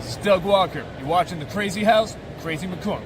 This is Doug Walker. You're watching The Crazy House, Crazy McCormick.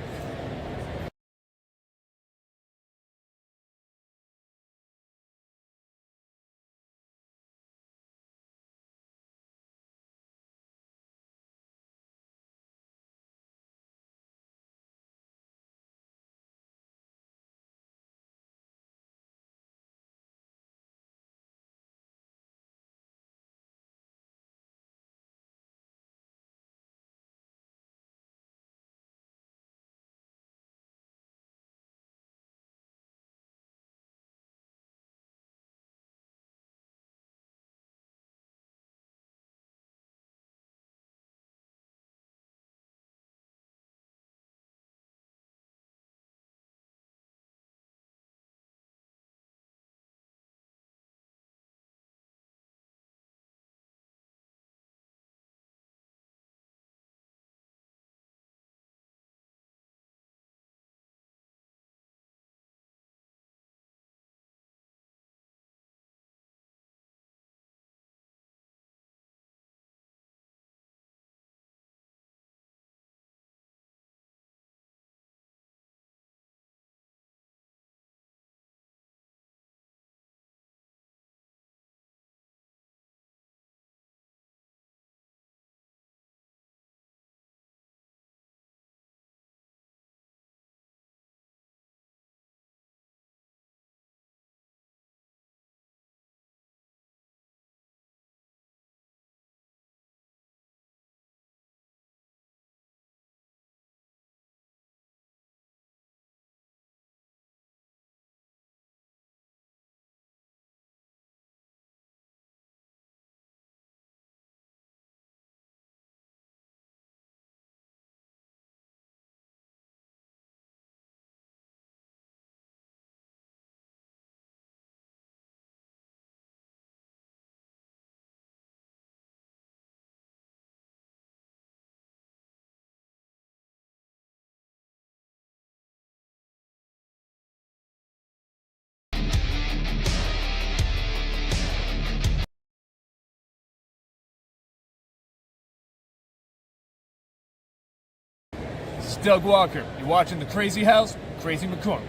This is Doug Walker. You're watching The Crazy House, Crazy McCormick.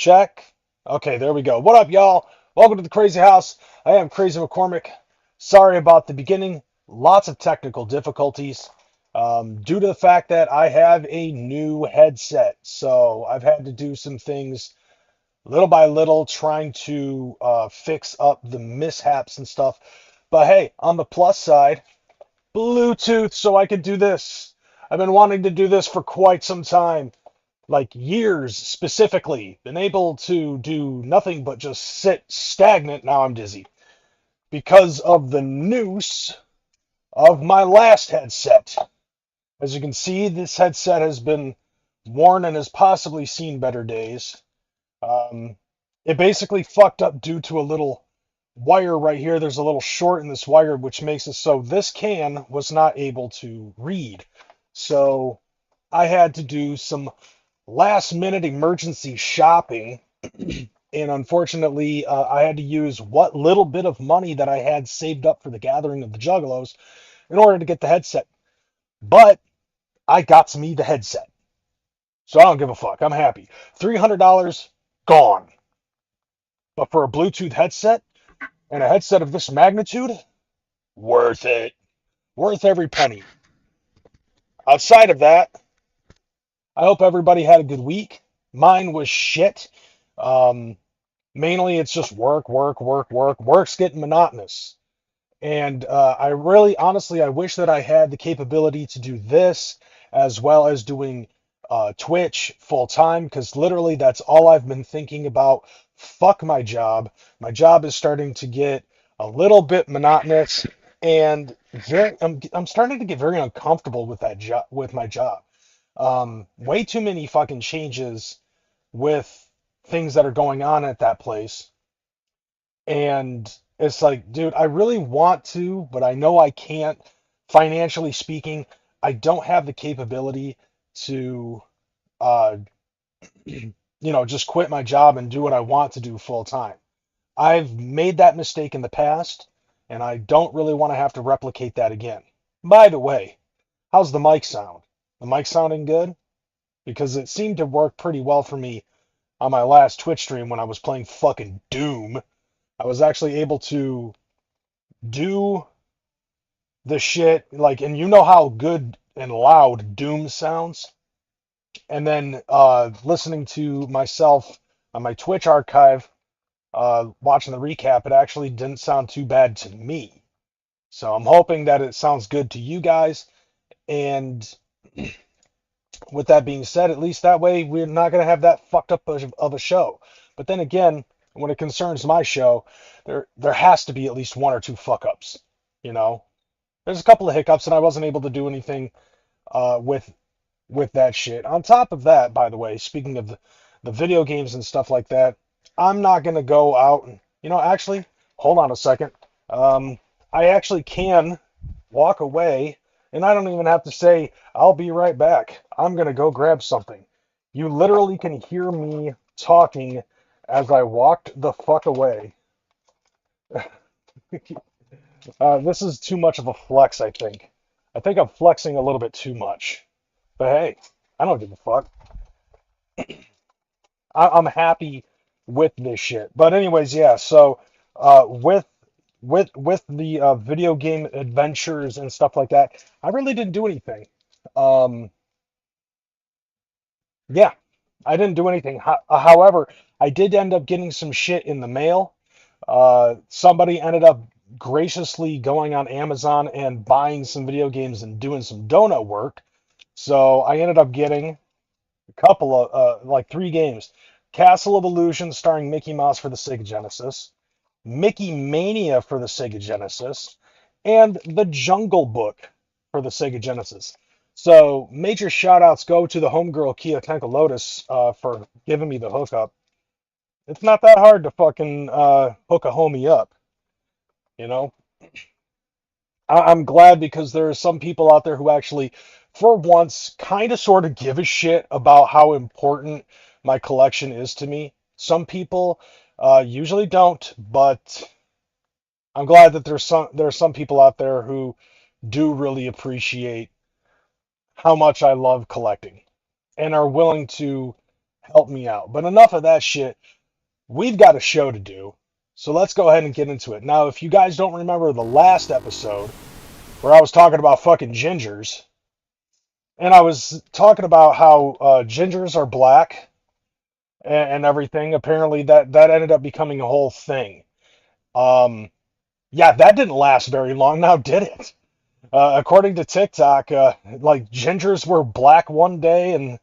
Check. Okay, there we go. What up, y'all? Welcome to the Crazy House. I am Crazy McCormick. Sorry about the beginning. Lots of technical difficulties due to the fact that I have a new headset. So I've had to do some things little by little, trying to fix up the mishaps and stuff. But hey, on the plus side, Bluetooth, so I could do this. I've been wanting to do this for quite some time, like years specifically, been able to do nothing but just sit stagnant. Now I'm dizzy because of the noose of my last headset. As you can see, this headset has been worn and has possibly seen better days. Um, it basically fucked up due to a little wire right here. There's a little short in this wire, which makes it so this can was not able to read. So I had to do some last minute emergency shopping. And unfortunately, I had to use what little bit of money that I had saved up for the gathering of the Juggalos in order to get the headset. But I got me the headset. So I don't give a fuck. I'm happy. $300 gone. But for a Bluetooth headset and a headset of this magnitude, worth it. Worth every penny. Outside of that, I hope everybody had a good week. Mine was shit. Um, Mainly, it's just work, work, work, work. Work's getting monotonous. And I really, honestly, I wish that I had the capability to do this as well as doing Twitch full time, because literally that's all I've been thinking about. Fuck my job. My job is starting to get a little bit monotonous, and I'm starting to get very uncomfortable with that job, with my job. Way too many fucking changes with things that are going on at that place. And it's like, dude, I really want to, but I know I can't. Financially speaking, I don't have the capability to, uh, just quit my job and do what I want to do full time. I've made that mistake in the past, and I don't really want to have to replicate that again. By the way, how's the mic sound? The mic sounding good? Because it seemed to work pretty well for me on my last Twitch stream when I was playing fucking Doom. I was actually able to do the shit like, and you know how good and loud Doom sounds. And then listening to myself on my Twitch archive, watching the recap, it actually didn't sound too bad to me. So I'm hoping that it sounds good to you guys. And with that being said, at least that way we're not going to have that fucked up of a show. But then again, when it concerns my show, there has to be at least one or two fuck ups. You know, there's a couple of hiccups, and I wasn't able to do anything with that shit. On top of that, by the way, speaking of the video games and stuff like that, I'm not gonna go out and actually, hold on a second. Um, I actually can walk away, and I don't even have to say I'll be right back. I'm gonna go grab something. You literally can hear me talking as I walked the fuck away. This is too much of a flex, I think. I think I'm flexing a little bit too much. But hey, I don't give a fuck. I'm happy with this shit. But anyways, yeah. So with the video game adventures and stuff like that, I really didn't do anything. Um, yeah, I didn't do anything. However, I did end up getting some shit in the mail. Somebody ended up graciously going on Amazon and buying some video games and doing some donut work. So I ended up getting a couple of like three games. Castle of Illusion starring Mickey Mouse for the Sega Genesis, Mickey Mania for the Sega Genesis, and The Jungle Book for the Sega Genesis. So major shout outs go to the homegirl Kia Tenka Lotus for giving me the hookup. It's not that hard to fucking hook a homie up, you know? I'm glad because there are some people out there who actually, for once, kind of sort of give a shit about how important my collection is to me. Some people usually don't, but I'm glad that there are some people out there who do really appreciate how much I love collecting and are willing to help me out. But enough of that shit. We've got a show to do. So let's go ahead and get into it. Now, if you guys don't remember the last episode where I was talking about fucking gingers, and I was talking about how gingers are black and everything, apparently that ended up becoming a whole thing. Um, yeah, that didn't last very long now, did it? According to TikTok, like gingers were black one day, and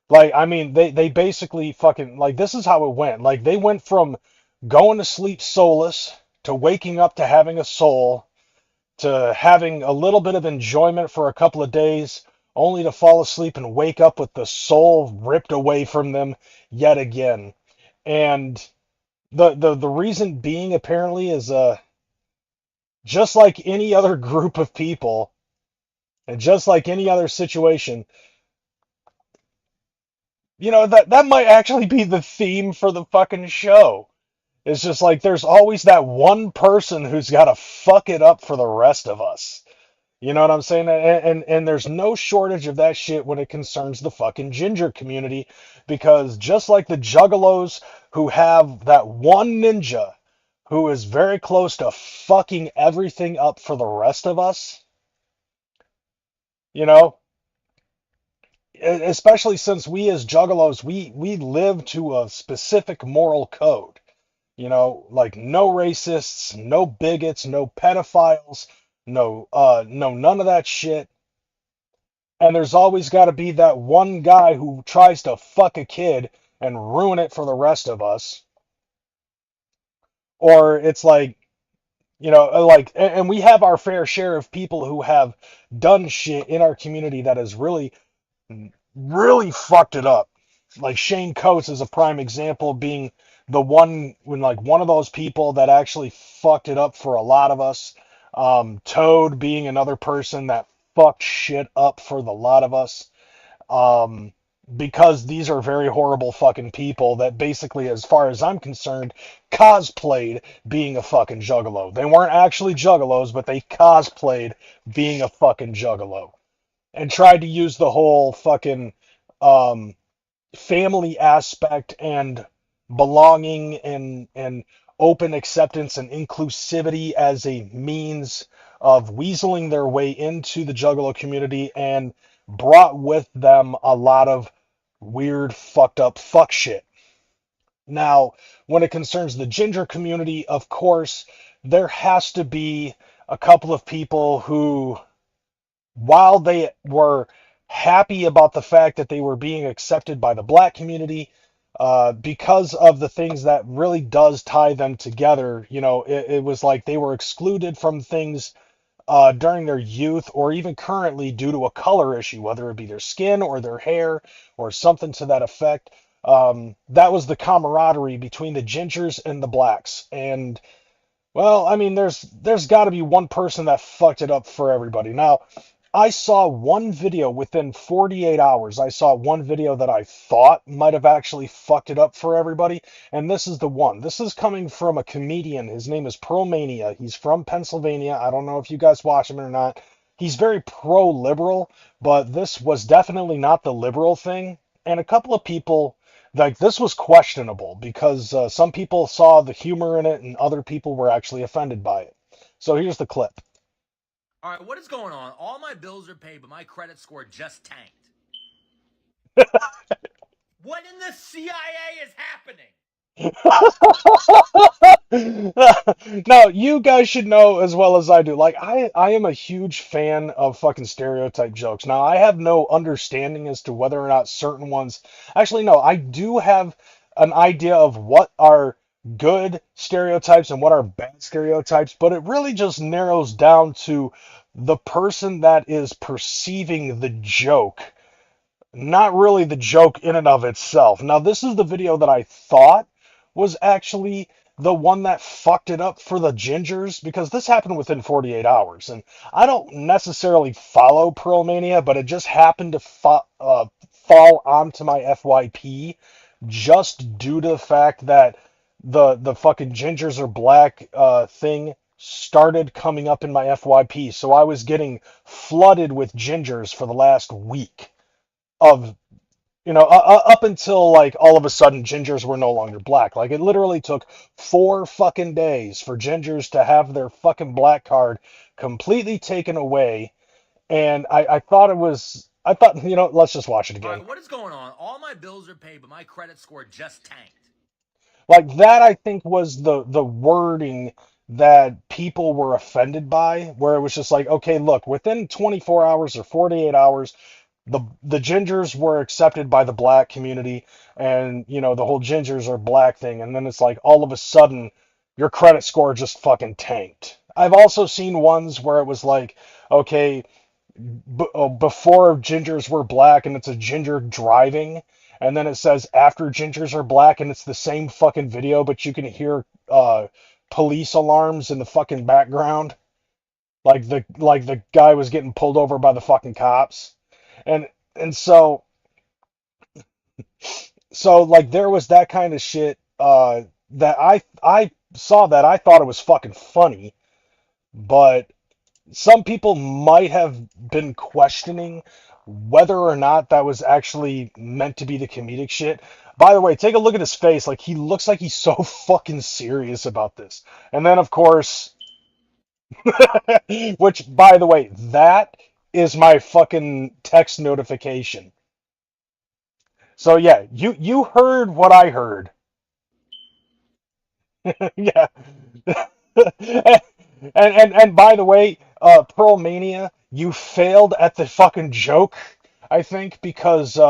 like I mean, they basically fucking like this is how it went. Like they went from going to sleep soulless to waking up to having a soul to having a little bit of enjoyment for a couple of days, only to fall asleep and wake up with the soul ripped away from them yet again. And the reason being apparently is just like any other group of people and just like any other situation, that might actually be the theme for the fucking show. It's just like there's always that one person who's got to fuck it up for the rest of us. You know what I'm saying? And there's no shortage of that shit when it concerns the fucking ginger community, because just like the juggalos who have that one ninja who is very close to fucking everything up for the rest of us, you know, especially since we as juggalos, we live to a specific moral code. Like no racists, no bigots, no pedophiles, no none of that shit. And there's always got to be that one guy who tries to fuck a kid and ruin it for the rest of us. Or it's like, and we have our fair share of people who have done shit in our community that has really, really fucked it up. Like Shane Coates is a prime example, being the one when like one of those people that actually fucked it up for a lot of us. Toad being another person that fucked shit up for the lot of us. Um, because these are very horrible fucking people that basically, as far as I'm concerned, cosplayed being a fucking juggalo. They weren't actually juggalos, but they cosplayed being a fucking juggalo and tried to use the whole fucking um, family aspect and belonging and open acceptance and inclusivity as a means of weaseling their way into the juggalo community, and brought with them a lot of weird fucked up fuck shit. Now, when it concerns the ginger community, of course, there has to be a couple of people who, while they were happy about the fact that they were being accepted by the black community, because of the things that really does tie them together, it was like they were excluded from things during their youth or even currently due to a color issue, whether it be their skin or their hair or something to that effect. That was the camaraderie between the gingers and the blacks. And well, I mean, there's got to be one person that fucked it up for everybody. Now, I saw one video within 48 hours. I saw one video that I thought might have actually fucked it up for everybody, and this is the one. This is coming from a comedian. His name is Pearlmania. He's from Pennsylvania. I don't know if you guys watch him or not. He's very pro-liberal, but this was definitely not the liberal thing. And a couple of people, like, this was questionable because some people saw the humor in it and other people were actually offended by it. So here's the clip. All right, what is going on? All my bills are paid, but my credit score just tanked. What in the CIA is happening? Now, you guys should know as well as I do. Like, I am a huge fan of fucking stereotype jokes. Now, I have no understanding as to whether or not certain ones. Actually, no, I do have an idea of what are good stereotypes and what are bad stereotypes, but it really just narrows down to the person that is perceiving the joke, not really the joke in and of itself. Now, this is the video that I thought was actually the one that fucked it up for the gingers because this happened within 48 hours. And I don't necessarily follow Pearlmania, but it just happened to fall onto my FYP just due to the fact that the fucking gingers are black thing started coming up in my FYP. So I was getting flooded with gingers for the last week of up until like all of a sudden gingers were no longer black. Like it literally took 4 fucking days for gingers to have their fucking black card completely taken away. And I thought let's just watch it All again. right, what is going on? All my bills are paid, but my credit score just tanked. Like that, I think was the wording that people were offended by, where it was just like, okay, look, within 24 hours or 48 hours, the gingers were accepted by the black community, and the whole gingers are black thing, and then it's like all of a sudden your credit score just fucking tanked. I've also seen ones where it was like, okay, before gingers were black, and it's a ginger driving, and then it says after gingers are black, and it's the same fucking video, but you can hear police alarms in the fucking background, like the guy was getting pulled over by the fucking cops. And so like there was that kind of shit that I saw that I thought it was fucking funny, but some people might have been questioning whether or not that was actually meant to be the comedic shit. By the way, take a look at his face. Like he looks like he's so fucking serious about this. And then of course, which by the way, that is my fucking text notification. So yeah, you heard what I heard. Yeah. And by the way, Pearl Mania, you failed at the fucking joke, I think, because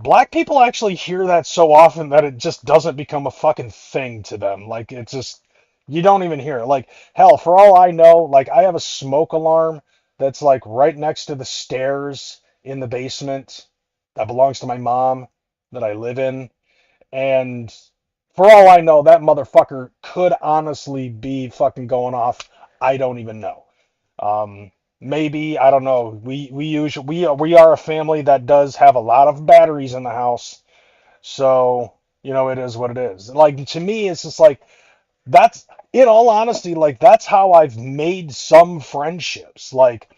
black people actually hear that so often that it just doesn't become a fucking thing to them. Like it's just you don't even hear it. Like hell, for all I know, like I have a smoke alarm that's like right next to the stairs in the basement that belongs to my mom that I live in. And for all I know, that motherfucker could honestly be fucking going off. I don't even know. Maybe I don't know. We are a family that does have a lot of batteries in the house, so it is what it is. Like to me, it's just like that's in all honesty, like that's how I've made some friendships. Like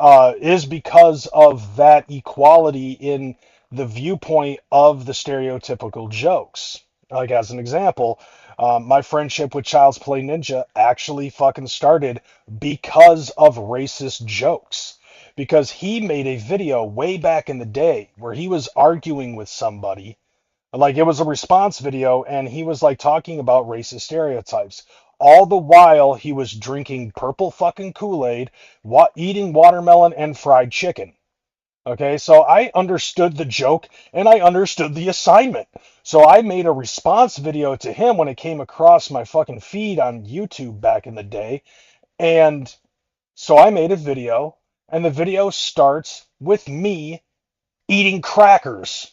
is because of that equality in the viewpoint of the stereotypical jokes. Like, as an example, my friendship with Child's Play Ninja actually fucking started because of racist jokes. Because he made a video way back in the day where he was arguing with somebody. Like, it was a response video, and he was, like, talking about racist stereotypes. All the while, he was drinking purple fucking Kool-Aid, eating watermelon and fried chicken. Okay, so I understood the joke and I understood the assignment. So I made a response video to him when it came across my fucking feed on YouTube back in the day. And So I made a video, and the video starts with me eating crackers.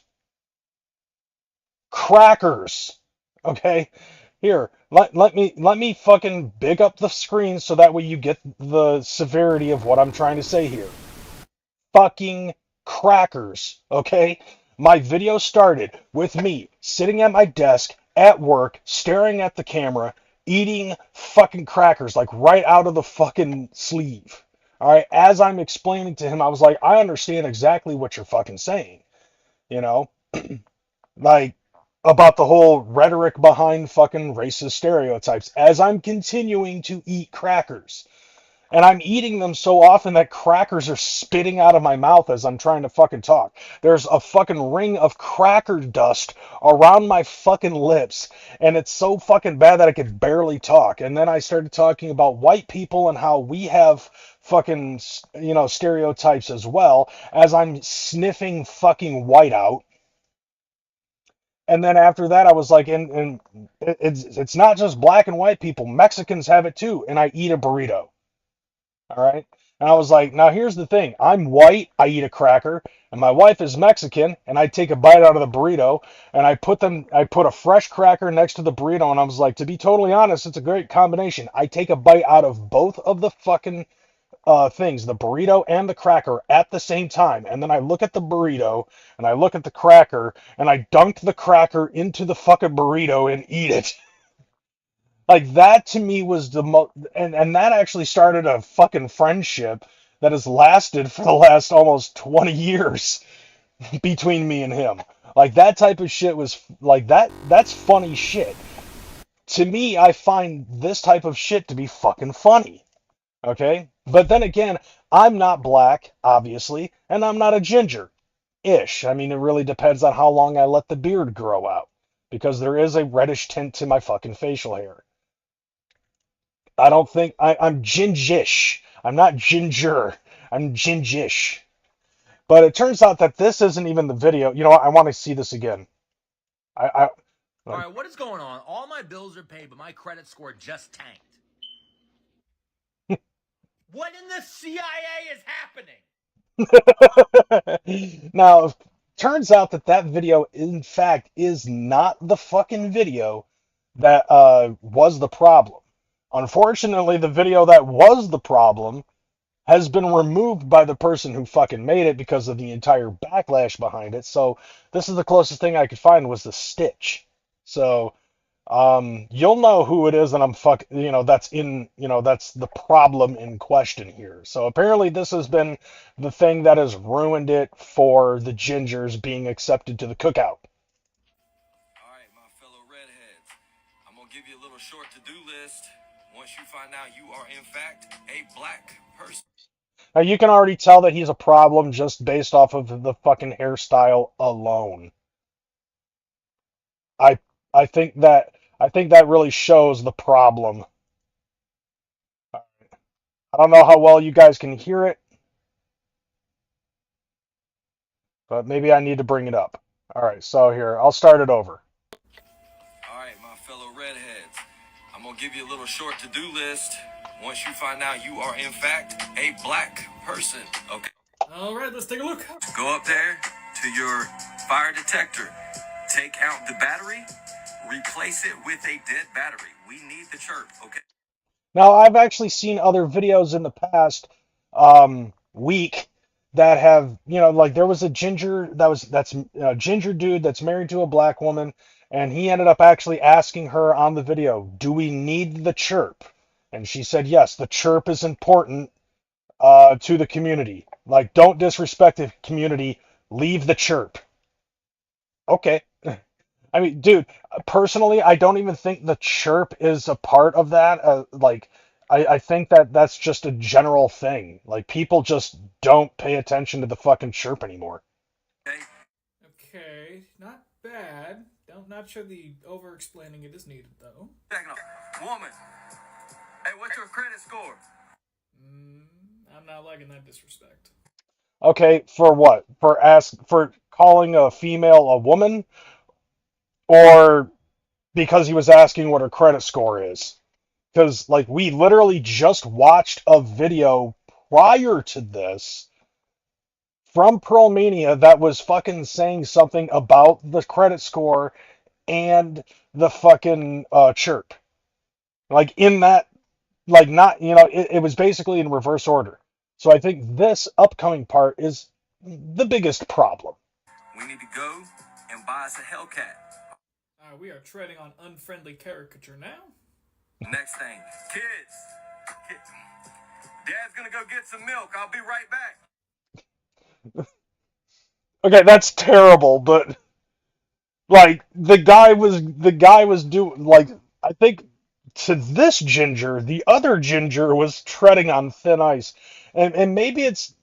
Crackers. Okay? Here, let me fucking big up the screen so that way you get the severity of what I'm trying to say here. Fucking crackers, okay? My video started with me sitting at my desk at work, staring at the camera, eating fucking crackers, like right out of the fucking sleeve. All right, as I'm explaining to him, I was like, I understand exactly what you're fucking saying, you know? Like, about the whole rhetoric behind fucking racist stereotypes as I'm continuing to eat crackers. And I'm eating them so often that crackers are spitting out of my mouth as I'm trying to fucking talk. There's a fucking ring of cracker dust around my fucking lips, and it's so fucking bad that I could barely talk. And then I started talking about white people and how we have fucking, stereotypes as well, as I'm sniffing fucking whiteout. And then after that, I was like, and it's not just black and white people. Mexicans have it too. And I eat a burrito. All right. And I was like, now here's the thing. I'm white. I eat a cracker. And my wife is Mexican. And I take a bite out of the burrito. And I put a fresh cracker next to the burrito. And I was like, to be totally honest, it's a great combination. I take a bite out of both of the fucking things, the burrito and the cracker at the same time. And then I look at the burrito and I look at the cracker and I dunk the cracker into the fucking burrito and eat it. Like that to me was the most, and that actually started a fucking friendship that has lasted for the last almost 20 years between me and him. Like that type of shit was like that's funny shit. To me, I find this type of shit to be fucking funny. Okay? But then again, I'm not black, obviously, and I'm not a ginger. Ish. I mean, it really depends on how long I let the beard grow out. Because there is a reddish tint to my fucking facial hair. I don't think I'm gingish. I'm not ginger. I'm gingish. But it turns out that this isn't even the video. You know what? I want to see this again. I All like right, what is going on? All my bills are paid, but my credit score just tanked. What in the CIA is happening? Now, turns out that that video, in fact, is not the fucking video that was the problem. Unfortunately, the video that was the problem has been removed by the person who fucking made it because of the entire backlash behind it. So this is the closest thing I could find was the stitch. So you'll know who it is, and that's the problem in question here. So apparently this has been the thing that has ruined it for the gingers being accepted to the cookout. All right, my fellow redheads, I'm gonna give you a little short to-do list. Once you find out you are in fact a black person. Now you can already tell that he's a problem just based off of the fucking hairstyle alone. I I think that really shows the problem. I don't know how well you guys can hear it, but maybe I need to bring it up. All right, so here, I'll start it over. All right, my fellow redheads, I'm gonna give you a little short to-do list. Once you find out you are in fact a black person, okay? All right, let's take a look. Go up there to your fire detector, take out the battery, replace it with a dead battery. We need the chirp, okay? Now, I've actually seen other videos in the past week that have, like there was a that's a ginger dude that's married to a black woman, and he ended up actually asking her on the video, "Do we need the chirp?" And she said, "Yes, the chirp is important to the community. Like, don't disrespect the community. Leave the chirp." Okay. I mean, dude, personally, I don't even think the chirp is a part of that. I think that that's just a general thing. Like, people just don't pay attention to the fucking chirp anymore. Okay? Okay, not bad. Not sure the over-explaining it is needed, though. Second off, woman, hey, what's your credit score? I'm not liking that disrespect. Okay, for what? For calling a female a woman, or because he was asking what her credit score is? Because, like, we literally just watched a video prior to this from Pearl Mania that was fucking saying something about the credit score and the fucking chirp. Like, in that, like, not, it was basically in reverse order. So I think this upcoming part is the biggest problem. We need to go and buy us a Hellcat. We are treading on unfriendly caricature now. Next thing, kids. Dad's gonna go get some milk. I'll be right back. Okay, that's terrible, but like the guy was doing, like, I think to this ginger, the other ginger was treading on thin ice. And maybe it's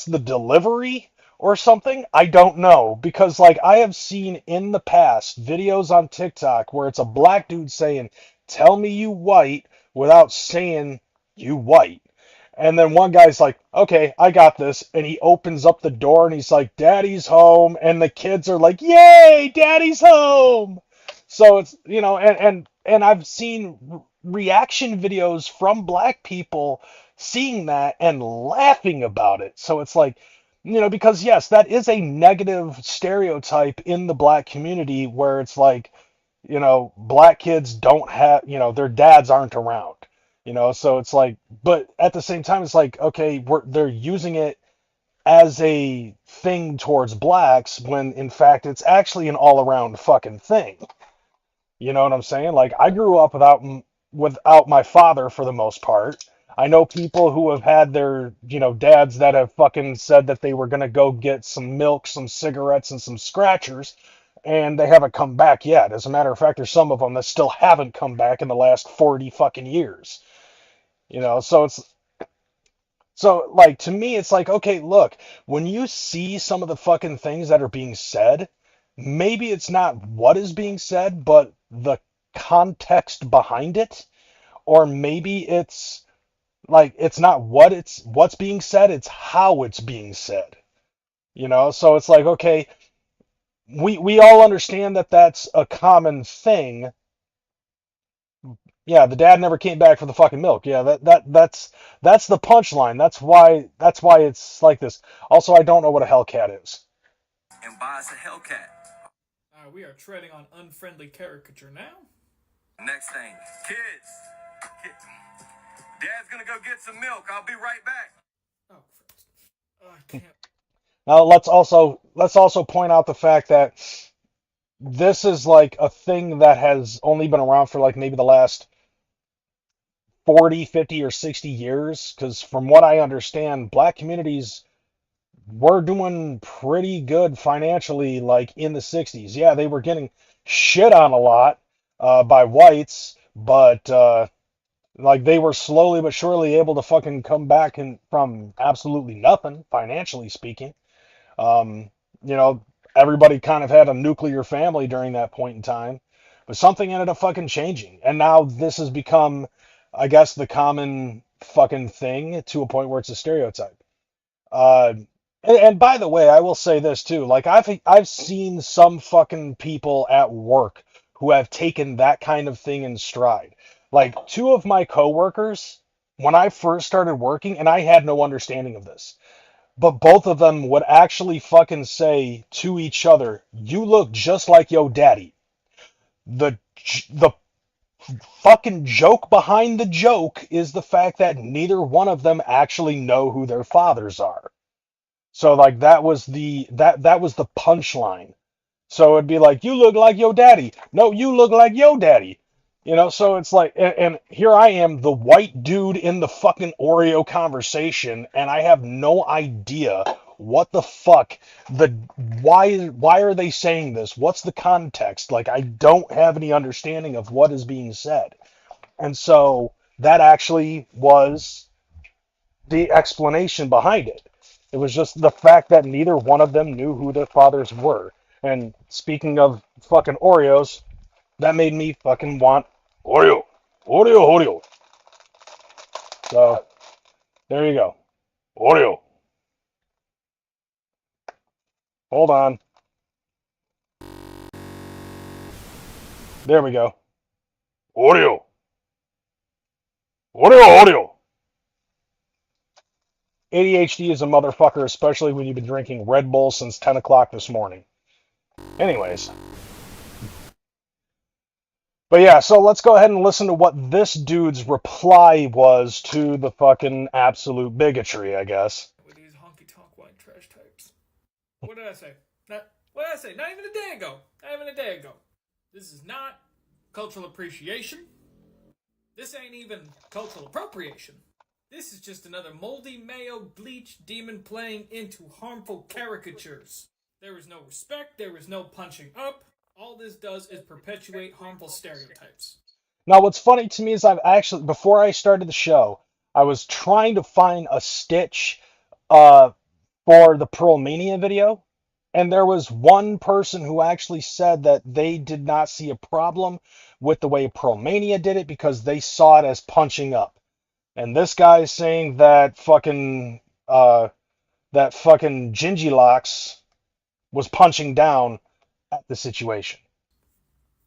the delivery or something. I don't know, because like I have seen in the past videos on TikTok where it's a black dude saying, "Tell me you white," without saying "you white." And then one guy's like, "Okay, I got this." And he opens up the door and he's like, "Daddy's home." And the kids are like, "Yay, Daddy's home." So it's, and I've seen reaction videos from black people seeing that and laughing about it. So it's like, because yes, that is a negative stereotype in the black community where it's like, black kids don't have, their dads aren't around, so it's like, but at the same time, it's like, okay, they're using it as a thing towards blacks when in fact it's actually an all around fucking thing. You know what I'm saying? Like, I grew up without my father for the most part. I know people who have had their, dads that have fucking said that they were going to go get some milk, some cigarettes, and some scratchers, and they haven't come back yet. As a matter of fact, there's some of them that still haven't come back in the last 40 fucking years. So like, to me, it's like, okay, look, when you see some of the fucking things that are being said, maybe it's not what is being said, but the context behind it, or maybe it's like, it's not what's being said, it's how it's being said. So it's like, okay, we all understand that that's a common thing. Yeah, the dad never came back for the fucking milk. Yeah, that's the punchline. That's why it's like this. Also, I don't know what a Hellcat is. And buy us a Hellcat. We are treading on unfriendly caricature now. Next thing, kids. Dad's gonna go get some milk. I'll be right back. Oh, Christ. I can't. Now let's also point out the fact that this is like a thing that has only been around for like maybe the last 40, 50, or 60 years, because from what I understand, black communities were doing pretty good financially like in the 60s. Yeah, they were getting shit on a lot by whites, but like they were slowly but surely able to fucking come back from absolutely nothing, financially speaking. Um, you know, Everybody kind of had a nuclear family during that point in time, but something ended up fucking changing. And now this has become, I guess, the common fucking thing to a point where it's a stereotype. And by the way, I will say this too. Like, I've seen some fucking people at work who have taken that kind of thing in stride. Like, two of my coworkers, when I first started working, and I had no understanding of this, but both of them would actually fucking say to each other, "You look just like yo daddy." The fucking joke behind the joke is the fact that neither one of them actually know who their fathers are. So like that was the punchline. So it'd be like, "You look like your daddy." No, you look like your daddy. So it's like, and here I am, the white dude in the fucking Oreo conversation, and I have no idea what the fuck why are they saying this? What's the context? Like, I don't have any understanding of what is being said. And so that actually was the explanation behind it. It was just the fact that neither one of them knew who their fathers were. And speaking of fucking Oreos, that made me fucking want Oreo. Oreo, Oreo. So, there you go. Oreo. Hold on. There we go. Oreo. Audio. ADHD is a motherfucker, especially when you've been drinking Red Bull since 10 o'clock this morning. Anyways. But yeah, so let's go ahead and listen to what this dude's reply was to the fucking absolute bigotry, I guess. With these honky tonk white trash types. What did I say? What did I say? Not even a day ago. Not even a day ago. This is not cultural appreciation. This ain't even cultural appropriation. This is just another moldy mayo bleach demon playing into harmful caricatures. There is no respect. There is no punching up. All this does is perpetuate harmful stereotypes. Now, what's funny to me is I've actually, before I started the show, I was trying to find a stitch for the Pearl Mania video, and there was one person who actually said that they did not see a problem with the way Pearl Mania did it because they saw it as punching up. And this guy is saying that fucking Gingy Locks was punching down at the situation.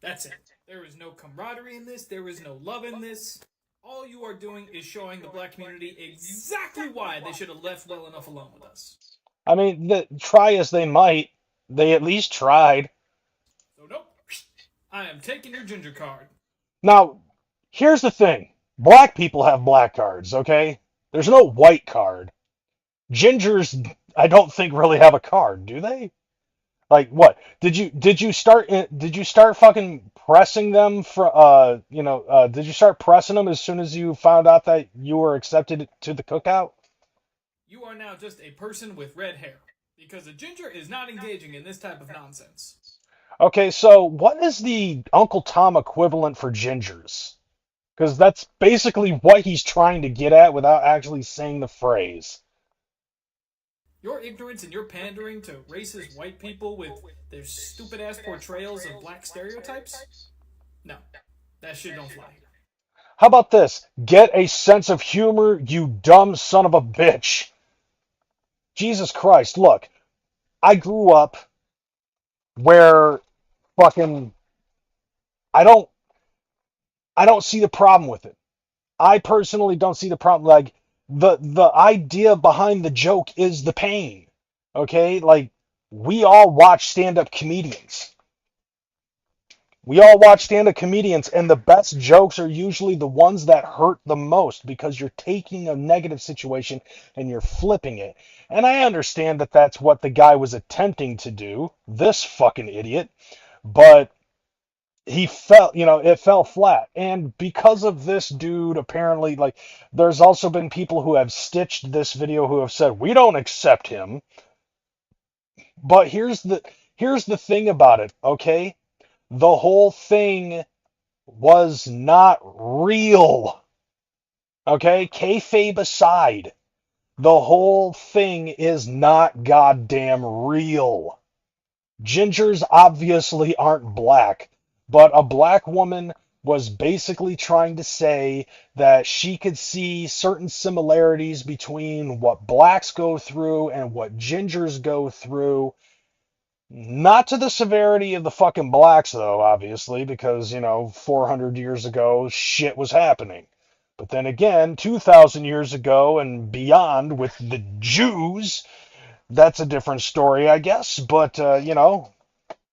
That's it. There is no camaraderie in this. There is no love in this. All you are doing is showing the black community exactly why they should have left well enough alone with us. I mean, try as they might, they at least tried. So nope. I am taking your ginger card. Now, here's the thing. Black people have black cards, okay? There's no white card. Gingers, I don't think really have a card, do they? Like what? Did you start fucking pressing them for did you start pressing them as soon as you found out that you were accepted to the cookout? You are now just a person with red hair because a ginger is not engaging in this type of nonsense. Okay, so what is the Uncle Tom equivalent for gingers? Because that's basically what he's trying to get at without actually saying the phrase. Your ignorance and your pandering to racist white people with their stupid-ass portrayals of black stereotypes? No, that shit don't fly here. How about this? Get a sense of humor, you dumb son of a bitch. Jesus Christ, look. I grew up where fucking I don't see the problem with it. I personally don't see the problem. Like the idea behind the joke is the pain. Okay? Like we all watch stand-up comedians. We all watch stand-up comedians, and the best jokes are usually the ones that hurt the most because you're taking a negative situation and you're flipping it. And I understand that that's what the guy was attempting to do, this fucking idiot, but he fell, it fell flat. And because of this dude, apparently, like, there's also been people who have stitched this video who have said, we don't accept him. But here's the thing about it, okay? The whole thing was not real. Okay? Kayfabe aside, the whole thing is not goddamn real. Gingers obviously aren't black, but a black woman was basically trying to say that she could see certain similarities between what blacks go through and what gingers go through. Not to the severity of the fucking blacks, though, obviously, because, 400 years ago, shit was happening. But then again, 2,000 years ago and beyond with the Jews, that's a different story, I guess. But,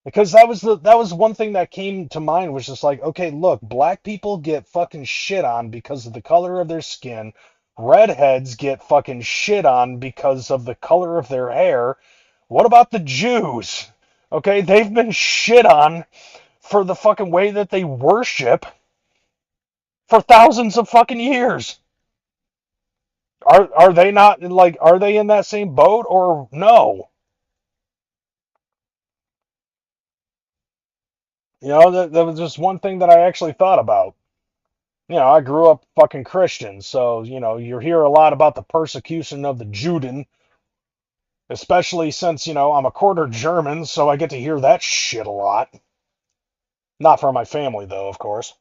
because that was one thing that came to mind, was just like, okay, look, black people get fucking shit on because of the color of their skin. Redheads get fucking shit on because of the color of their hair. What about the Jews? Okay, they've been shit on for the fucking way that they worship for thousands of fucking years. Are they not, like, are they in that same boat or no? That was just one thing that I actually thought about. I grew up fucking Christian, so, you hear a lot about the persecution of the Juden. Especially since, I'm a quarter German, so I get to hear that shit a lot. Not from my family, though, of course.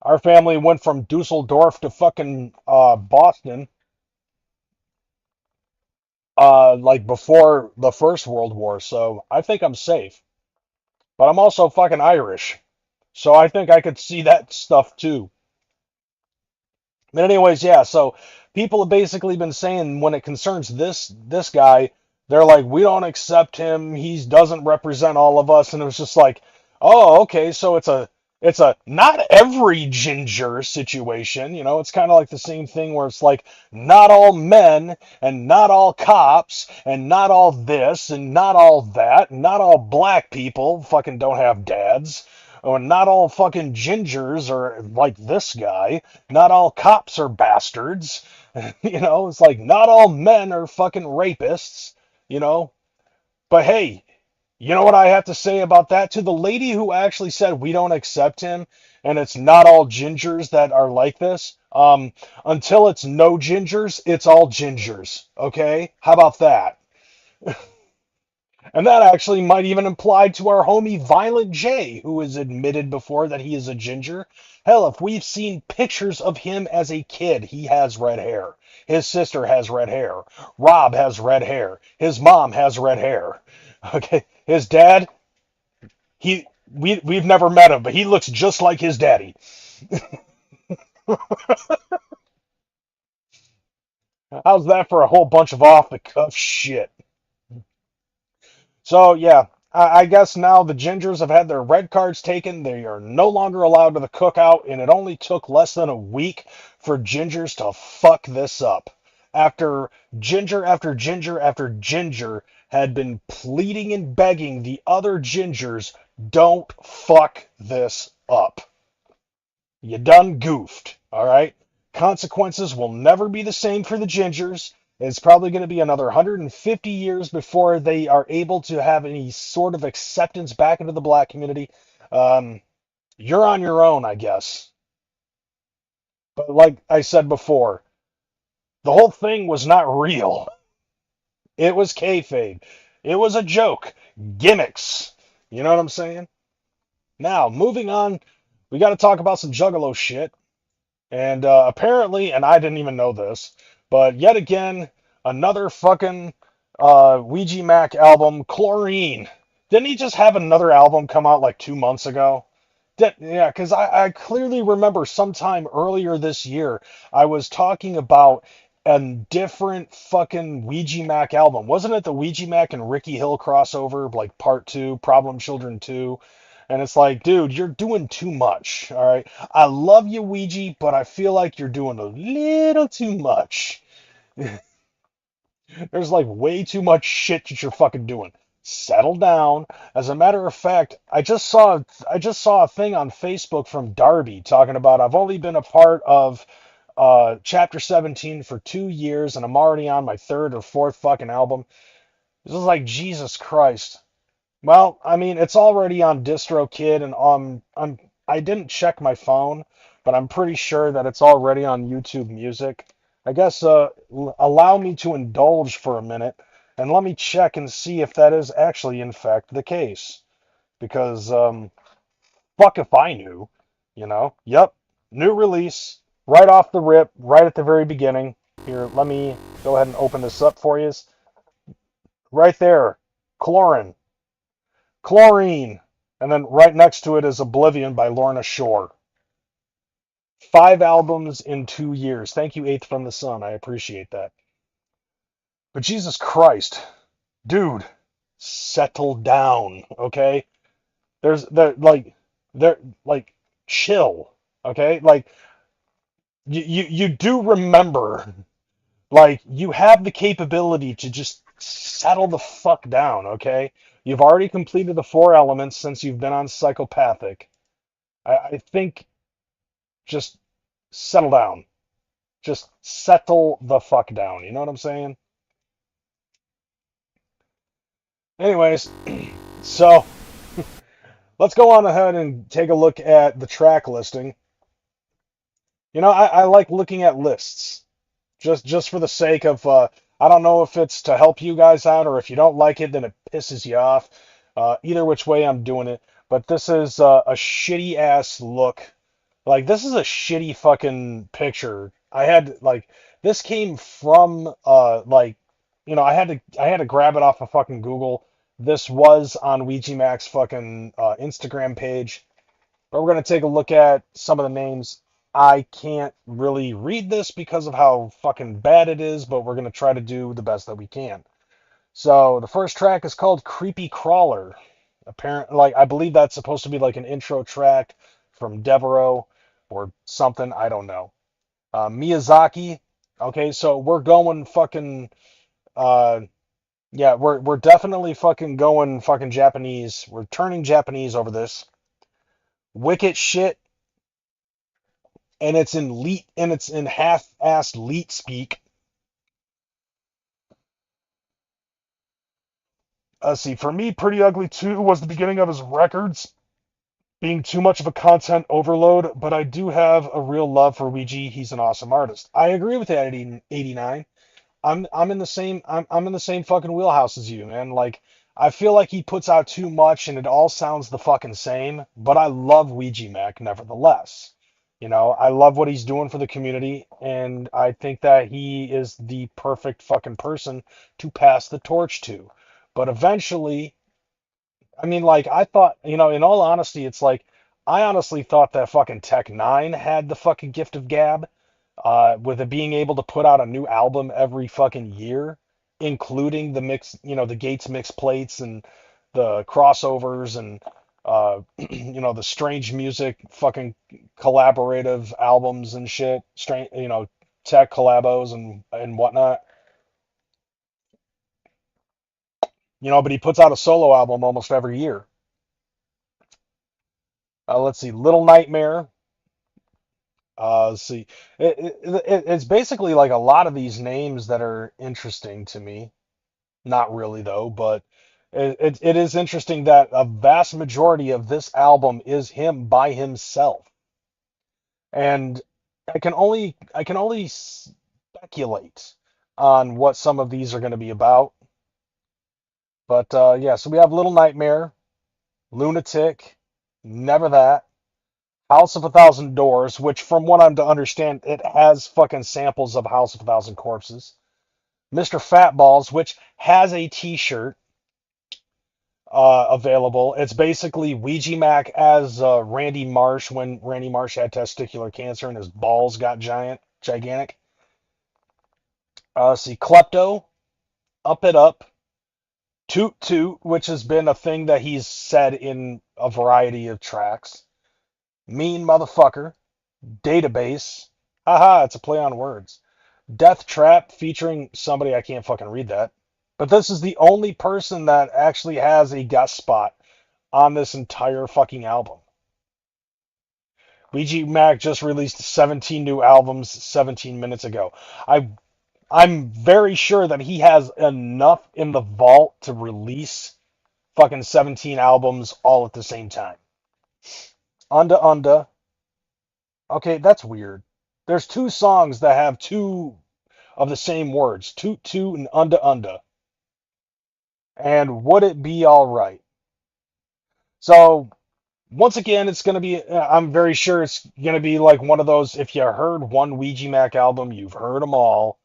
Our family went from Dusseldorf to fucking Boston, like before the First World War, so I think I'm safe. But I'm also fucking Irish. So I think I could see that stuff too. But anyways, yeah, so people have basically been saying when it concerns this guy, they're like, we don't accept him. He doesn't represent all of us. And it was just like, oh, okay, so it's a not every ginger situation, you know. It's kind of like the same thing where it's like not all men and not all cops and not all this and not all that and not all black people fucking don't have dads. Oh, and not all fucking gingers are like this guy. Not all cops are bastards. You know, it's like not all men are fucking rapists, you know. But hey, you know what I have to say about that? To the lady who actually said we don't accept him, and it's not all gingers that are like this. Until it's no gingers, it's all gingers. Okay? How about that? And that actually might even apply to our homie Violent J, who has admitted before that he is a ginger. Hell, if we've seen pictures of him as a kid, he has red hair. His sister has red hair. Rob has red hair. His mom has red hair. Okay, his dad, we've never met him, but he looks just like his daddy. How's that for a whole bunch of off the cuff shit? So yeah, I guess now the Gingers have had their red cards taken. They are no longer allowed to the cookout, and it only took less than a week for Gingers to fuck this up. After Ginger after Ginger after Ginger had been pleading and begging the other Gingers, don't fuck this up. You done goofed, all right? Consequences will never be the same for the Gingers. It's probably going to be another 150 years before they are able to have any sort of acceptance back into the black community. Um, you're on your own, I guess. But like I said before, the whole thing was not real. It was kayfabe. It was a joke. Gimmicks. You know what I'm saying? Now, moving on, we got to talk about some Juggalo shit. And apparently, and I didn't even know this, but yet again, another fucking Ouija Mac album, Chlorine. Didn't he just have another album come out like 2 months ago? Yeah, because I clearly remember sometime earlier this year, I was talking about a different fucking Ouija Mac album. Wasn't it the Ouija Mac and Ricky Hill crossover, like part two, Problem Children 2? And it's like, dude, you're doing too much. All right. I love you, Ouija, but I feel like you're doing a little too much. There's like way too much shit that you're fucking doing. Settle down. As a matter of fact, I just saw a thing on Facebook from Darby talking about I've only been a part of chapter 17 for 2 years and I'm already on my third or fourth fucking album. This is like Jesus Christ. Well, I mean, it's already on DistroKid, and I didn't check my phone, but I'm pretty sure that it's already on YouTube Music. I guess allow me to indulge for a minute, and let me check and see if that is actually in fact the case. Because fuck if I knew, you know. Yep, new release, right off the rip, right at the very beginning. Here, let me go ahead and open this up for you. Right there, Chlorine. Chlorine. And then right next to it is Oblivion by Lorna Shore. 5 albums in 2 years. Thank you, Eighth from the Sun. I appreciate that. But Jesus Christ, dude, settle down, okay? They're like chill, okay? Like you do remember, like you have the capability to just settle the fuck down, okay? You've already completed the 4 elements since you've been on Psychopathic. I think just settle down. Just settle the fuck down. You know what I'm saying? Anyways, so let's go on ahead and take a look at the track listing. You know, I like looking at lists just for the sake of I don't know if it's to help you guys out or if you don't like it, then it pisses you off. Either which way, I'm doing it. But this is a shitty ass look. Like this is a shitty fucking picture. I had like this came from like you know I had to grab it off of fucking Google. This was on Ouija Mac's fucking Instagram page. but we're going to take a look at some of the names. I can't really read this because of how fucking bad it is, but we're going to try to do the best that we can. So the first track is called Creepy Crawler. Apparently, like, I believe that's supposed to be like an intro track from Devereaux or something. I don't know. Miyazaki. Okay, so we're going fucking yeah, we're definitely fucking going fucking Japanese. We're turning Japanese over this. Wicked shit, and it's in half-assed leet speak. See, for me, Pretty Ugly 2 was the beginning of his records being too much of a content overload, but I do have a real love for Ouija. He's an awesome artist. I agree with that 89. I'm in the same I'm in the same fucking wheelhouse as you, man. Like I feel like he puts out too much and it all sounds the fucking same, but I love Ouija Mac nevertheless. You know, I love what he's doing for the community, and I think that he is the perfect fucking person to pass the torch to. But eventually, I mean, like, I thought, you know, in all honesty, it's like, I honestly thought that fucking Tech Nine had the fucking gift of gab, with it being able to put out a new album every fucking year, including the mix, you know, the Gates mix plates and the crossovers and, you know, the strange music, fucking collaborative albums and shit, strange, you know, tech collabos and whatnot. You know, but he puts out a solo album almost every year. Let's see, Little Nightmare. Let's see, it's basically like a lot of these names that are interesting to me. Not really though, but it is interesting that a vast majority of this album is him by himself, and I can only speculate on what some of these are going to be about. But yeah, so we have Little Nightmare, Lunatic, Never That. House of a Thousand Doors, which from what I'm to understand, it has fucking samples of House of a Thousand Corpses. Mr. Fatballs, which has a T-shirt available. It's basically Ouija Mac as Randy Marsh when Randy Marsh had testicular cancer and his balls got gigantic. See, Klepto, Up It Up, Toot Toot, which has been a thing that he's said in a variety of tracks. Mean Motherfucker, Database. Haha, it's a play on words. Death Trap featuring somebody I can't fucking read that. But this is the only person that actually has a guest spot on this entire fucking album. Ouija Mac just released 17 new albums 17 minutes ago. I'm very sure that he has enough in the vault to release fucking 17 albums all at the same time. Unda Unda. Okay, that's weird. There's two songs that have two of the same words, Toot Toot and Unda Unda. And Would It Be Alright? So, once again, it's going to be, I'm very sure it's going to be like one of those, if you heard one Ouija Mac album, you've heard them all.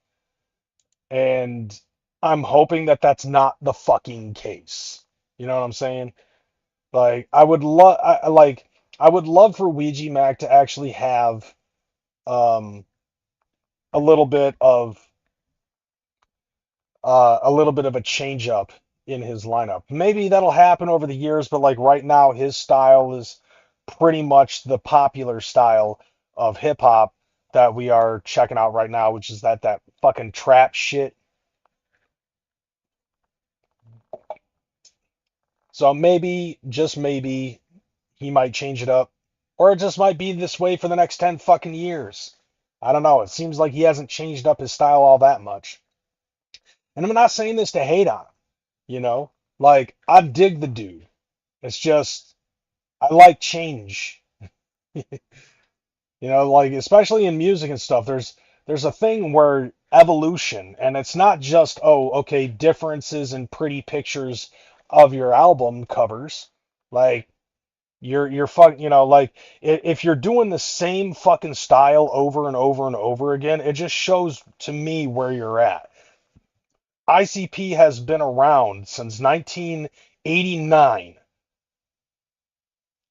And I'm hoping that that's not the fucking case. You know what I'm saying? Like, I would love for Ouija Mac to actually have, um, a little bit of a little bit of a change up in his lineup. Maybe that'll happen over the years, but like right now, his style is pretty much the popular style of hip hop that we are checking out right now, which is that fucking trap shit. So maybe, just maybe, he might change it up, or it just might be this way for the next 10 fucking years. I don't know. It seems like he hasn't changed up his style all that much. And I'm not saying this to hate on him, you know? Like, I dig the dude. It's just, I like change. You know, like, especially in music and stuff, there's a thing where evolution, and it's not just, oh, okay, differences in pretty pictures of your album covers. Like, you're fuck, you know, like, if you're doing the same fucking style over and over and over again, it just shows to me where you're at. ICP has been around since 1989,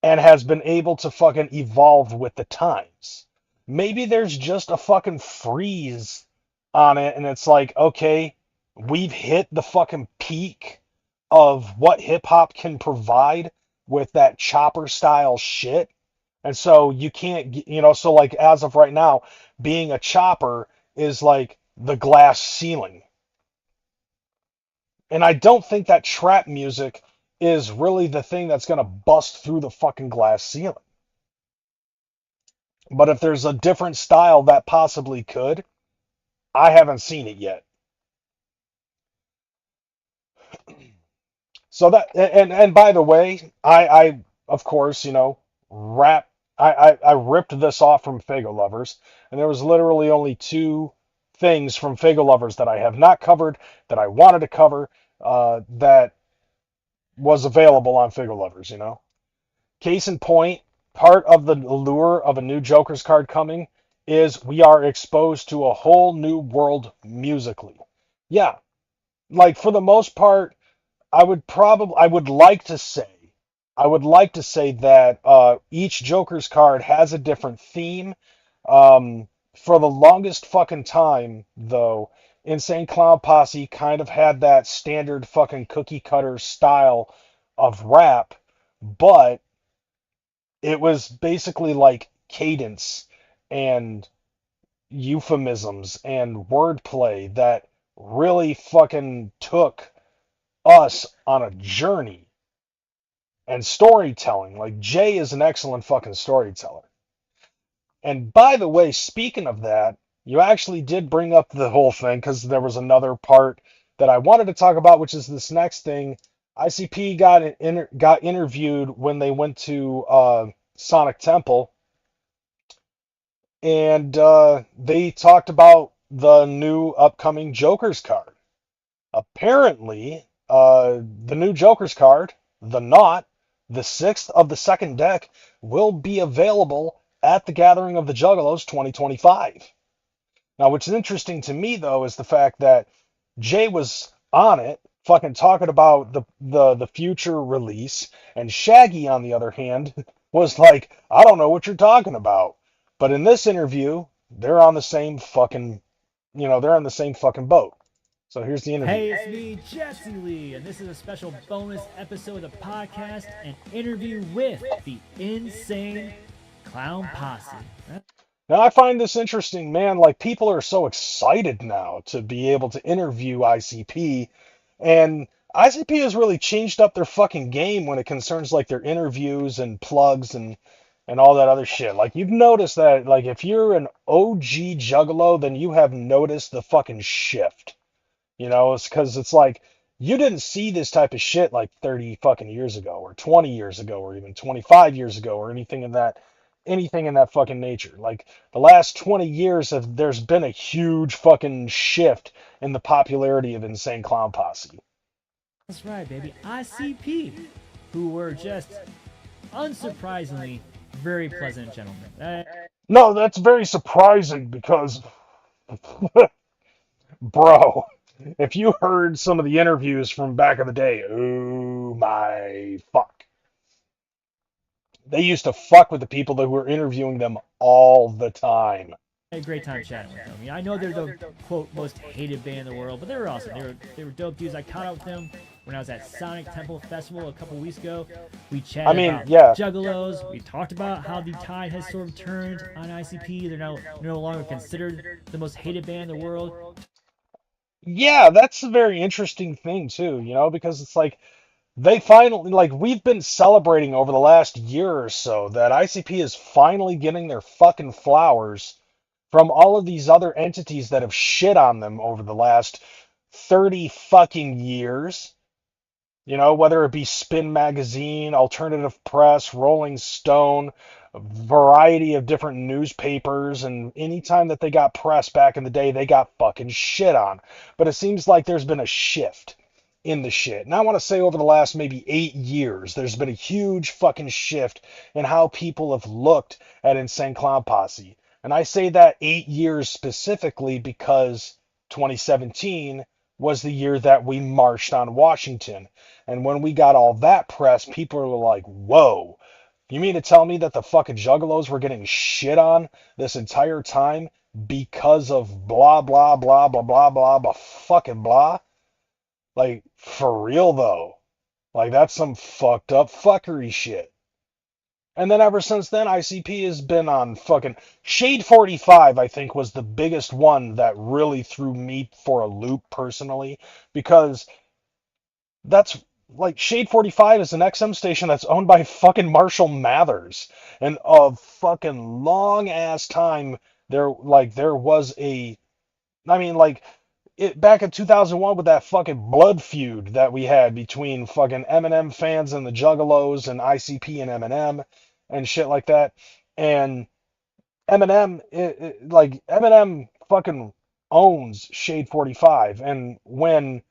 and has been able to fucking evolve with the times. Maybe there's just a fucking freeze on it, and it's like, okay, we've hit the fucking peak of what hip hop can provide with that chopper style shit. And so you can't, so like as of right now, being a chopper is like the glass ceiling. And I don't think that trap music is really the thing that's going to bust through the fucking glass ceiling. But if there's a different style that possibly could, I haven't seen it yet. So that, and by the way, I of course, rap I ripped this off from Fago Lovers, and there was literally only two things from Fago Lovers that I have not covered that I wanted to cover, that was available on Fago Lovers. Case in point, part of the allure of a new Joker's card coming is we are exposed to a whole new world musically. Yeah, like for the most part, I would like to say that each Joker's card has a different theme. For the longest fucking time, though, Insane Clown Posse kind of had that standard fucking cookie cutter style of rap, but it was basically like cadence and euphemisms and wordplay that really fucking took us on a journey. And storytelling. Like, Jay is an excellent fucking storyteller. And by the way, speaking of that, you actually did bring up the whole thing, because there was another part that I wanted to talk about, which is this next thing. ICP got interviewed when they went to Sonic Temple, and they talked about the new upcoming Joker's card. Apparently, the new Joker's card, the Knot, the sixth of the second deck, will be available at the Gathering of the Juggalos 2025. Now, what's interesting to me, though, is the fact that Jay was on it, fucking talking about the future release, and Shaggy, on the other hand, was like, I don't know what you're talking about. But in this interview, they're on the same fucking, they're on the same fucking boat. So here's the interview. Hey, it's me, Jesse Lee, and this is a special bonus episode of the podcast, an interview with the Insane Clown Posse. Now, I find this interesting, man. Like, people are so excited now to be able to interview ICP, and ICP has really changed up their fucking game when it concerns, like, their interviews and plugs and all that other shit. Like, you've noticed that, like, if you're an OG Juggalo, then you have noticed the fucking shift. It's because it's like, you didn't see this type of shit like 30 fucking years ago, or 20 years ago, or even 25 years ago, or anything in that fucking nature. Like, the last 20 years, there's been a huge fucking shift in the popularity of Insane Clown Posse. That's right, baby. ICP, who were just, unsurprisingly, very pleasant gentlemen. No, that's very surprising because, bro, if you heard some of the interviews from back in the day, oh my fuck. They used to fuck with the people that were interviewing them all the time. I had a great time chatting with them. I mean, I know they're the, quote, most hated band in the world, but they were awesome. They were dope dudes. I caught up with them when I was at Sonic Temple Festival a couple weeks ago. We chatted about Juggalos. We talked about how the tide has sort of turned on ICP. They're no longer considered the most hated band in the world. Yeah, that's a very interesting thing too, because it's like, they finally, like, we've been celebrating over the last year or so that ICP is finally getting their fucking flowers from all of these other entities that have shit on them over the last 30 fucking years. Whether it be Spin Magazine, Alternative Press, Rolling Stone, a variety of different newspapers, and anytime that they got press back in the day, they got fucking shit on. But it seems like there's been a shift in the shit. And I want to say over the last maybe 8 years, there's been a huge fucking shift in how people have looked at Insane Clown Posse. And I say that 8 years specifically because 2017 was the year that we marched on Washington. And when we got all that press, people were like, whoa, You mean to tell me that the fucking Juggalos were getting shit on this entire time because of blah, blah, blah, blah, blah, blah, blah, fucking blah? Like, for real, though. Like, that's some fucked up fuckery shit. And then ever since then, ICP has been on fucking... Shade 45, I think, was the biggest one that really threw me for a loop, personally. Because that's... Like, Shade 45 is an XM station that's owned by fucking Marshall Mathers. And a fucking long-ass time, there was a... I mean, like... back in 2001 with that fucking blood feud that we had between fucking Eminem fans and the Juggalos and ICP and Eminem and shit like that. And Eminem, Eminem fucking owns Shade 45. And when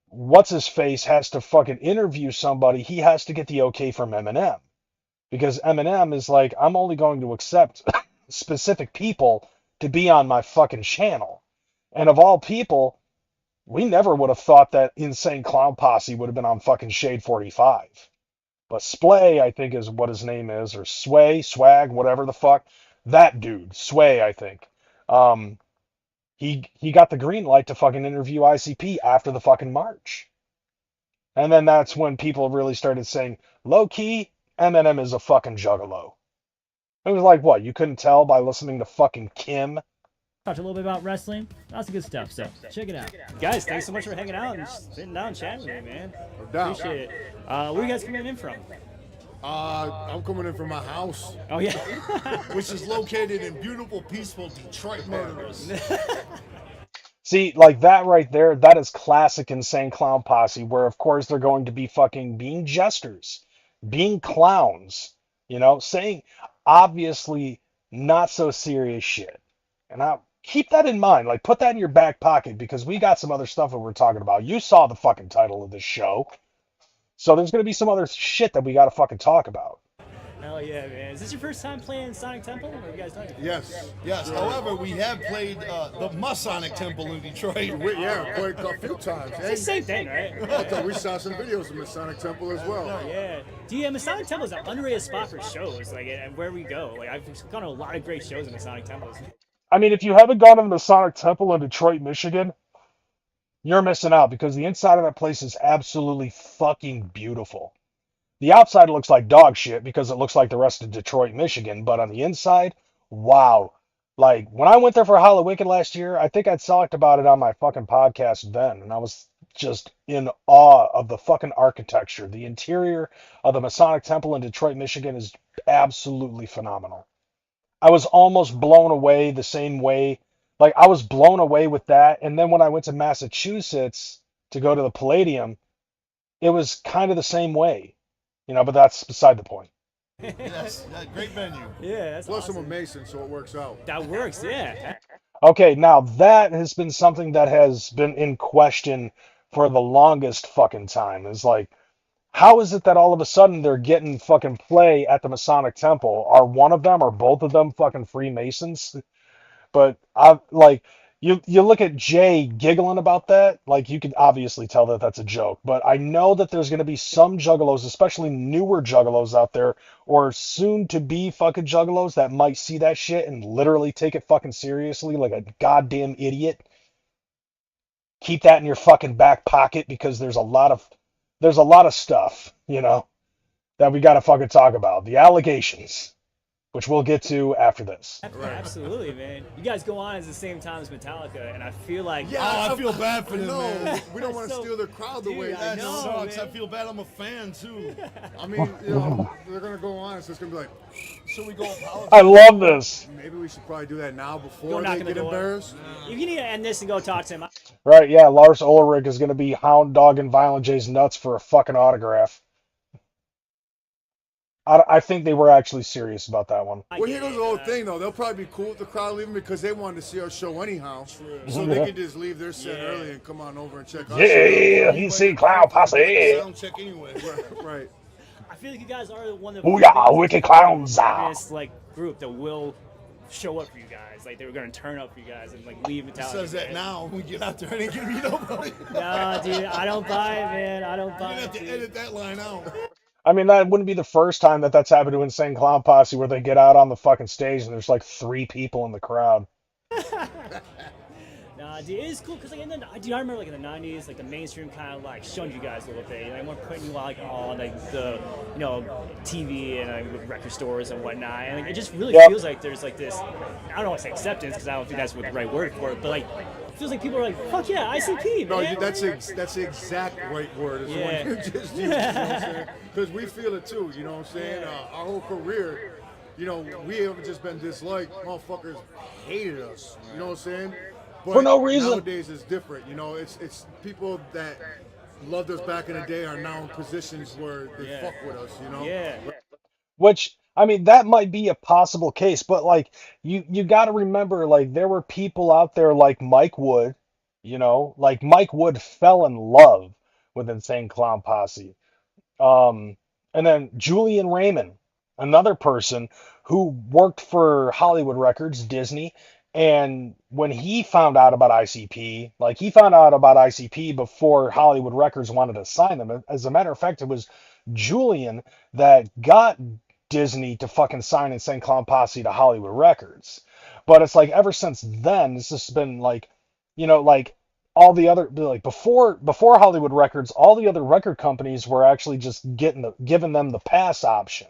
What's-His-Face has to fucking interview somebody, he has to get the okay from Eminem. Because Eminem is like, I'm only going to accept specific people to be on my fucking channel. And of all people, we never would have thought that Insane Clown Posse would have been on fucking Shade 45. But Splay, I think is what his name is, or Swag, whatever the fuck. That dude, Sway, I think. He got the green light to fucking interview ICP after the fucking march. And then that's when people really started saying, low-key, Eminem is a fucking juggalo. It was like, what, you couldn't tell by listening to fucking Kim? Talked a little bit about wrestling. Lots of good stuff, so check it out. Guys, thanks so much for hanging out and sitting down and chatting with me, man. No doubt. Appreciate it. Where are you guys coming in from? I'm coming in from my house. Oh, yeah. Which is located in beautiful, peaceful Detroit, murderers. See, like that right there, that is classic Insane Clown Posse, where of course they're going to be fucking being jesters, being clowns, you know, saying obviously not so serious shit. And keep that in mind, like put that in your back pocket, because we got some other stuff that we're talking about. You saw the fucking title of this show. So there's going to be some other shit that we got to fucking talk about. Hell yeah, man. Is this your first time playing Sonic Temple? Or have you guys done it? Yes. However, we have played the Masonic Temple in Detroit. Played a few times. It's the same thing, right? I thought we saw some videos of Masonic Temple as well. Yeah. Masonic Temple is an underrated spot for shows, like, and where we go. Like, I've gone to a lot of great shows in Masonic Temples. I mean, if you haven't gone to the Masonic Temple in Detroit, Michigan, you're missing out, because the inside of that place is absolutely fucking beautiful. The outside looks like dog shit because it looks like the rest of Detroit, Michigan, but on the inside, wow. Like, when I went there for Halloween last year, I think I'd talked about it on my fucking podcast then, and I was just in awe of the fucking architecture. The interior of the Masonic Temple in Detroit, Michigan is absolutely phenomenal. I was almost blown away the same way. Like, I was blown away with that, and then when I went to Massachusetts to go to the Palladium, it was kind of the same way. You know, but that's beside the point. Yes, great venue. Yeah, that's Plus, awesome. I'm a Mason, so it works out. That works, yeah. Okay, now that has been something that has been in question for the longest fucking time. It's like, how is it that all of a sudden they're getting fucking play at the Masonic Temple? Are one of them or both of them fucking Freemasons? But you look at Jay giggling about that, like you could obviously tell that that's a joke. But I know that there's going to be some juggalos, especially newer juggalos out there, or soon to be fucking juggalos that might see that shit and literally take it fucking seriously like a goddamn idiot. Keep that in your fucking back pocket, because there's a lot of stuff, you know, that we got to fucking talk about. The allegations, which we'll get to after this. Absolutely, man. You guys go on at the same time as Metallica, and I feel like... Yeah, I feel bad for them, man. We don't want to So- steal their crowd the Dude, way I that know, sucks. man. I feel bad. I'm a fan, too. I mean, you know, they're going to go on, so it's going to be like, should we go apologize? I love this. Maybe we should probably do that now Go before knock they on the get door. embarrassed. You need to end this and go talk to him. Right, yeah, Lars Ulrich is going to be hound dogging Violent J's nuts for a fucking autograph. I think they were actually serious about that one. Well, here goes the whole thing, though. They'll probably be cool with the crowd leaving because they wanted to see our show anyhow. True. So they could just leave their set early and come on over and check our show. Yeah, Insane Clown Posse. Sound check anyway. Right. I feel like you guys are one of Booyah, wicked clowns. this like group that will show up for you guys. Like, they were going to turn up for you guys and like leave Metallica. Says that man. now. When we get out there, it ain't gonna be nobody. No, dude, I don't buy it, man. I don't You're buy gonna it. have to dude. edit that line out. I mean, that wouldn't be the first time that that's happened to Insane Clown Posse, where they get out on the fucking stage and there's like 3 people in the crowd. Nah, dude, it is cool because like I remember like in the '90s, like the mainstream kind of like showed you guys a little bit. They weren't putting you like on like the TV and with record stores and whatnot. And like, it just really feels like there's like this. I don't want to say acceptance because I don't think that's the right word for it, but like it feels like people are like, fuck yeah, ICP, man. No, that's the exact right word. Is the one you just used, you know what I'm saying? Because we feel it too. You know what I'm saying? Our whole career, we haven't just been disliked. Motherfuckers hated us. You know what I'm saying? But for no reason. Nowadays it's different. It's people that loved us back in the day are now in positions where they fuck with us. Yeah. Which, I mean, that might be a possible case, but like you got to remember, like there were people out there like Mike Wood, like Mike Wood fell in love with Insane Clown Posse. And then Julian Raymond, another person who worked for Hollywood Records, Disney. And when he found out about ICP, like he found out about ICP before Hollywood Records wanted to sign them. As a matter of fact, it was Julian that got Disney to fucking sign Insane Clown Posse to Hollywood Records. But it's like ever since then, it's just been like, like all the other, like before Hollywood Records, all the other record companies were actually just giving them the pass option.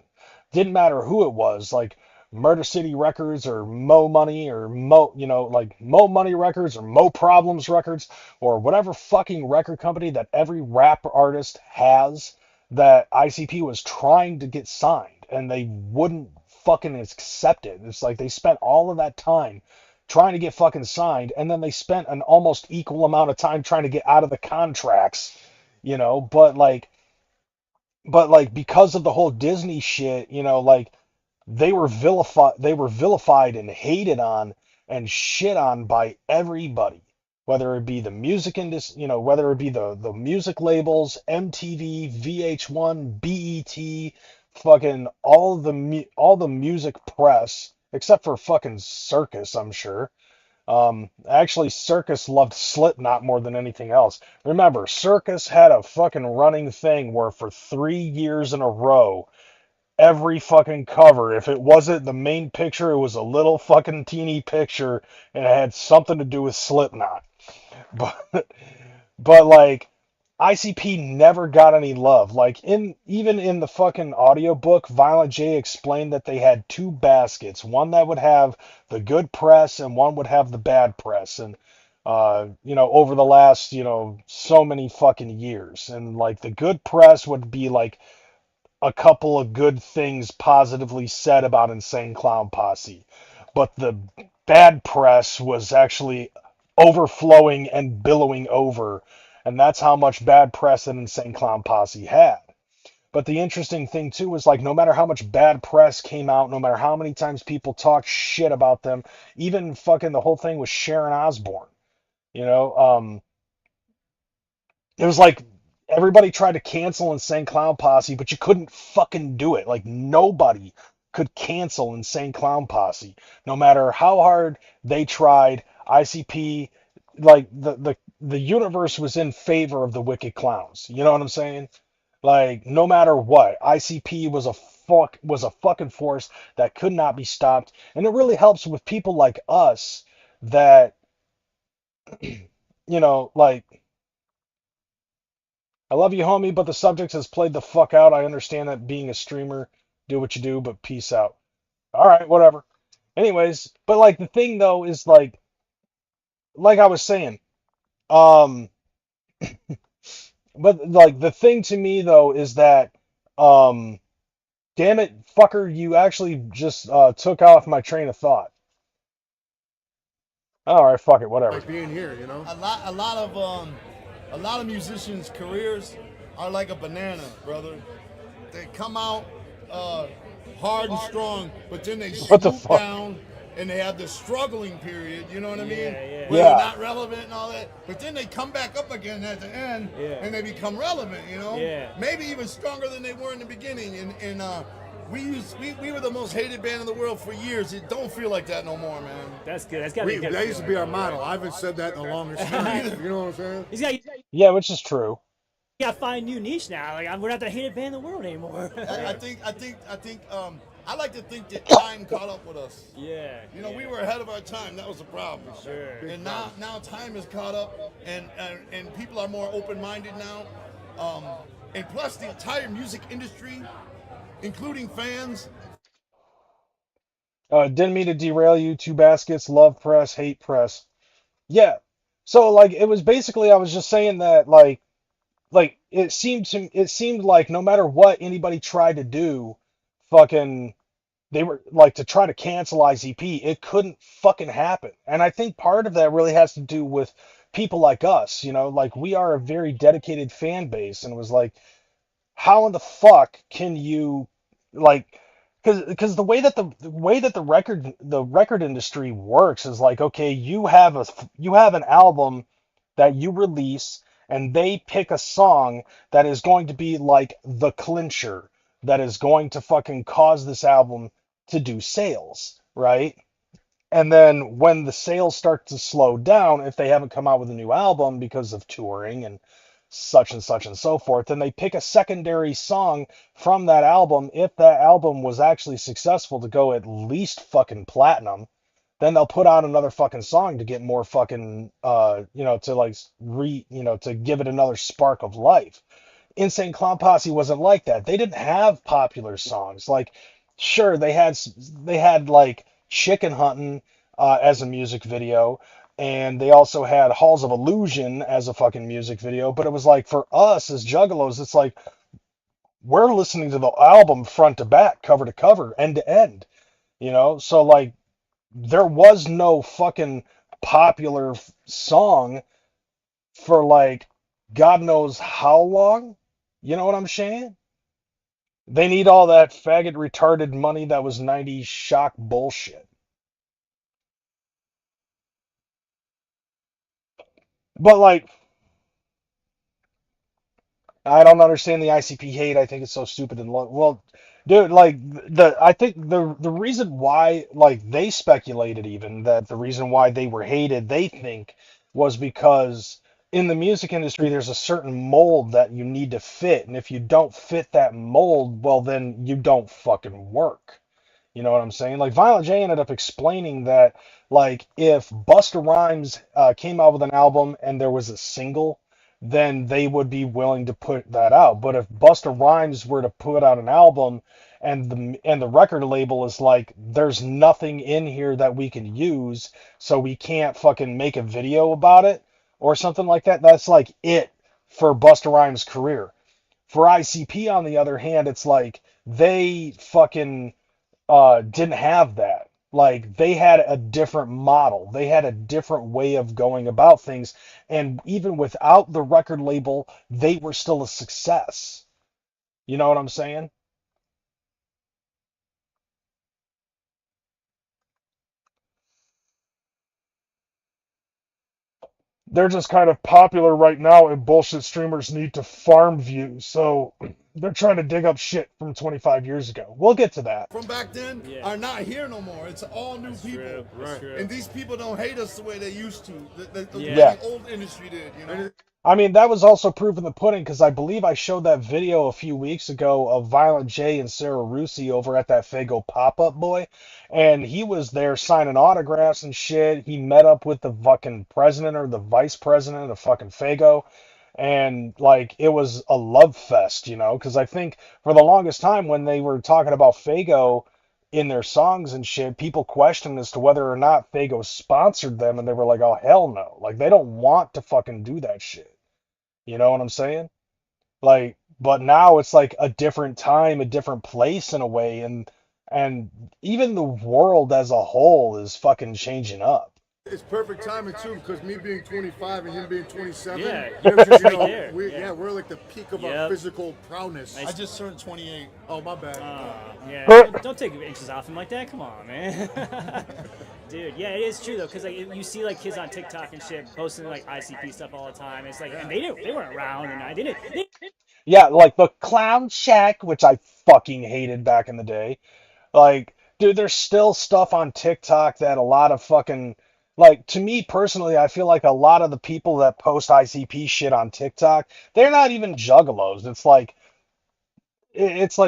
Didn't matter who it was, like Murder City Records or Mo Money or like Mo Money Records or Mo Problems Records or whatever fucking record company that every rap artist has that ICP was trying to get signed and they wouldn't fucking accept it. It's like they spent all of that time trying to get fucking signed and then they spent an almost equal amount of time trying to get out of the contracts, but like because of the whole Disney shit, like they were vilified and hated on and shit on by everybody, whether it be the music industry, whether it be the music labels, MTV, VH1, BET, fucking all the music press, except for fucking Circus, I'm sure. Actually, Circus loved Slipknot more than anything else. Remember, Circus had a fucking running thing where for 3 years in a row, every fucking cover, if it wasn't the main picture, it was a little fucking teeny picture and it had something to do with Slipknot. But like ICP never got any love. Like even in the fucking audiobook, Violent J explained that they had 2 baskets, one that would have the good press and one would have the bad press. And over the last, so many fucking years. And like the good press would be like a couple of good things positively said about Insane Clown Posse. But the bad press was actually overflowing and billowing over. And that's how much bad press that Insane Clown Posse had. But the interesting thing too was like no matter how much bad press came out, no matter how many times people talked shit about them, even fucking the whole thing with Sharon Osbourne, it was like everybody tried to cancel Insane Clown Posse, but you couldn't fucking do it. Like nobody could cancel Insane Clown Posse, no matter how hard they tried. ICP, like the universe was in favor of the Wicked Clowns. You know what I'm saying? Like no matter what, ICP was a fucking force that could not be stopped, and it really helps with people like us that like. I love you, homie, but the subject has played the fuck out. I understand that being a streamer, do what you do, but peace out. All right, whatever. Anyways, but like the thing though is like I was saying, but like the thing to me though is that, damn it, fucker, you actually just took off my train of thought. All right, fuck it, whatever. Like being here, A lot of musicians' careers are like a banana, brother. They come out hard and strong, but then they swoop down and they have the struggling period, you know what I mean? Where they're not relevant and all that. But then they come back up again at the end and they become relevant, Maybe even stronger than they were in the beginning. And we were the most hated band in the world for years. It don't feel like that no more, man. That's good. That's gotta be good. That used to be our motto. I haven't said that in the longest time. You know what I'm saying? Yeah, which is true. gotta find a new niche now. Like we're not the hated band in the world anymore. I think I like to think that time caught up with us. Yeah. You know, we were ahead of our time. That was the problem. Sure. And now time has caught up, and people are more open-minded now. And plus, the entire music industry, including fans. Didn't mean to derail you. Two baskets, love press, hate press. Yeah. So like it was basically I was just saying that like it seemed like no matter what anybody tried to do, fucking they were like to try to cancel ICP, it couldn't fucking happen. And I think part of that really has to do with people like us, like we are a very dedicated fan base, and it was like, how in the fuck can you like because the way that the record industry works is like, okay, you have an album that you release, and they pick a song that is going to be like the clincher that is going to fucking cause this album to do sales, right? And then when the sales start to slow down, if they haven't come out with a new album because of touring and such and so forth, then they pick a secondary song from that album. If that album was actually successful to go at least fucking platinum, then they'll put out another fucking song to get more fucking to like to give it another spark of life. Insane Clown Posse wasn't like that. They didn't have popular songs. Like, sure, they had like Chicken Hunting as a music video, and they also had Halls of Illusion as a fucking music video. But it was like for us as Juggalos, it's like we're listening to the album front to back, cover to cover, end to end. So like there was no fucking popular song for like God knows how long. You know what I'm saying? They need all that faggot retarded money that was 90s shock bullshit. But like, I don't understand the ICP hate. I think it's so stupid and well, dude, like I think the reason why like they speculated even that the reason why they were hated, they think was because in the music industry there's a certain mold that you need to fit, and if you don't fit that mold, well then you don't fucking work. You know what I'm saying? Like Violent J ended up explaining that like if Busta Rhymes came out with an album and there was a single, then they would be willing to put that out. But if Busta Rhymes were to put out an album and the record label is like, there's nothing in here that we can use, so we can't fucking make a video about it or something like that, that's like it for Busta Rhymes' career. For ICP, on the other hand, it's like they fucking didn't have that. Like they had a different model. They had a different way of going about things. And even without the record label, they were still a success. You know what I'm saying? They're just kind of popular right now, and bullshit streamers need to farm views. So they're trying to dig up shit from 25 years ago. We'll get to that. From back then are not here no more. It's all new people. That's true. And these people don't hate us the way they used to. Yeah. The old industry did, you know? I mean, that was also proof in the pudding, because I believe I showed that video a few weeks ago of Violent J and Sarah Rusi over at that Fago Pop-Up Boy, and he was there signing autographs and shit. He met up with the fucking president or the vice president of fucking Fago, and like it was a love fest, because I think for the longest time when they were talking about Fago in their songs and shit, people questioned as to whether or not Fago sponsored them, and they were like, oh hell no, like they don't want to fucking do that shit. You know what I'm saying? Like, but now it's like a different time, a different place in a way, and even the world as a whole is fucking changing up. It's perfect timing too, because me being 25 and him being 27, Yeah, we're like the peak of our physical prowess. I just turned 28. Oh, my bad. Don't take inches off him like that. Come on, man. Dude, yeah, it is true though, because like you see like kids on TikTok and shit posting like ICP stuff all the time. It's like, and they weren't around, and I didn't. Yeah, like the Clown Shack, which I fucking hated back in the day. Like, dude, there's still stuff on TikTok that a lot of fucking Like, to me personally, I feel like a lot of the people that post ICP shit on TikTok, they're not even juggalos. It's like,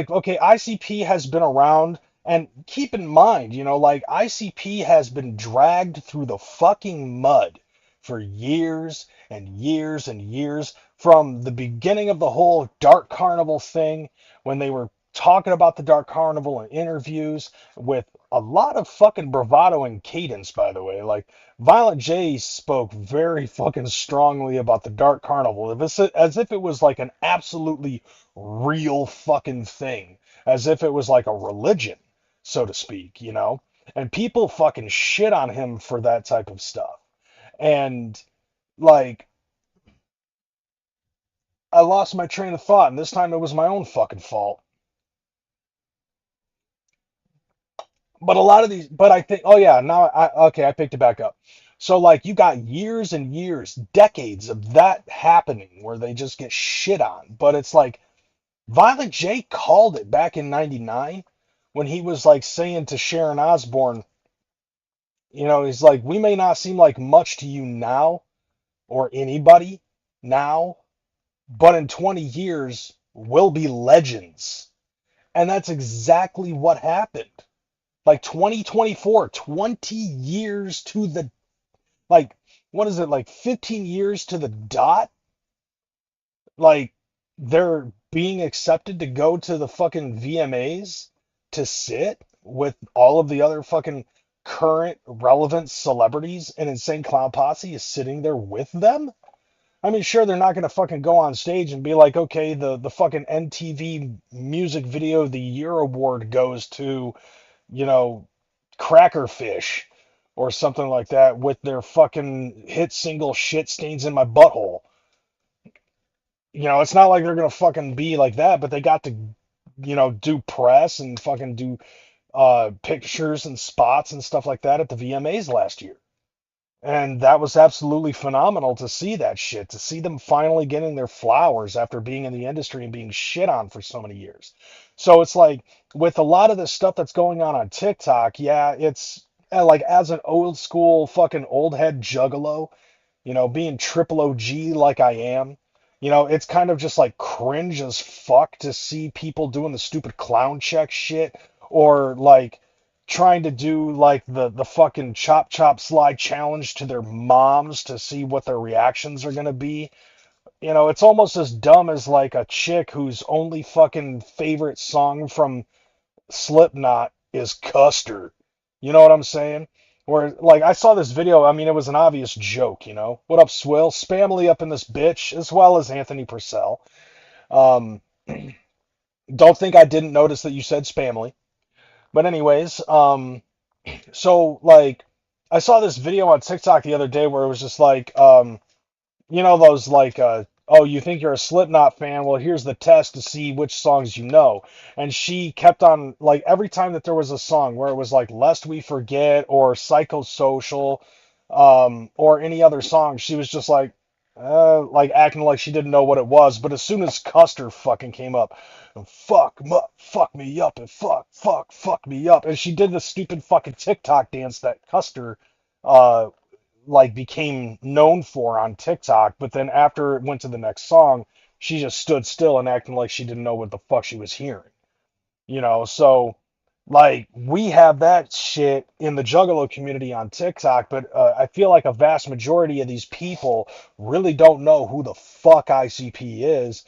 okay, ICP has been around, and keep in mind, like ICP has been dragged through the fucking mud for years and years and years, from the beginning of the whole Dark Carnival thing, when they were talking about the Dark Carnival in interviews with a lot of fucking bravado and cadence, by the way. Like, Violent J spoke very fucking strongly about the Dark Carnival, as if it was like an absolutely real fucking thing, as if it was like a religion, so to speak. And people fucking shit on him for that type of stuff. And like, I lost my train of thought, and this time it was my own fucking fault. But a lot of these, but I think, oh yeah, okay, I picked it back up. So like, you got years and years, decades of that happening where they just get shit on. But it's like, Violent J called it back in '99 when he was like saying to Sharon Osbourne, he's like, we may not seem like much to you now, or anybody now, but in 20 years, we'll be legends. And that's exactly what happened. Like 2024, 20 years to the, like, what is it, like 15 years to the dot? Like, they're being accepted to go to the fucking VMAs to sit with all of the other fucking current relevant celebrities, and Insane Clown Posse is sitting there with them. I mean, sure, they're not going to fucking go on stage and be like, okay, the fucking MTV Music Video of the Year award goes to, you know, Crackerfish or something like that with their fucking hit single Shit Stains in My Butthole. It's not like they're going to fucking be like that, but they got to, do press and fucking do pictures and spots and stuff like that at the VMAs last year. And that was absolutely phenomenal to see that shit, to see them finally getting their flowers after being in the industry and being shit on for so many years. So it's like, with a lot of the stuff that's going on TikTok, yeah, it's like, as an old school fucking old head juggalo, being triple OG like I am, it's kind of just like cringe as fuck to see people doing the stupid clown check shit, or like trying to do like the fucking chop chop slide challenge to their moms to see what their reactions are going to be. It's almost as dumb as like a chick whose only fucking favorite song from Slipknot is Custer. You know what I'm saying? Where, like, I saw this video, I mean, it was an obvious joke. What up, Swill? Spamily up in this bitch, as well as Anthony Purcell. Um, don't think I didn't notice that you said Spamily. But anyways, so, like, I saw this video on TikTok the other day where it was just like, those, like, oh, you think you're a Slipknot fan? Well, here's the test to see which songs you know. And she kept on, like, every time that there was a song where it was like Lest We Forget or Psychosocial, or any other song, she was just like acting like she didn't know what it was. But as soon as Custer fucking came up, and fuck me up, and fuck me up, and she did the stupid fucking TikTok dance that Custer, like, became known for on TikTok. But then after it went to the next song, she just stood still and acting like she didn't know what the fuck she was hearing. So, like, we have that shit in the Juggalo community on TikTok, but I feel like a vast majority of these people really don't know who the fuck ICP is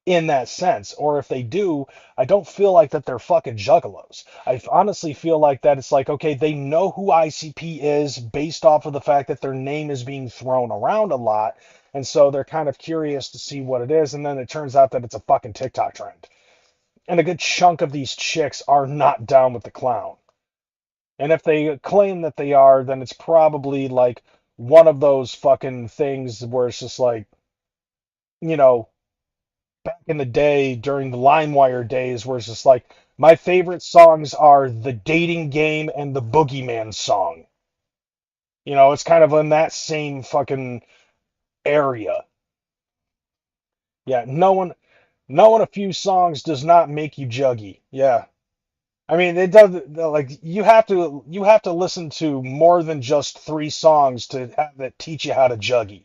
in that sense. Or if they do, I don't feel like that they're fucking juggalos. I honestly feel like that it's like, okay, they know who ICP is based off of the fact that their name is being thrown around a lot, and so they're kind of curious to see what it is, and then it turns out that it's a fucking TikTok trend. And a good chunk of these chicks are not down with the clown. And if they claim that they are, then it's probably like one of those fucking things where it's just like, back in the day during the LimeWire days, where it's just like, my favorite songs are The Dating Game and the Boogeyman song. It's kind of in that same fucking area. Yeah, knowing a few songs does not make you juggy. Yeah. I mean, it does like you have to listen to more than just 3 songs to have it teach you how to juggy.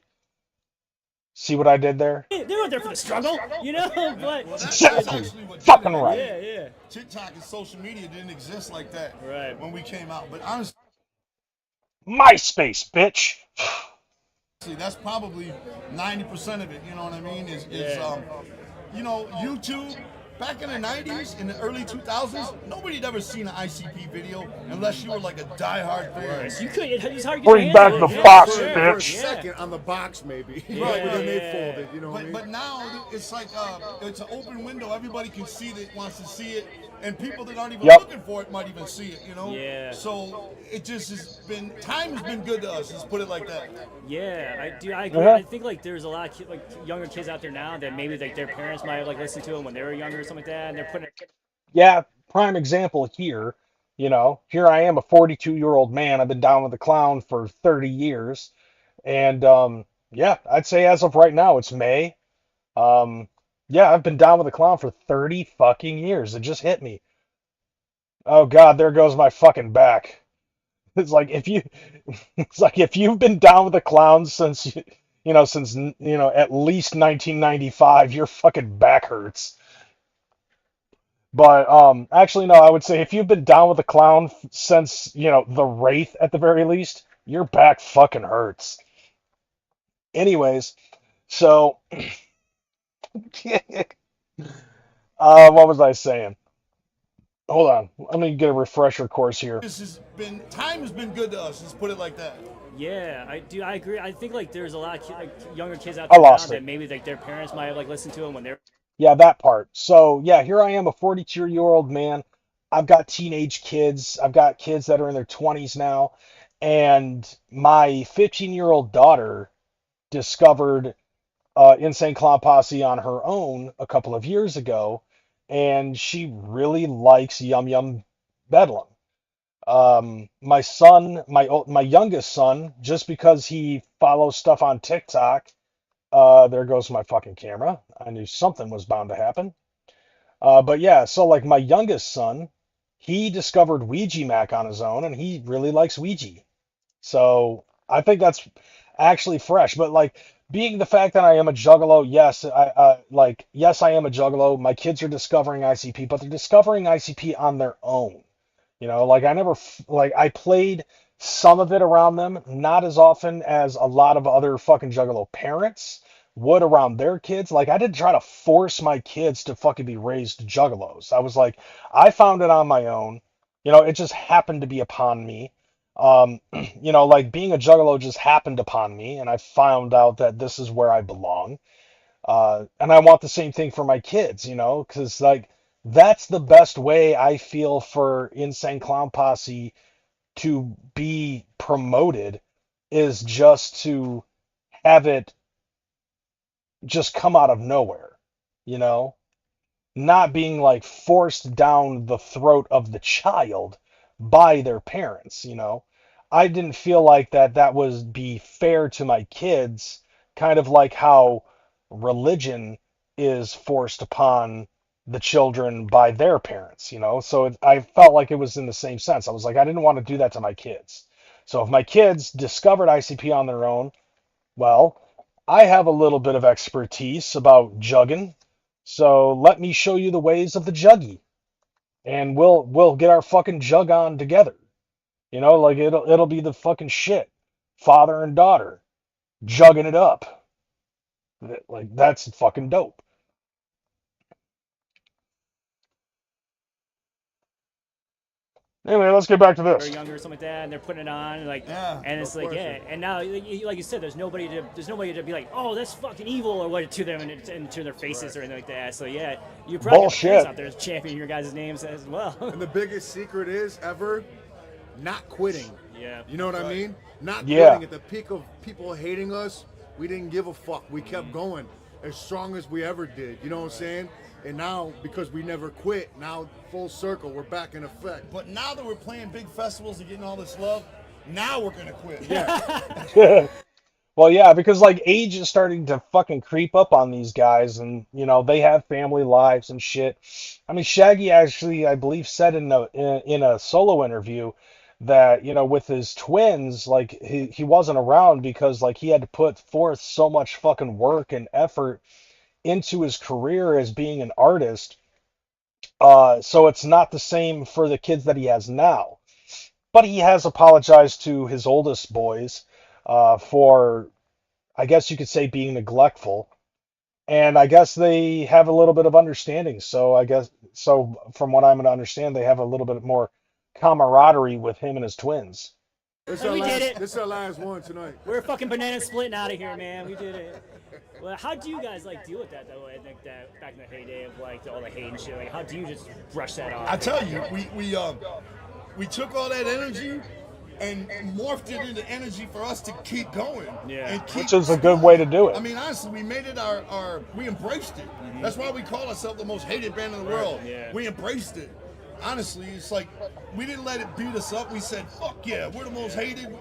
See what I did there? They weren't there for the struggle, you know. But Well, that's Exactly. actually what did Fucking it. right. yeah. TikTok and social media didn't exist like that Right. when we came out. But honestly, MySpace, bitch. that's probably 90% of it. You know what I mean? Is YouTube. Back in the 90s, in the early 2000s, nobody had ever seen an ICP video unless you were like a diehard fan. So you could. It's hard to get Bring your back hands the on it. box, For a bitch. second on the box, maybe. Yeah, Right, but then yeah. they folded. You know what I mean? But now it's like it's an open window. Everybody can see that wants to see it, and people that aren't even Yep. looking for it might even see it. You know. Yeah. So it just has been time has been good to us. Let's put it like that. Yeah, I do. I agree. Uh-huh. I think like there's a lot of like younger kids out there now that maybe like their parents might have like listened to them when they were younger or something like that, and they're putting. Yeah, prime example here. Here I am, a 42-year-old man. I've been down with the clown for 30 years. And yeah, I'd say as of right now, it's May. Yeah, I've been down with the clown for 30 fucking years. It just hit me. Oh God, there goes my fucking back. It's like if you've been down with the clown since at least 1995, your fucking back hurts. But actually no, I would say if you've been down with the clown since, the Wraith at the very least, your back fucking hurts. Anyways, so what was I saying? Hold on. Let me get a refresher course here. Time has been good to us. Let's put it like that. Yeah, I do. I agree. I think like there's a lot of like younger kids out I there now lost that it. maybe like their parents might have like listened to them when they're. Yeah, that part. So, yeah, here I am, a 42-year-old man. I've got teenage kids. I've got kids that are in their 20s now. And my 15-year-old daughter discovered Insane Clown Posse on her own a couple of years ago, and she really likes Yum Yum Bedlam. My youngest son, just because he follows stuff on TikTok, there goes my fucking camera. I knew something was bound to happen. But yeah, so like my youngest son, he discovered Ouija Mac on his own, and he really likes Ouija. So I think that's actually fresh. But like being the fact that I am a juggalo, yes, yes, I am a juggalo. My kids are discovering ICP, but they're discovering ICP on their own. Like I played some of it around them, not as often as a lot of other fucking juggalo parents would around their kids. Like I didn't try to force my kids to fucking be raised juggalos. I was like, I found it on my own. It just happened to be upon me. Like being a juggalo just happened upon me, and I found out that this is where I belong. And I want the same thing for my kids, because like that's the best way I feel for Insane Clown Posse to be promoted is just to have it just come out of nowhere, you know? Not being like forced down the throat of the child by their parents. I didn't feel like that would be fair to my kids, kind of like how religion is forced upon the children by their parents. So I felt like it was in the same sense. I was like, I didn't want to do that to my kids. So if my kids discovered ICP on their own, well, I have a little bit of expertise about jugging, so let me show you the ways of the juggy, and we'll get our fucking jug on together. Like it'll be the fucking shit. Father and daughter jugging it up. Like that's fucking dope. Anyway, let's get back to Or this. younger or something like that, and they're putting it on, and like, Yeah, and it's of like, course. yeah, and now, like you said, there's nobody to be like, oh, that's fucking evil, or what to them and to their faces or anything like that. So yeah, you probably got Bullshit. parents out there championing your guys' names as well. And the biggest secret is ever not quitting. Yeah. You know what I mean? Not Yeah. quitting. At the peak of people hating us, we didn't give a fuck. We kept going as strong as we ever did. You know what I'm saying? And now, because we never quit, now full circle, we're back in effect. But now that we're playing big festivals and getting all this love, now we're gonna quit. Yeah. Well, yeah, because like age is starting to fucking creep up on these guys, and they have family lives and shit. I mean, Shaggy actually, I believe, said in a solo interview that with his twins, like he wasn't around because like he had to put forth so much fucking work and effort into his career as being an artist. So it's not the same for the kids that he has now. But he has apologized to his oldest boys for, I guess you could say, being neglectful. And I guess they have a little bit of understanding. So I guess, so from what I'm going to understand, they have a little bit more camaraderie with him and his twins. And we did it. This is our last one tonight. We're fucking banana splitting out of here, man. We did it. Well, how do you guys like deal with that though? I think that back in the heyday of like all the hate and shit, like how do you just brush that off? I tell you, we took all that energy and morphed it into energy for us to keep going. Yeah. And keep Which is a good way to do it. I mean, honestly, we made it we embraced it. That's why we call ourselves the most hated band in the world. Yeah. We embraced it. Honestly, it's like we didn't let it beat us up. We said, "Fuck yeah, we're the most hated."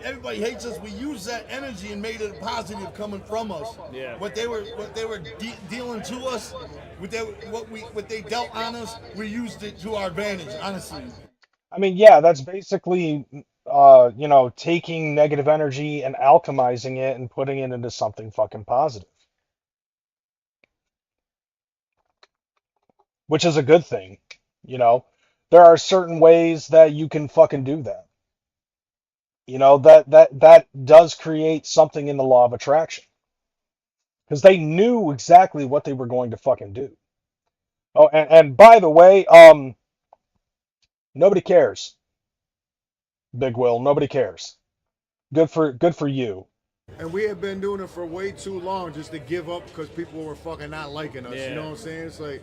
Everybody hates us. We used that energy and made it a positive coming from us. Yeah. What they were dealing to us, what they dealt on us, we used it to our advantage. Honestly. I mean, yeah, that's basically, taking negative energy and alchemizing it and putting it into something fucking positive. Which is a good thing, There are certain ways that you can fucking do that. That does create something in the law of attraction. Because they knew exactly what they were going to fucking do. Oh, and by the way, nobody cares. Big Will, nobody cares. Good for you. And we have been doing it for way too long just to give up because people were fucking not liking us. Yeah. You know what I'm saying? It's like,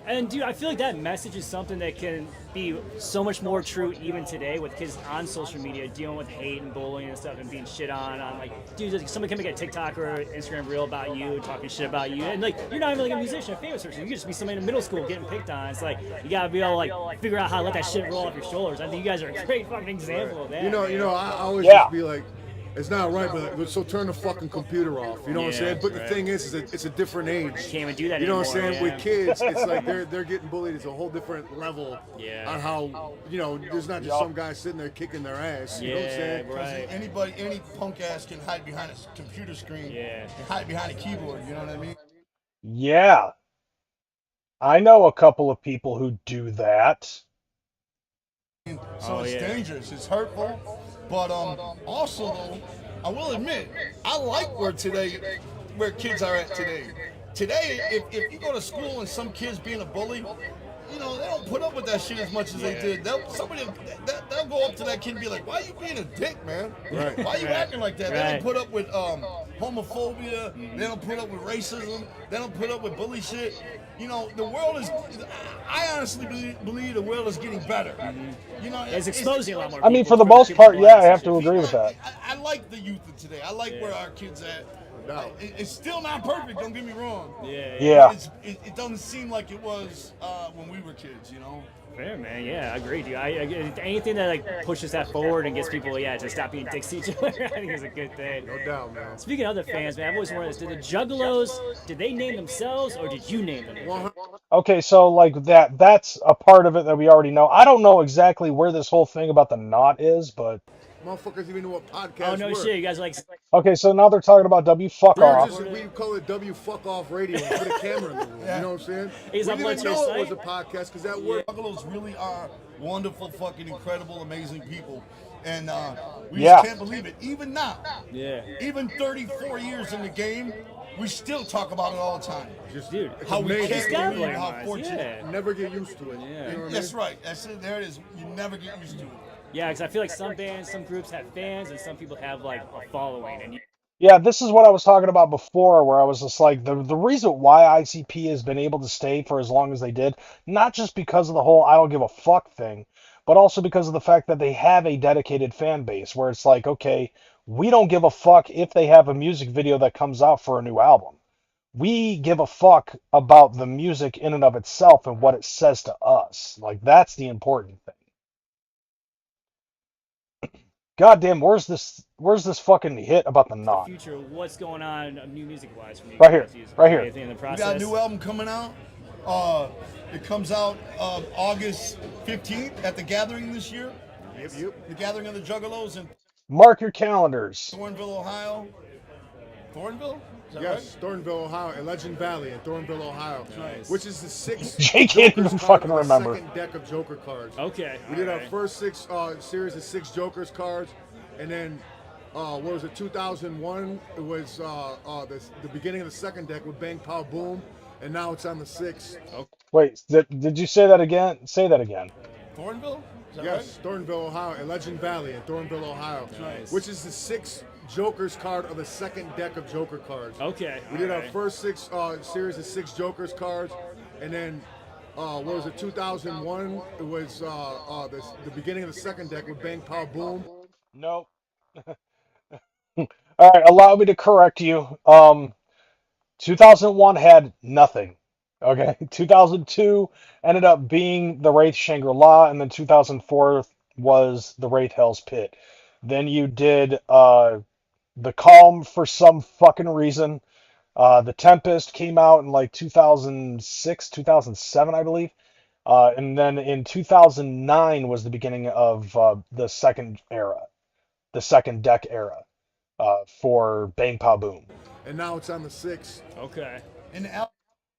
And dude, I feel like that message is something that can be so much more true even today with kids on social media dealing with hate and bullying and stuff and being shit on like, dude, like, somebody can make a TikTok or Instagram reel about you, talking shit about you, and like you're not even like a musician, a famous person. You could just be somebody in middle school getting picked on. It's like you gotta be able to like figure out how to let that shit roll off your shoulders. I think you guys are a great fucking example of that. I always Yeah. just be like, it's not right, but so turn the fucking computer off. You know what I'm saying? But the thing is it's a different age. You can't even do that You know anymore. what I'm saying? Yeah. With kids, it's like they're getting bullied. It's a whole different level on how, there's not just some guy sitting there kicking their ass. You know what I'm saying? Right. Any punk ass can hide behind a computer screen. Yeah. Hide behind a keyboard. You know what I mean? Yeah. I know a couple of people who do that. So it's dangerous. It's hurtful. But also though, I will admit, I like where kids are at today. Today, if you go to school and some kids being a bully, they don't put up with that shit as much as they did. They'll go up to that kid and be like, "Why are you being a dick, man? Right. Why are you acting like that?" Right. They don't put up with homophobia. They don't put up with racism. They don't put up with bully shit. The world is. I honestly believe the world is getting better. It's exposing a lot more. I mean, people for the most part, yeah, I have to social agree with that. I like the youth of today. I like where our kids at. It's still not perfect. Don't get me wrong. Yeah. It doesn't seem like it was when we were kids. Fair, man. Yeah, I agree, dude. Anything that like pushes that forward and gets people, to stop being dicks to each other, I think is a good thing. No doubt, man. Speaking of other fans, man, I've always wondered this: did the Juggalos, did they name themselves or did you name them? Okay, so like that's a part of it that we already know. I don't know exactly where this whole thing about the knot is, but Motherfuckers even know what podcasts Oh no were. shit, you guys are like okay, so now they're talking about W fuck off. We call it W fuck off radio and put a camera in the room. You know what I'm saying? He's We uploaded didn't to your know it site? was a podcast because that word. Juggalos really are wonderful, fucking incredible, amazing people. And we Yeah. just can't believe it. Even now, Yeah. even 34 years in the game, we still talk about it all the time. Just, Dude, it's How we amazing. It's can't gotta believe be how nice, fortunate. yeah. Never get used to it. Yeah. You know what I mean? That's right. That's it. There it is. You never get used to it. Yeah, because I feel like some bands, some groups have fans, and some people have like a following, and Yeah, this is what I was talking about before, where I was just like, the reason why ICP has been able to stay for as long as they did, not just because of the whole I don't give a fuck thing, but also because of the fact that they have a dedicated fan base, where it's like, okay, we don't give a fuck if they have a music video that comes out for a new album. We give a fuck about the music in and of itself and what it says to us. Like, that's the important thing. goddamn, where's this fucking hit about the The knot? future, what's going on new music-wise from you Right guys? here, right here. Anything in the We process? got a new album coming out. It comes out August 15th at the Gathering this year. Yep. The Gathering of the Juggalos in Mark your calendars. Thornville, Ohio. Thornville? Is that Yes, Thornville, Ohio, and Legend Valley in Thornville, Ohio, Nice. which is the sixth Jay can't Joker's even card fucking of the remember. second deck of Joker cards. Okay. We did our alright. first six series of 6 Joker's cards, and then what was it? 2001. It was the beginning of the second deck with Bang Pow Boom, and now it's on the 6th. Wait, did you say that again? Say that again. Thornville? Is that Yes, Thornville, Ohio, and Legend Valley in Thornville, Ohio, Nice. which is the 6th Joker's card of the second deck of Joker cards. Okay. We did our alright. first series of 6 Joker's cards, and then what was it? 2001. It was the beginning of the second deck with Bang Pow Boom. Nope. All right, allow me to correct you. 2001 had nothing. Okay, 2002 ended up being the Wraith Shangri-La, and then 2004 was the Wraith Hell's Pit. Then you did the Calm for some fucking reason. The Tempest came out in like 2006, 2007, I believe. And then in 2009 was the beginning of the second era, the second deck era for Bang Pow Boom. And now it's on the 6th. Okay. And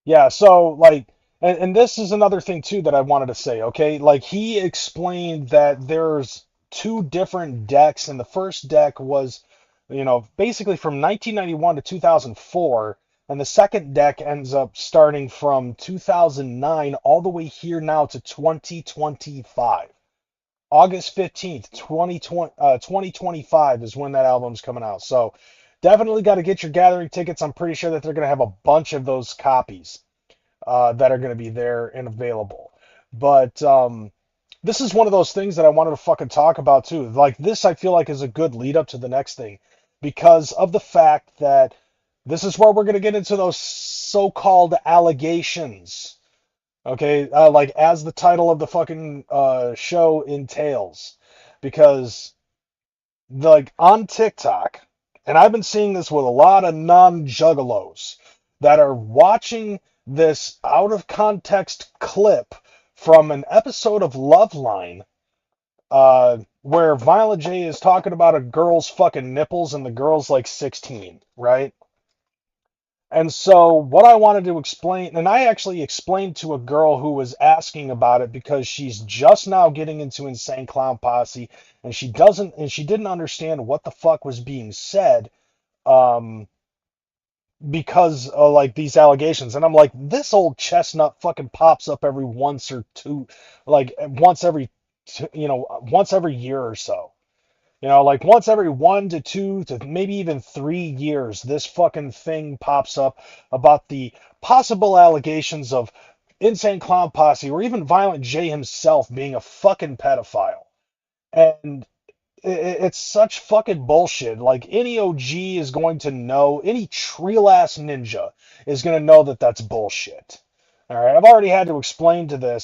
Yeah, so like, and this is another thing too that I wanted to say, okay? Like he explained that there's 2 different decks, and the first deck was, basically from 1991 to 2004, and the second deck ends up starting from 2009 all the way here now to 2025. August 15th, 2025 is when that album's coming out. So definitely got to get your gathering tickets. I'm pretty sure that they're going to have a bunch of those copies that are going to be there and available. But this is one of those things that I wanted to fucking talk about too. Like this, I feel like is a good lead up to the next thing because of the fact that this is where we're going to get into those so-called allegations. Okay, like as the title of the fucking show entails, because like on TikTok, and I've been seeing this with a lot of non-juggalos that are watching this out of context clip from an episode of Loveline, where Violent J is talking about a girl's fucking nipples and the girl's like 16, right? And so what I wanted to explain, and I actually explained to a girl who was asking about it because she's just now getting into Insane Clown Posse, and she didn't understand what the fuck was being said, because of like these allegations. And I'm like, this old chestnut fucking pops up every once or two, like once every year or so. Like once every 1 to 2 to maybe even 3 years, this fucking thing pops up about the possible allegations of Insane Clown Posse or even Violent J himself being a fucking pedophile. And it's such fucking bullshit. Like any OG is going to know, any real ass ninja is going to know that that's bullshit. All right, I've already had to explain to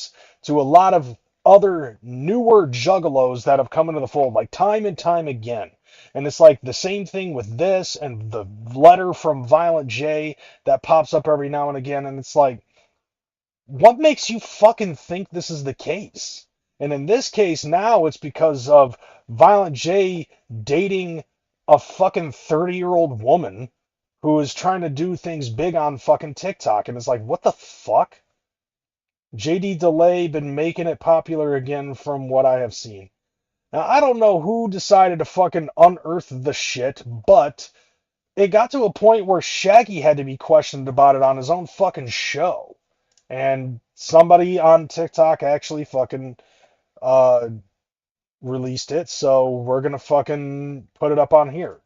a lot of other newer juggalos that have come into the fold, like time and time again. And it's like the same thing with this and the letter from Violent J that pops up every now and again. And it's like, what makes you fucking think this is the case? And in this case now, it's because of Violent J dating a fucking 30-year-old woman who is trying to do things big on fucking TikTok. And it's like, what the fuck? JD Delay been making it popular again from what I have seen. Now, I don't know who decided to fucking unearth the shit, but it got to a point where Shaggy had to be questioned about it on his own fucking show. And somebody on TikTok actually fucking released it, so we're gonna fucking put it up on here.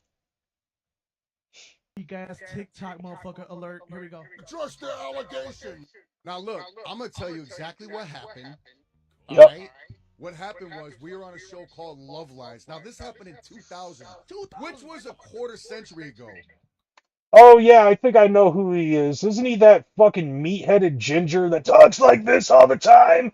You guys, TikTok motherfucker alert. Here we go. trust their allegations. Now look, I'm gonna tell you exactly what happened. Yep. All right? What happened was we were on a show called Love Lines. Now this happened in 2000, which was a quarter century ago. Oh yeah, I think I know who he is. Isn't he that fucking meat-headed ginger that talks like this all the time?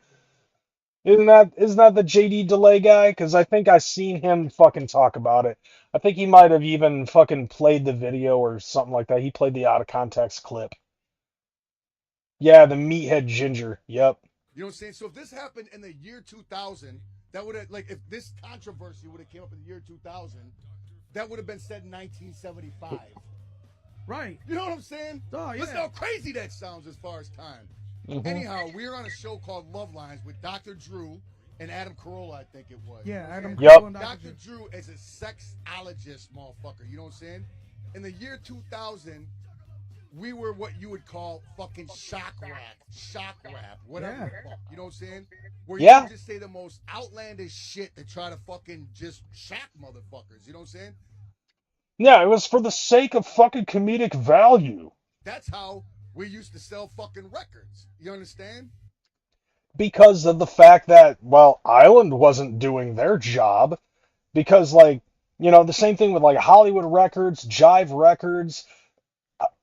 Isn't that the JD Delay guy? Because I think I seen him fucking talk about it. I think he might have even fucking played the video or something like that. He played the out of context clip. Yeah, the meathead ginger. Yep. You know what I'm saying? So if this happened in the year 2000, that would have, like, if this controversy would have came up in the year 2000, that would have been said in 1975. Right. You know what I'm saying? Oh, yeah. Listen how crazy that sounds as far as time. Mhm. Anyhow, we're on a show called Love Lines with Dr. Drew and Adam Carolla, I think it was. Yeah, Adam Yep. Carolla and Dr. Drew is a sexologist, motherfucker. You know what I'm saying? In the year 2000, we were what you would call fucking shock rap, whatever the fuck. You know what I'm saying? Where you Yeah. would just say the most outlandish shit to try to fucking just shock motherfuckers. You know what I'm saying? Yeah, it was for the sake of fucking comedic value. That's how we used to sell fucking records. You understand? Because of the fact that, well, Island wasn't doing their job. Because, like, the same thing with, like, Hollywood Records, Jive Records,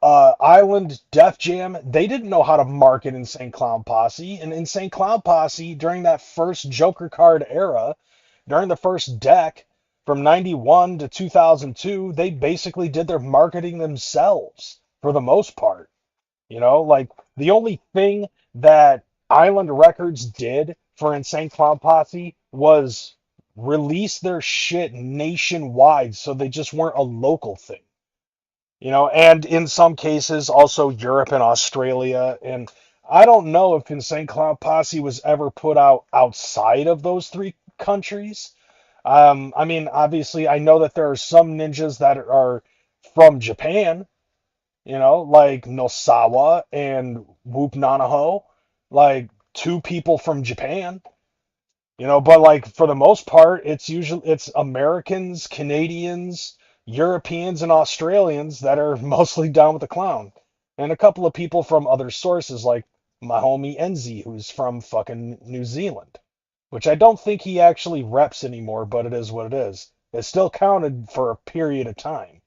Island, Def Jam, they didn't know how to market Insane Clown Posse. And Insane Clown Posse, during that first Joker card era, during the first deck, from 91 to 2002, they basically did their marketing themselves for the most part. Like, the only thing that Island Records did for Insane Clown Posse was release their shit nationwide, so they just weren't a local thing. And in some cases also Europe and Australia. And I don't know if Insane Clown Posse was ever put out outside of those three countries. I mean, obviously, I know that there are some ninjas that are from Japan, like Nosawa and Whoop Nanaho, like two people from Japan. But like for the most part, it's Americans, Canadians, Europeans, and Australians that are mostly down with the clown, and a couple of people from other sources like my homie Enzi, who's from fucking New Zealand, which I don't think he actually reps anymore, but it is what it is. It still counted for a period of time.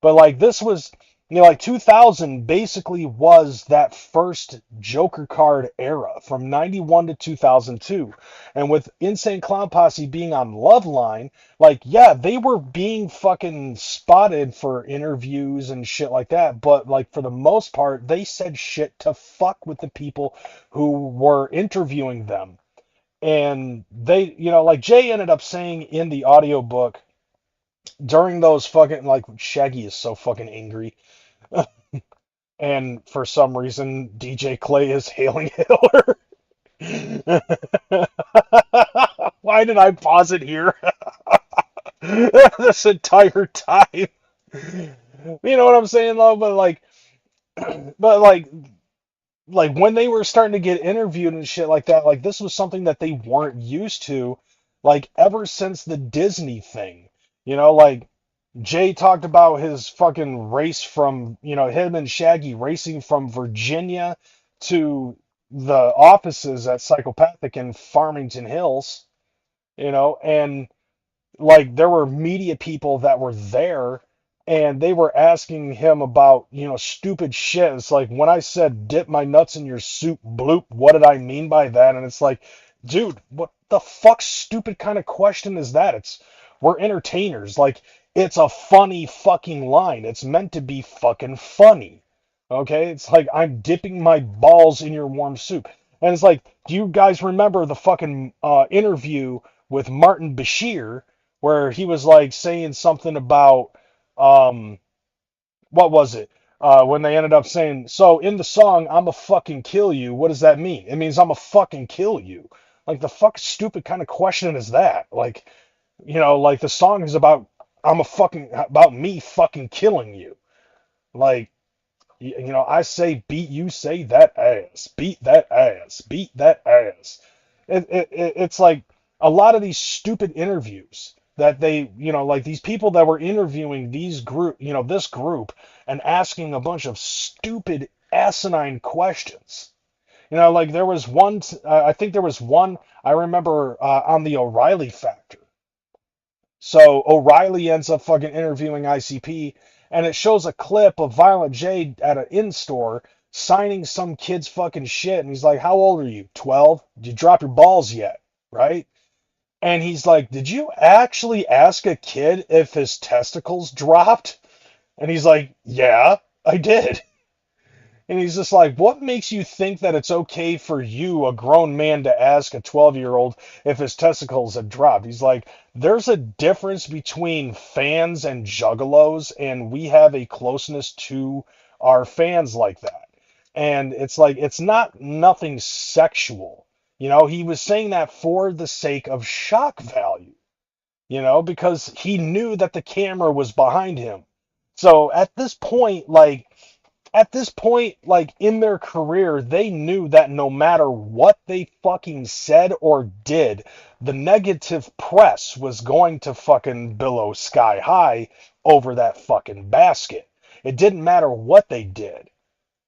But like this was, like 2000 basically was that first Joker card era from 91 to 2002. And with Insane Clown Posse being on Loveline, like, yeah, they were being fucking spotted for interviews and shit like that. But like for the most part, they said shit to fuck with the people who were interviewing them. And they, like Jay ended up saying in the audiobook during those fucking, like, Shaggy is so fucking angry. And for some reason, DJ Clay is hailing Hitler. Why did I pause it here? This entire time. You know what I'm saying, though? But when they were starting to get interviewed and shit like that, like this was something that they weren't used to, like ever since the Disney thing. Like Jay talked about his fucking race from, him and Shaggy racing from Virginia to the offices at Psychopathic in Farmington Hills, and like there were media people that were there and they were asking him about, stupid shit. It's like when I said dip my nuts in your soup, bloop, what did I mean by that? And it's like, dude, what the fuck stupid kind of question is that? We're entertainers. Like, it's a funny fucking line. It's meant to be fucking funny. Okay? It's like I'm dipping my balls in your warm soup. And it's like, do you guys remember the fucking interview with Martin Bashir where he was like saying something about what was it? When they ended up saying, so in the song, "I'ma fucking kill you," what does that mean? It means I'ma fucking kill you. Like, the fuck stupid kind of question is that? Like, like the song is about about me fucking killing you. Like, I say beat, you say that ass, beat that ass, beat that ass. It's like a lot of these stupid interviews that they, like these people that were interviewing this group and asking a bunch of stupid asinine questions. Like there was one, I think there was one I remember on the O'Reilly Factor. So O'Reilly ends up fucking interviewing ICP, and it shows a clip of Violent J at an in-store signing some kid's fucking shit. And he's like, how old are you? 12? Did you drop your balls yet? Right? And he's like, did you actually ask a kid if his testicles dropped? And he's like, yeah, I did. And he's just like, what makes you think that it's okay for you, a grown man, to ask a 12-year-old if his testicles had dropped? He's like, there's a difference between fans and juggalos, and we have a closeness to our fans like that. And it's like, it's not nothing sexual. You know, he was saying that for the sake of shock value, you know, because he knew that the camera was behind him. So at this point, like in their career, they knew that no matter what they fucking said or did, the negative press was going to fucking billow sky high over that fucking basket. It didn't matter what they did.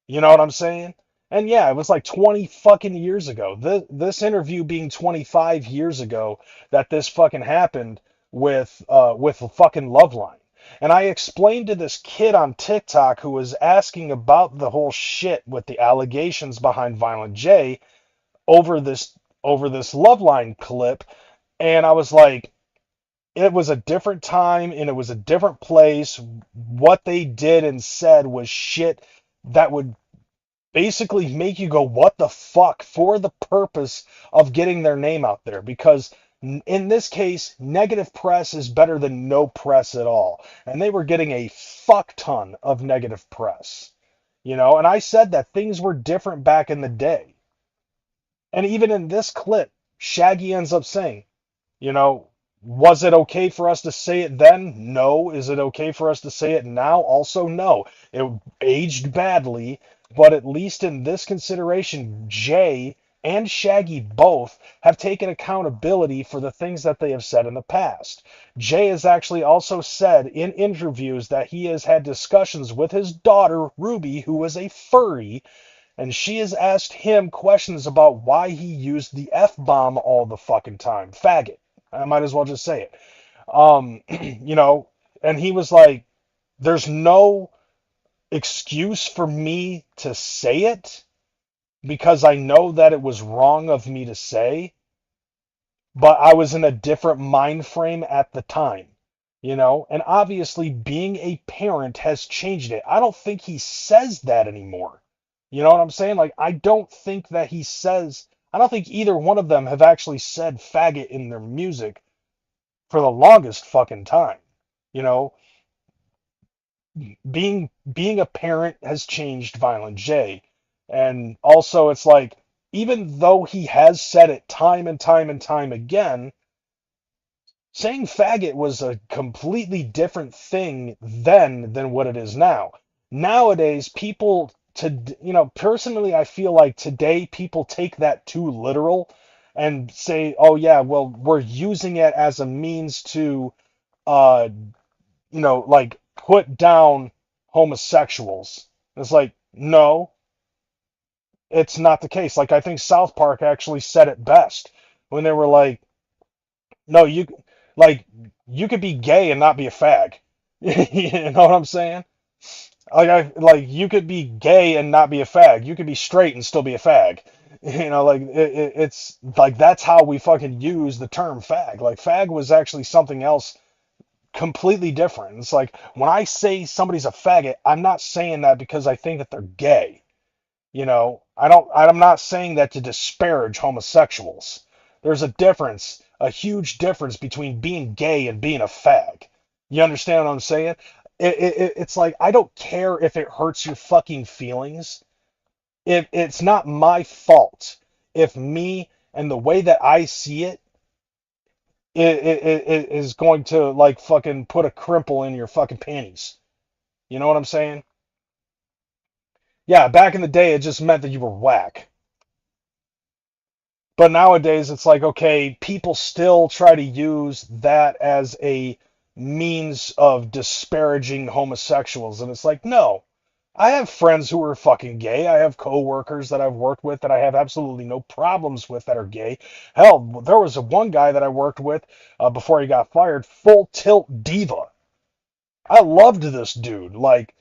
You know what I'm saying? And yeah, it was like 20 fucking years ago. This interview being 25 years ago that this fucking happened with a fucking Loveline. And I explained to this kid on TikTok who was asking about the whole shit with the allegations behind Violent J over this Loveline clip, and I was like, it was a different time and it was a different place. What they did and said was shit that would basically make you go, what the fuck, for the purpose of getting their name out there. Because in this case, negative press is better than no press at all. And they were getting a fuck ton of negative press. You know, and I said that things were different back in the day. And even in this clip, Shaggy ends up saying, you know, was it okay for us to say it then? No. Is it okay for us to say it now? Also, no. It aged badly, but at least in this consideration, Jay and Shaggy both have taken accountability for the things that they have said in the past. Jay has actually also said in interviews that he has had discussions with his daughter, Ruby, who is a furry, and she has asked him questions about why he used the F-bomb all the fucking time. Faggot. I might as well just say it. You know, and he was like, there's no excuse for me to say it because I know that it was wrong of me to say, but I was in a different mind frame at the time, you know, and obviously being a parent has changed it. I don't think he says that anymore. You know what I'm saying? Like, I don't think either one of them have actually said faggot in their music for the longest fucking time. You know, being a parent has changed Violent J. And also it's like, even though he has said it time and time and time again, saying faggot was a completely different thing then than what it is now. Nowadays, people, personally, I feel like today people take that too literal and say, oh yeah, well, we're using it as a means to, like put down homosexuals. It's like, no, it's not the case. Like, I think South Park actually said it best when they were like, no, you could be gay and not be a fag. You know what I'm saying? You could be gay and not be a fag. You could be straight and still be a fag. You know, like it's like that's how we fucking use the term fag. Like, fag was actually something else completely different. It's like when I say somebody's a faggot, I'm not saying that because I think that they're gay. You know, I'm not saying that to disparage homosexuals. There's a difference, a huge difference between being gay and being a fag. You understand what I'm saying? It's like, I don't care if it hurts your fucking feelings. It's not my fault if me and the way that I see it, it is going to like fucking put a crimple in your fucking panties. You know what I'm saying? Yeah, back in the day, it just meant that you were whack. But nowadays, it's like, okay, people still try to use that as a means of disparaging homosexuals. And it's like, no. I have friends who are fucking gay. I have coworkers that I've worked with that I have absolutely no problems with that are gay. Hell, there was one guy that I worked with before he got fired, full tilt diva. I loved this dude. Like,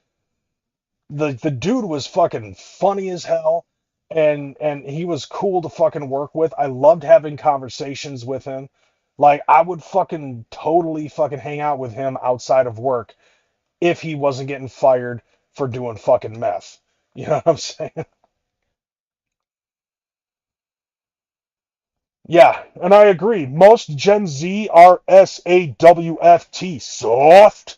the dude was fucking funny as hell, and he was cool to fucking work with. I loved having conversations with him. Like I would fucking totally fucking hang out with him outside of work if he wasn't getting fired for doing fucking meth. You know what I'm saying? Yeah, and I agree. Most Gen Z are SAWFT, soft.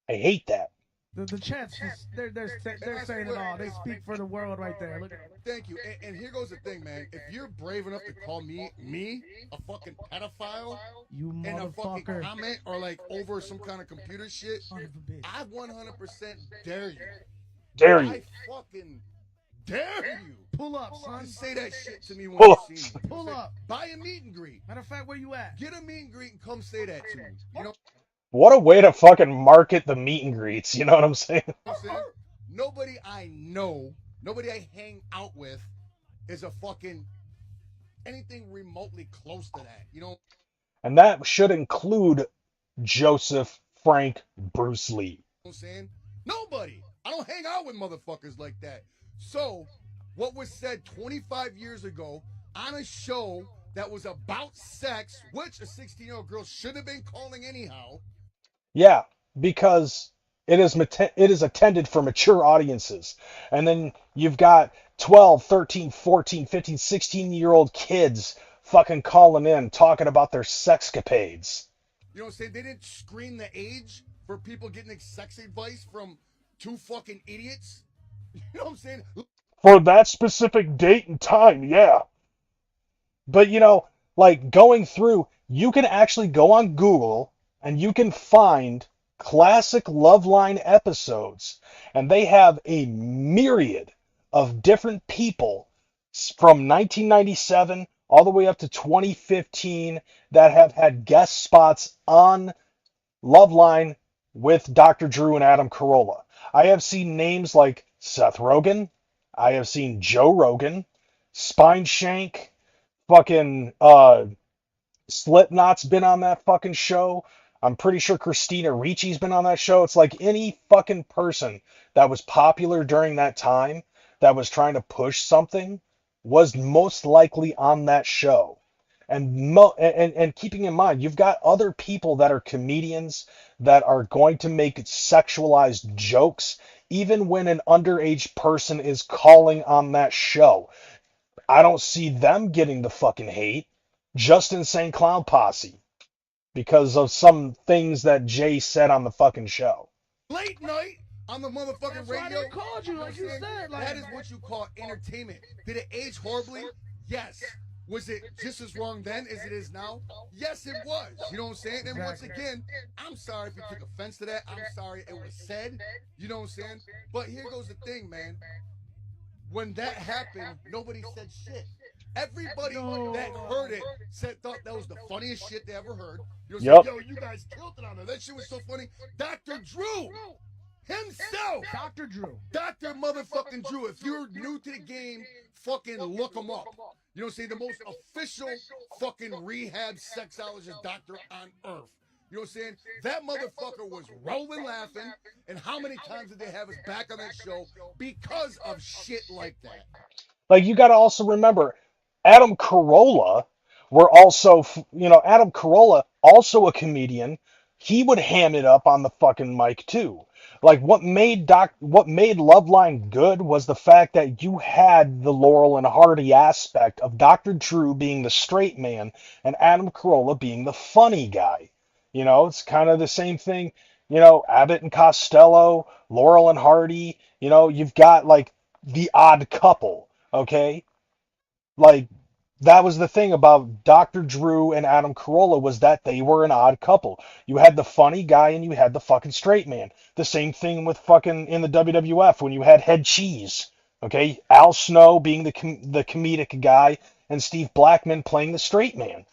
I hate that. The chants, they're saying it all. They speak for the world right there. Look. Thank you. And here goes the thing, man. If you're brave enough to call me a fucking pedophile, You in a fucking motherfucker. comment or like over some kind of computer shit, Son of a bitch. I 100% dare you. Dare you. I fucking dare you. Pull up, son. Just say that shit to me when Pull you up. see me. Pull up. Buy a meet and greet. Matter of fact, where you at? Get a meet and greet and come say that to me. You know What a way to fucking market the meet and greets. You know what I'm saying? what I'm saying? Nobody I know, nobody I hang out with is a fucking anything remotely close to that. You know And that should include Joseph Frank Bruce Lee. what I'm saying? Nobody. I don't hang out with motherfuckers like that. So, what was said 25 years ago on a show that was about sex, which a 16-year-old girl should have been calling anyhow. Yeah, because it is attended for mature audiences. And then you've got 12, 13, 14, 15, 16-year-old kids fucking calling in talking about their sexcapades. You know what I'm saying? They didn't screen the age for people getting sex advice from two fucking idiots. You know what I'm saying? For that specific date and time, yeah. But like going through, you can actually go on Google and you can find classic Loveline episodes, and they have a myriad of different people from 1997 all the way up to 2015 that have had guest spots on Loveline with Dr. Drew and Adam Carolla. I have seen names like Seth Rogen. I have seen Joe Rogan, Spineshank, fucking Slipknot's been on that fucking show. I'm pretty sure Christina Ricci's been on that show. It's like any fucking person that was popular during that time that was trying to push something was most likely on that show. And keeping in mind, you've got other people that are comedians that are going to make sexualized jokes, even when an underage person is calling on that show. I don't see them getting the fucking hate. Just Insane Clown Posse, because of some things that Jay said on the fucking show. Late night on the motherfucking That's why radio. they called you, like you said. Like, that is what you call entertainment. Did it age horribly? Yes. Was it just as wrong then as it is now? Yes, it was. You know what I'm saying? And once again, I'm sorry if you took offense to that. I'm sorry it was said. You know what I'm saying? But here goes the thing, man. When that happened, nobody said shit. Everybody that heard it thought that was the funniest shit they ever heard. You know, yo, you guys killed it on there. That shit was so funny. Dr. Drew himself. Dr. Drew. Dr. motherfucking Drew. If you're new to the game, fucking look him up. You know what I'm saying? The most official fucking rehab sexologist doctor on earth. You know what I'm saying? That motherfucker was rolling laughing. And how many times did they have us back on that show because of shit like that? Like, you got to also remember, Adam Carolla Adam Carolla, also a comedian, he would ham it up on the fucking mic too. Like, what made Loveline good was the fact that you had the Laurel and Hardy aspect of Dr. Drew being the straight man and Adam Carolla being the funny guy. You know, it's kind of the same thing. You know, Abbott and Costello, Laurel and Hardy. You know, you've got like the odd couple. Okay, like that was the thing about Dr. Drew and Adam Carolla, was that they were an odd couple. You had the funny guy and you had the fucking straight man. The same thing with fucking in the WWF when you had Head Cheese. Okay, Al Snow being the comedic guy and Steve Blackman playing the straight man.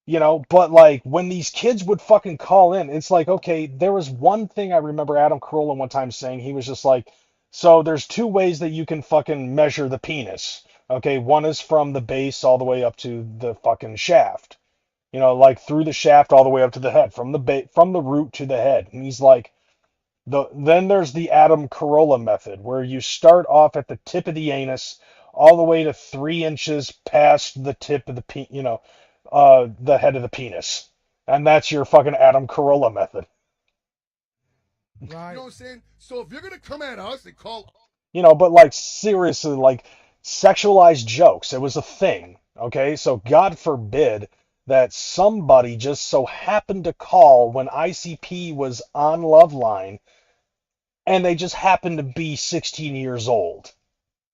You know, but like when these kids would fucking call in, it's like, okay, there was one thing I remember Adam Carolla one time saying. He was just like, so there's two ways that you can fucking measure the penis. Okay, one is from the base all the way up to the fucking shaft. You know, like through the shaft all the way up to the head, from the root to the head. And he's like, Then there's the Adam Carolla method, where you start off at the tip of the anus, all the way to 3 inches past the tip of the head of the penis, and that's your fucking Adam Carolla method. Right. You know what I'm saying? So if you're gonna come at us and call, But like seriously, like sexualized jokes, it was a thing. Okay, so God forbid that somebody just so happened to call when ICP was on Loveline and they just happened to be 16 years old.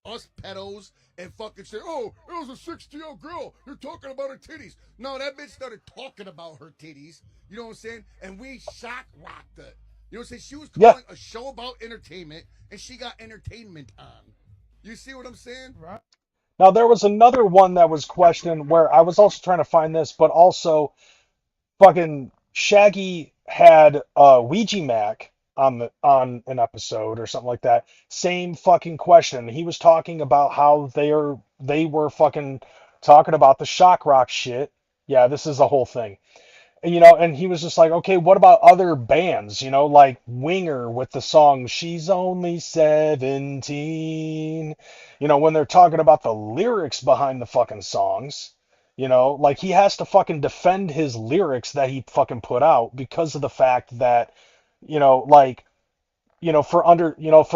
us pedos and fucking say, oh, it was a 16-year-old girl. You're talking about her titties. No, that bitch started talking about her titties. You know what I'm saying? And we shock rocked it. You know what I'm saying? She was calling a show about entertainment, and she got entertainment on. You see what I'm saying? Right. Now, there was another one that was questioned where I was also trying to find this, but also fucking Shaggy had Ouija Mac on an episode or something like that. Same fucking question. He was talking about how they were fucking talking about the shock rock shit. Yeah, this is the whole thing. And he was just like, okay, what about other bands, like Winger with the song She's Only 17, when they're talking about the lyrics behind the fucking songs, like he has to fucking defend his lyrics that he fucking put out because of the fact that, for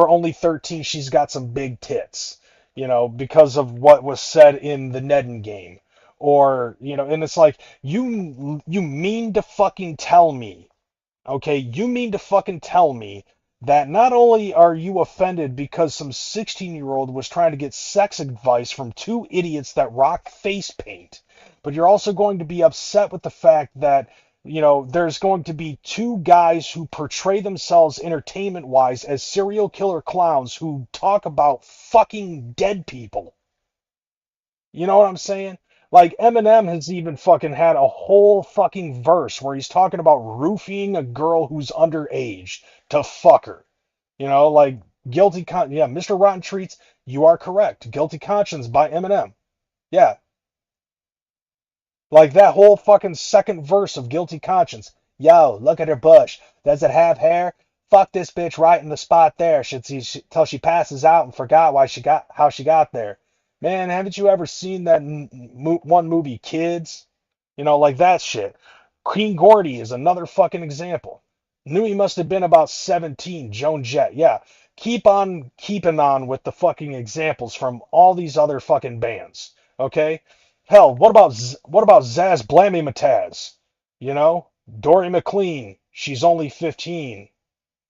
only 13, she's got some big tits, because of what was said in the Nedden game. Or, and it's like, you mean to fucking tell me, okay, you mean to fucking tell me that not only are you offended because some 16-year-old was trying to get sex advice from two idiots that rock face paint, but you're also going to be upset with the fact that, there's going to be two guys who portray themselves entertainment-wise as serial killer clowns who talk about fucking dead people. You know what I'm saying? Like, Eminem has even fucking had a whole fucking verse where he's talking about roofing a girl who's underage to fuck her. Like, Mr. Rotten Treats, you are correct. Guilty Conscience by Eminem. Yeah. Like, that whole fucking second verse of Guilty Conscience. Yo, look at her bush. Does it have hair? Fuck this bitch right in the spot there till she passes out and forgot how she got there. Man, haven't you ever seen that one movie, Kids? Like that shit. Queen Gordy is another fucking example. Knew he must have been about 17, Joan Jett. Yeah, keep on keeping on with the fucking examples from all these other fucking bands. Okay? Hell, what about Zaz Blammy Mataz? Dory McLean, she's only 15.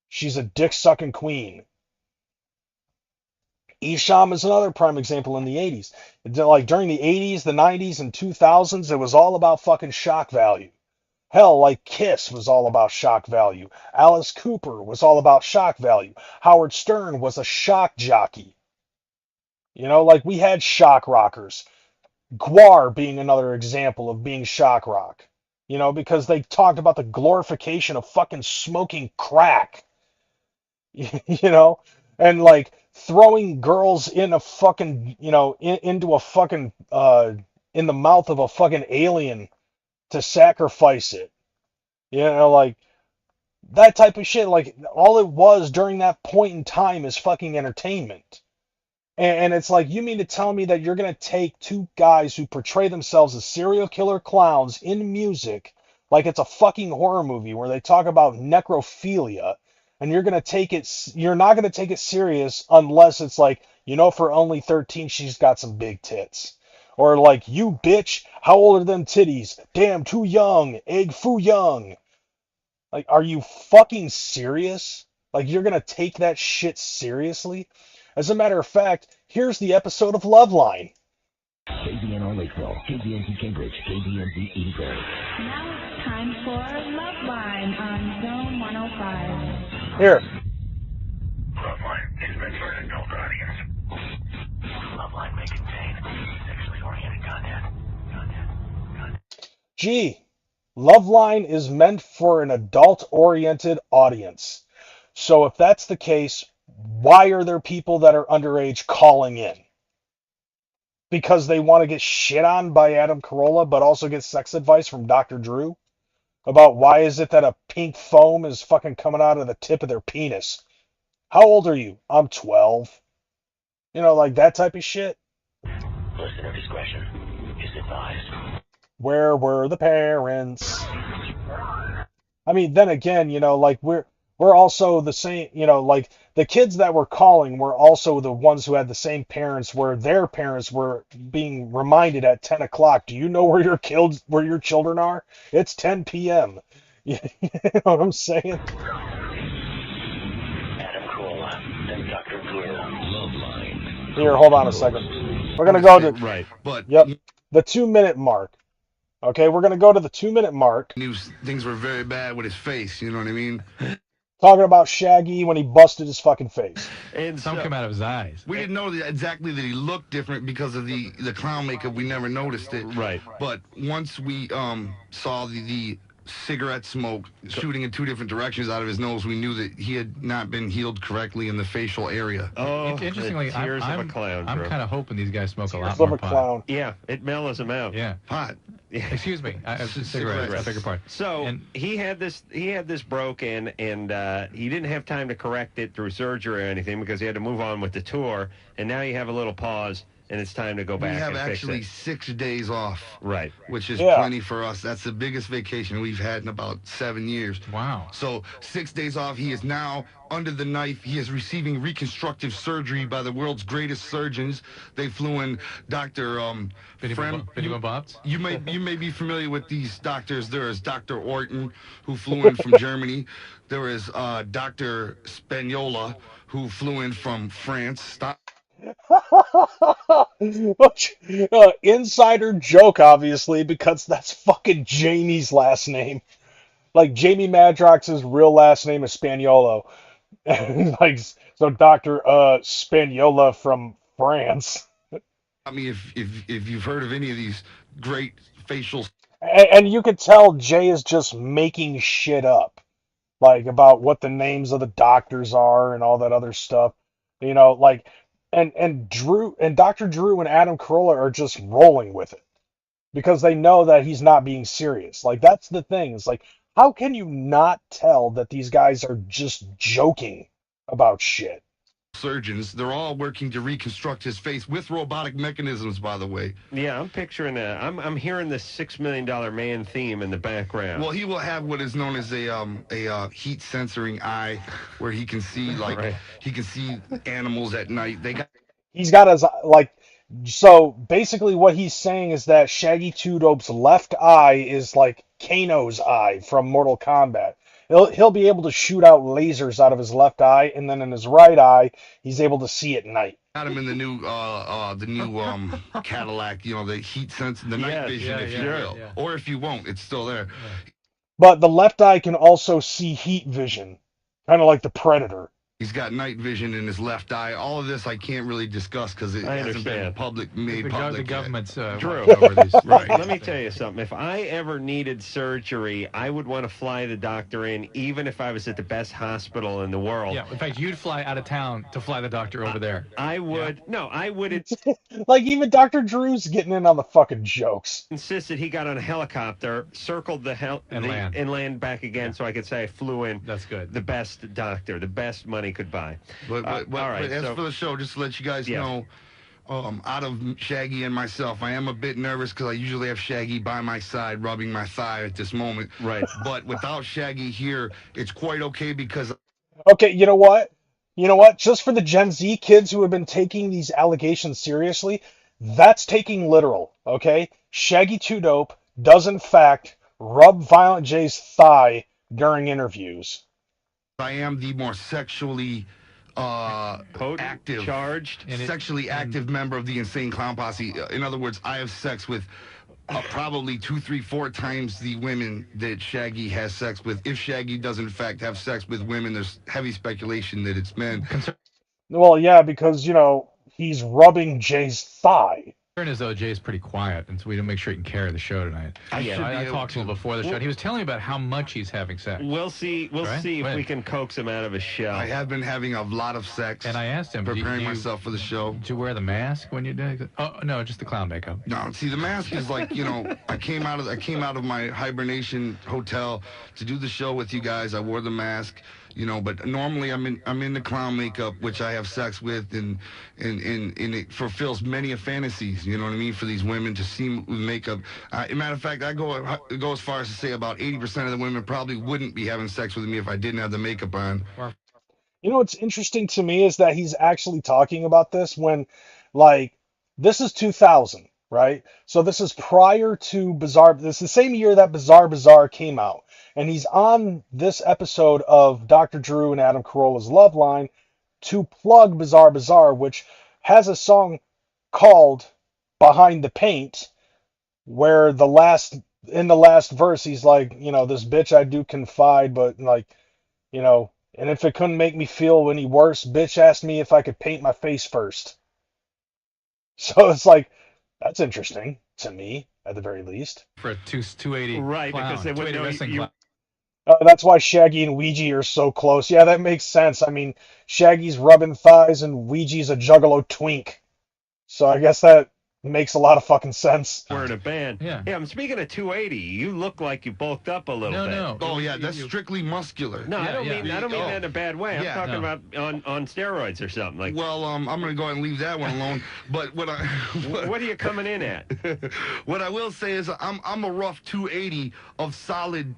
She's a dick-sucking queen. Esham is another prime example in the 80s. Like during the 80s, the 90s, and 2000s, it was all about fucking shock value. Hell, like Kiss was all about shock value. Alice Cooper was all about shock value. Howard Stern was a shock jockey. Like we had shock rockers. Gwar being another example of being shock rock. Because they talked about the glorification of fucking smoking crack. And like throwing girls in a fucking, into a fucking, in the mouth of a fucking alien to sacrifice it. Like that type of shit. Like all it was during that point in time is fucking entertainment. And it's like, you mean to tell me that you're going to take two guys who portray themselves as serial killer clowns in music, like it's a fucking horror movie where they talk about necrophilia, and you're not going to take it serious unless it's like, for only 13, she's got some big tits. Or like, you bitch, how old are them titties? Damn, too young, egg foo young. Like, are you fucking serious? Like, you're going to take that shit seriously? As a matter of fact, here's the episode of Loveline. KBNO Lakeville, KBNZ Cambridge, KBNZ Edenville. Now it's time for Loveline on Zone 105. Here. Loveline is meant for an adult audience. Loveline may contain sexually oriented content. Gee, Loveline is meant for an adult-oriented audience. So if that's the case, why are there people that are underage calling in? Because they want to get shit on by Adam Carolla, but also get sex advice from Dr. Drew? about why is it that a pink foam is fucking coming out of the tip of their penis. How old are you? I'm 12. You know, like that type of shit. Listener discretion is advised. Where were the parents? I mean, then again, you know, like we're also the same, you know, like the kids that were calling were also the ones who had the same parents where their parents were being reminded at 10 o'clock, do you know where your children are? It's 10 p.m. You know what I'm saying? Adam Carolla and Dr. Drew. Loveline. Here, hold on a second. We're going to go to, right, but yep, the 2-minute mark. Okay, we're going to go to the 2-minute mark. Things were very bad with his face, you know what I mean? Talking about Shaggy when he busted his fucking face. And some come out of his eyes. We didn't know exactly that he looked different because of the clown makeup. We never noticed it. Right. But once we saw the cigarette smoke shooting in 2 different directions out of his nose, we knew that he had not been healed correctly in the facial area. Oh, interestingly, tears of a clown. I'm kind of hoping these guys smoke a lot Tears of more a pot. clown. Yeah, it mellows them out. Yeah. Pot. Excuse me. Cigarettes. I beg your pardon. So he had this broken, and he didn't have time to correct it through surgery or anything because he had to move on with the tour. And now you have a little pause, and it's time to go back. We have and actually fix it. 6 days off. Right. Which is plenty for us. That's the biggest vacation we've had in about 7 years. Wow. So 6 days off. He is now under the knife. He is receiving reconstructive surgery by the world's greatest surgeons. They flew in Dr. You may be familiar with these doctors. There is Dr. Orton, who flew in from Germany. There is Dr. Spagnola, who flew in from France. Insider joke, obviously, because that's fucking Jamie's last name. Like, Jamie Madrox's real last name is Spaniolo. Like, so Dr. Spagnola from France. I mean, if you've heard of any of these great facials. And you could tell Jay is just making shit up. Like, about what the names of the doctors are and all that other stuff. You know, like... And Drew and Dr. Drew and Adam Carolla are just rolling with it because they know that he's not being serious. Like, that's the thing. It's like, how can you not tell that these guys are just joking about shit? Surgeons, they're all working to reconstruct his face with robotic mechanisms, by the way. Yeah, I'm picturing that. I'm hearing the $6 Million Man theme in the background. Well, he will have what is known as a heat censoring eye, where he can see he can see animals at night. He's got his like. So basically, what he's saying is that Shaggy Two Dope's left eye is like Kano's eye from Mortal Kombat. He'll be able to shoot out lasers out of his left eye, and then in his right eye, he's able to see at night. Got him in the new Cadillac, you know, the heat sense, the night vision, if you will, or if you won't, it's still there. But the left eye can also see heat vision, kind of like the Predator. He's got night vision in his left eye. All of this I can't really discuss because it hasn't been made public. The government's Drew, over these. Right. Let me tell you something. If I ever needed surgery, I would want to fly the doctor in, even if I was at the best hospital in the world. Yeah. In fact, you'd fly out of town to fly the doctor over there. I would. Yeah. No, I would. Like, even Dr. Drew's getting in on the fucking jokes. Insist that he got on a helicopter, circled and land back again, so I could say I flew in. That's good. The best doctor, the best money could buy. But all right, as for the show, just to let you guys know, out of Shaggy and myself, I am a bit nervous because I usually have Shaggy by my side rubbing my thigh at this moment. Right. But without Shaggy here, it's quite okay because... Okay, you know what? Just for the Gen Z kids who have been taking these allegations seriously, that's taking literal, okay? Shaggy Two Dope does, in fact, rub Violent J's thigh during interviews. I am the more sexually active, sexually active member of the Insane Clown Posse. In other words, I have sex with probably 2, 3, 4 times the women that Shaggy has sex with. If Shaggy does in fact have sex with women, there's heavy speculation that it's men. Well, yeah, because, you know, he's rubbing Jay's thigh. As though Jay's pretty quiet, and so we don't make sure he can carry the show tonight. I talked to him before the show. He was telling me about how much he's having sex. We'll see. We'll see if we can coax him out of his shell. I have been having a lot of sex. And I asked him, preparing myself for the show. Did you wear the mask when you did? Oh no, just the clown makeup. No, see, the mask is like, you know, I came out of my hibernation hotel to do the show with you guys. I wore the mask. You know, but normally I'm in the clown makeup, which I have sex with, and it fulfills many of fantasies. You know what I mean? For these women to see me with makeup. As a matter of fact, I go as far as to say about 80% of the women probably wouldn't be having sex with me if I didn't have the makeup on. You know what's interesting to me is that he's actually talking about this when, like, this is 2000, right? So this is prior to Bizarre. This is the same year that Bizarre came out. And he's on this episode of Dr. Drew and Adam Carolla's Love Line to plug Bizarre, which has a song called Behind the Paint, where in the last verse, he's like, you know, this bitch I do confide, but like, you know, and if it couldn't make me feel any worse, bitch asked me if I could paint my face first. So it's like, that's interesting to me, at the very least. For a 280 right, clown, because they wouldn't know wrestling that's why Shaggy and Ouija are so close. Yeah, that makes sense. I mean, Shaggy's rubbing thighs and Ouija's a juggalo twink. So I guess that makes a lot of fucking sense. We're in a band. Yeah. I'm speaking of 280. You look like you bulked up a little bit. No. Oh yeah, that's strictly muscular. No, I don't mean that in a bad way. I'm talking about on steroids or something like. Well, I'm gonna go ahead and leave that one alone. But what are you coming in at? What I will say is I'm a rough 280 of solid.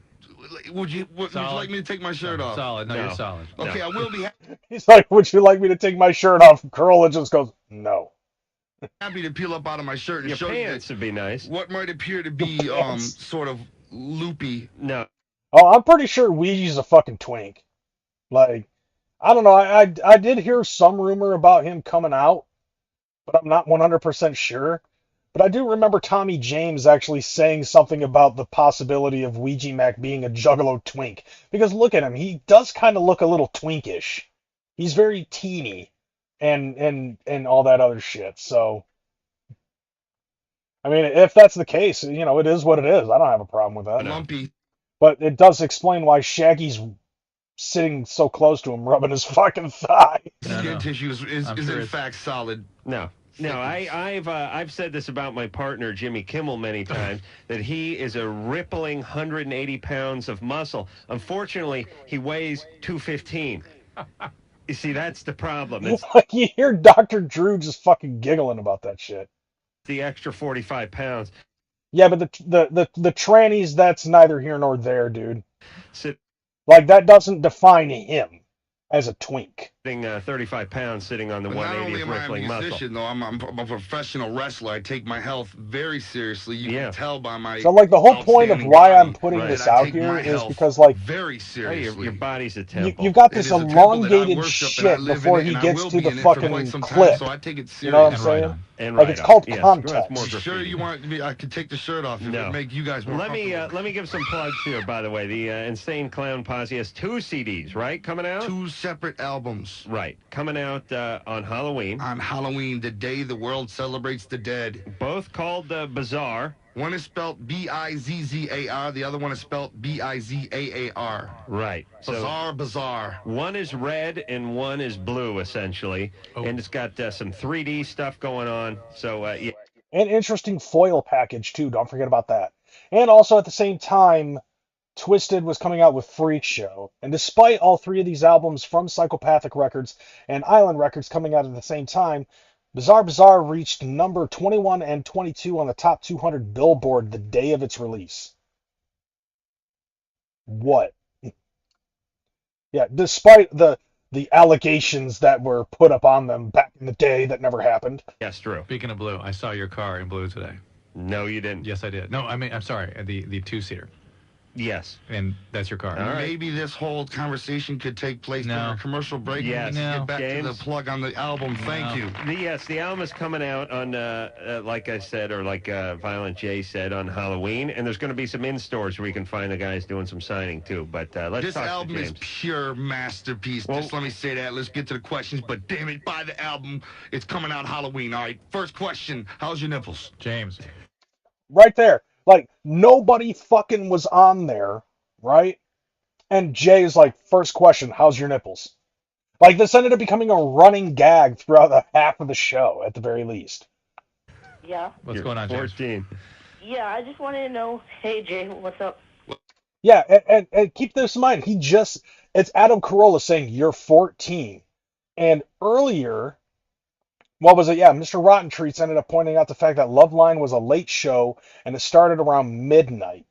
Would you like me to take my shirt off? Solid. No, you're solid. Okay, I will be. He's like, would you like me to take my shirt off? Carolla just goes, no. Happy to peel up out of my shirt and Your show pants would be nice. What might appear to be sort of loopy. No. Oh, I'm pretty sure Ouija's a fucking twink. Like, I don't know. I did hear some rumor about him coming out, but I'm not 100% sure. But I do remember Tommy James actually saying something about the possibility of Ouija Mac being a juggalo twink. Because look at him. He does kind of look a little twinkish. He's very teeny and all that other shit. So, I mean, if that's the case, you know, it is what it is. I don't have a problem with that. Lumpy. But it does explain why Shaggy's sitting so close to him, rubbing his fucking thigh. Skin tissue is in fact solid. No, I've said this about my partner, Jimmy Kimmel, many times, that he is a rippling 180 pounds of muscle. Unfortunately, he weighs 215. You see, that's the problem. It's like you hear Dr. Drew just fucking giggling about that shit. The extra 45 pounds. Yeah, but the trannies, that's neither here nor there, dude. Like, that doesn't define him as a twink. 35 pounds sitting on the 180 rippling muscle. Not only am I a musician, though, I'm a professional wrestler. I take my health very seriously. You can tell by my. So, like, the whole point of why I'm putting this out here is because, like, very seriously. Your body's a temple. You've got this elongated shit before he gets to the fucking clip. So I take it seriously. You know what I'm saying? And like, it's called context. You sure you want me? I could take the shirt off. It would make you guys more Let me give some plugs here, by the way. The Insane Clown Posse has 2 CDs, right? Coming out? 2 separate albums. Right. Coming out on Halloween. On Halloween, the day the world celebrates the dead. Both called Bizarre. One is spelled Bizzar. The other one is spelled Bizaar. Right. Bizarre. One is red and one is blue, essentially. Oh. And it's got some 3D stuff going on. So, yeah. An interesting foil package, too. Don't forget about that. And also, at the same time, Twisted was coming out with Freak Show. And despite all 3 of these albums from Psychopathic Records and Island Records coming out at the same time, Bizarre reached number 21 and 22 on the top 200 Billboard the day of its release. What? Yeah, despite the allegations that were put up on them back in the day that never happened. Yes, true. Speaking of blue, I saw your car in blue today. No, you didn't. Yes, I did. No, I mean, I'm sorry, the 2-seater. Yes. And that's your card. All right. Maybe this whole conversation could take place during a commercial break. Yes. Get back James? to the plug on the album. Thank you. Yes, the album is coming out on, like I said, or like Violent J said, on Halloween. And there's going to be some in-stores where you can find the guys doing some signing, too. But let's This talk album to is James. pure masterpiece. Just let me say that. Let's get to the questions. But damn it, buy the album. It's coming out Halloween. All right. First question. How's your nipples? James. Right there. Like, nobody fucking was on there, right? And Jay's like, first question, how's your nipples? Like, this ended up becoming a running gag throughout the half of the show, at the very least. Yeah. What's going on, James? 14. Yeah, I just wanted to know, hey, Jay, what's up? Yeah, and keep this in mind. It's Adam Carolla saying, you're 14. And earlier, what was it? Yeah, Mr. Rotten Treats ended up pointing out the fact that Loveline was a late show, and it started around midnight.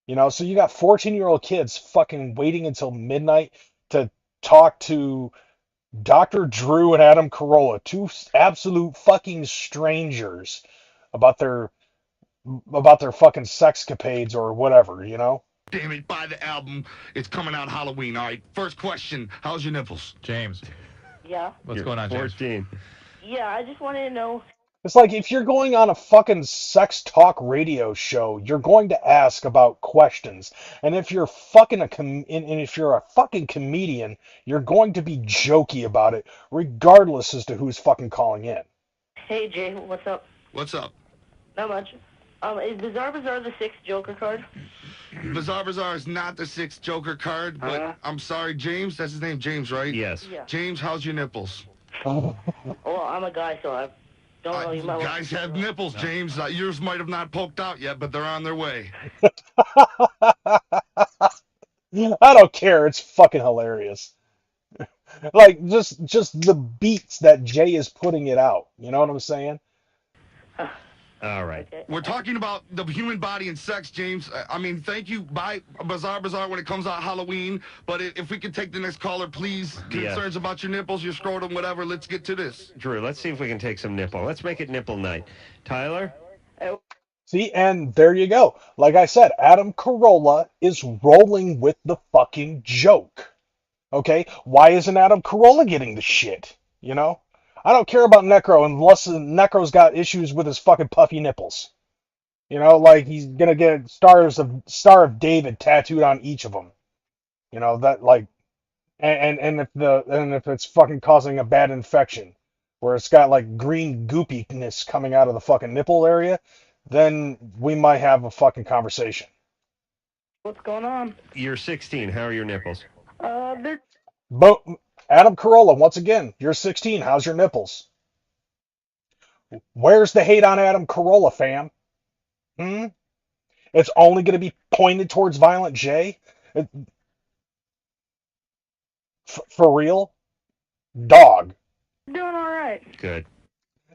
You know, so you got 14-year-old kids fucking waiting until midnight to talk to Dr. Drew and Adam Carolla, two absolute fucking strangers, about their fucking sexcapades or whatever, you know? Damn it, buy the album. It's coming out Halloween. All right. First question. How's your nipples? James. Yeah. What's going on, James? 14. Yeah, I just wanted to know. It's like, if you're going on a fucking sex talk radio show, you're going to ask about questions. And if you're if you're a fucking comedian, you're going to be jokey about it, regardless as to who's fucking calling in. Hey, Jay, what's up? What's up? Not much. Is Bizarre Bazaar the 6th Joker card? Bizarre Bazaar is not the 6th Joker card, but I'm sorry, James. That's his name, James, right? Yes. Yeah. James, how's your nipples? Well, I'm a guy, so I don't know. You might Guys have nipples, James. Yours might have not poked out yet, but they're on their way. I don't care. It's fucking hilarious. Like, just the beats that Jay is putting it out. You know what I'm saying? All right. Okay. We're talking about the human body and sex, James. I mean, thank you. Buy Bizarre Bazaar when it comes out Halloween. But if we could take the next caller, please. Concerns about your nipples, your scrotum, whatever. Let's get to this. Drew, let's see if we can take some nipple. Let's make it nipple night. Tyler? See, and there you go. Like I said, Adam Carolla is rolling with the fucking joke. Okay? Why isn't Adam Carolla getting the shit? You know? I don't care about Necro unless Necro's got issues with his fucking puffy nipples. You know, like he's gonna get Star of David tattooed on each of them. You know, that like, and if it's fucking causing a bad infection, where it's got like green goopiness coming out of the fucking nipple area, then we might have a fucking conversation. What's going on? You're 16. How are your nipples? They're... Adam Carolla, once again, you're 16. How's your nipples? Where's the hate on Adam Carolla, fam? It's only going to be pointed towards Violent J? For real? Dog. Doing all right. Good.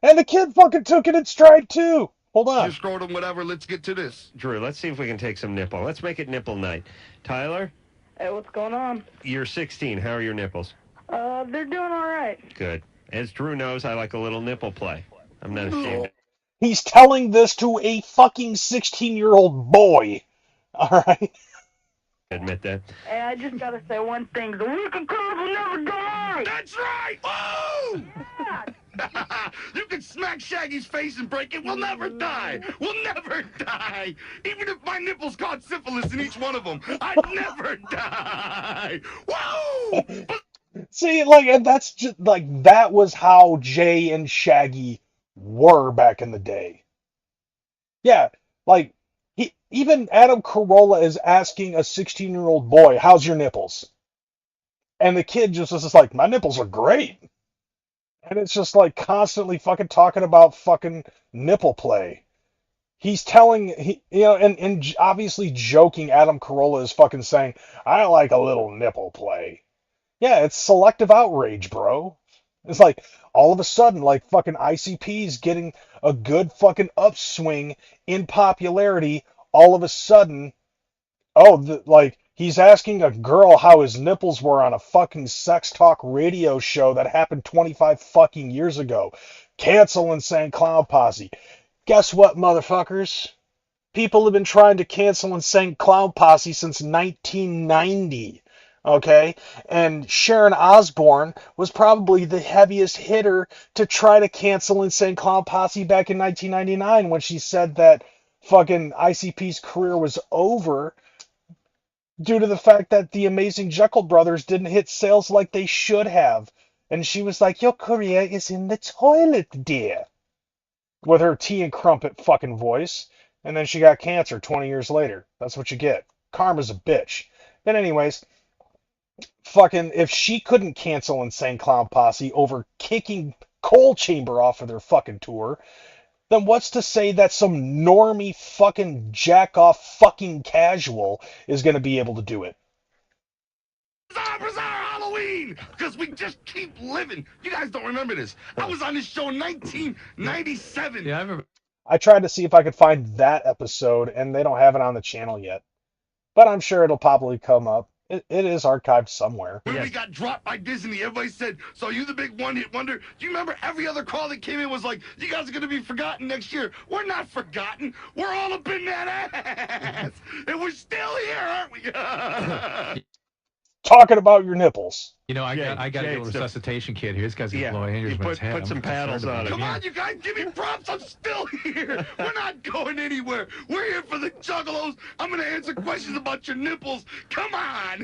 And the kid fucking took it in stride, too. Hold on. Your scrotum, whatever. Let's get to this. Drew, let's see if we can take some nipple. Let's make it nipple night. Tyler? Hey, what's going on? You're 16. How are your nipples? They're doing all right. Good. As Drew knows, I like a little nipple play. I'm not ashamed. He's telling this to a fucking 16-year-old boy. All right? Admit that. Hey, I just gotta say one thing. The weekend cards will never die! That's right! Woo! You can smack Shaggy's face and break it. We'll never die. We'll never die. Even if my nipples caught syphilis in each one of them, I'd never die. Woo! See, like, and that's just, like, that was how Jay and Shaggy were back in the day. Yeah, like, even Adam Carolla is asking a 16-year-old boy, how's your nipples? And the kid just is just like, my nipples are great. And it's just like constantly fucking talking about fucking nipple play. He's telling, and obviously joking, Adam Carolla is fucking saying, I like a little nipple play. Yeah, it's selective outrage, bro. It's like, all of a sudden, like, fucking ICP's getting a good fucking upswing in popularity. All of a sudden, he's asking a girl how his nipples were on a fucking sex talk radio show that happened 25 fucking years ago. Cancel Insane Clown Posse. Guess what, motherfuckers? People have been trying to cancel Insane Clown Posse since 1990. Okay? And Sharon Osbourne was probably the heaviest hitter to try to cancel Insane Clown Posse back in 1999 when she said that fucking ICP's career was over due to the fact that the Amazing Jekyll Brothers didn't hit sales like they should have. And she was like, your career is in the toilet, dear. With her tea and crumpet fucking voice. And then she got cancer 20 years later. That's what you get. Karma's a bitch. But anyways, fucking, if she couldn't cancel Insane Clown Posse over kicking Coal Chamber off of their fucking tour, then what's to say that some normie fucking jack-off fucking casual is going to be able to do it? Bizarre Halloween! Because we just keep living. You guys don't remember this. I was on this show in 1997. Yeah, I remember. I tried to see if I could find that episode, and they don't have it on the channel yet. But I'm sure it'll probably come up. It is archived somewhere. When we got dropped by Disney, everybody said, so you the big one-hit wonder? Do you remember every other call that came in was like, you guys are going to be forgotten next year? We're not forgotten. We're all up in that ass. And we're still here, aren't we? Talking about your nipples. You know, I got to get a resuscitation kit here. This guy's going to blow aneurysm in his head. Put some paddles on it. Come on, you guys, give me props. I'm still here. We're not going anywhere. We're here for the juggalos. I'm going to answer questions about your nipples. Come on.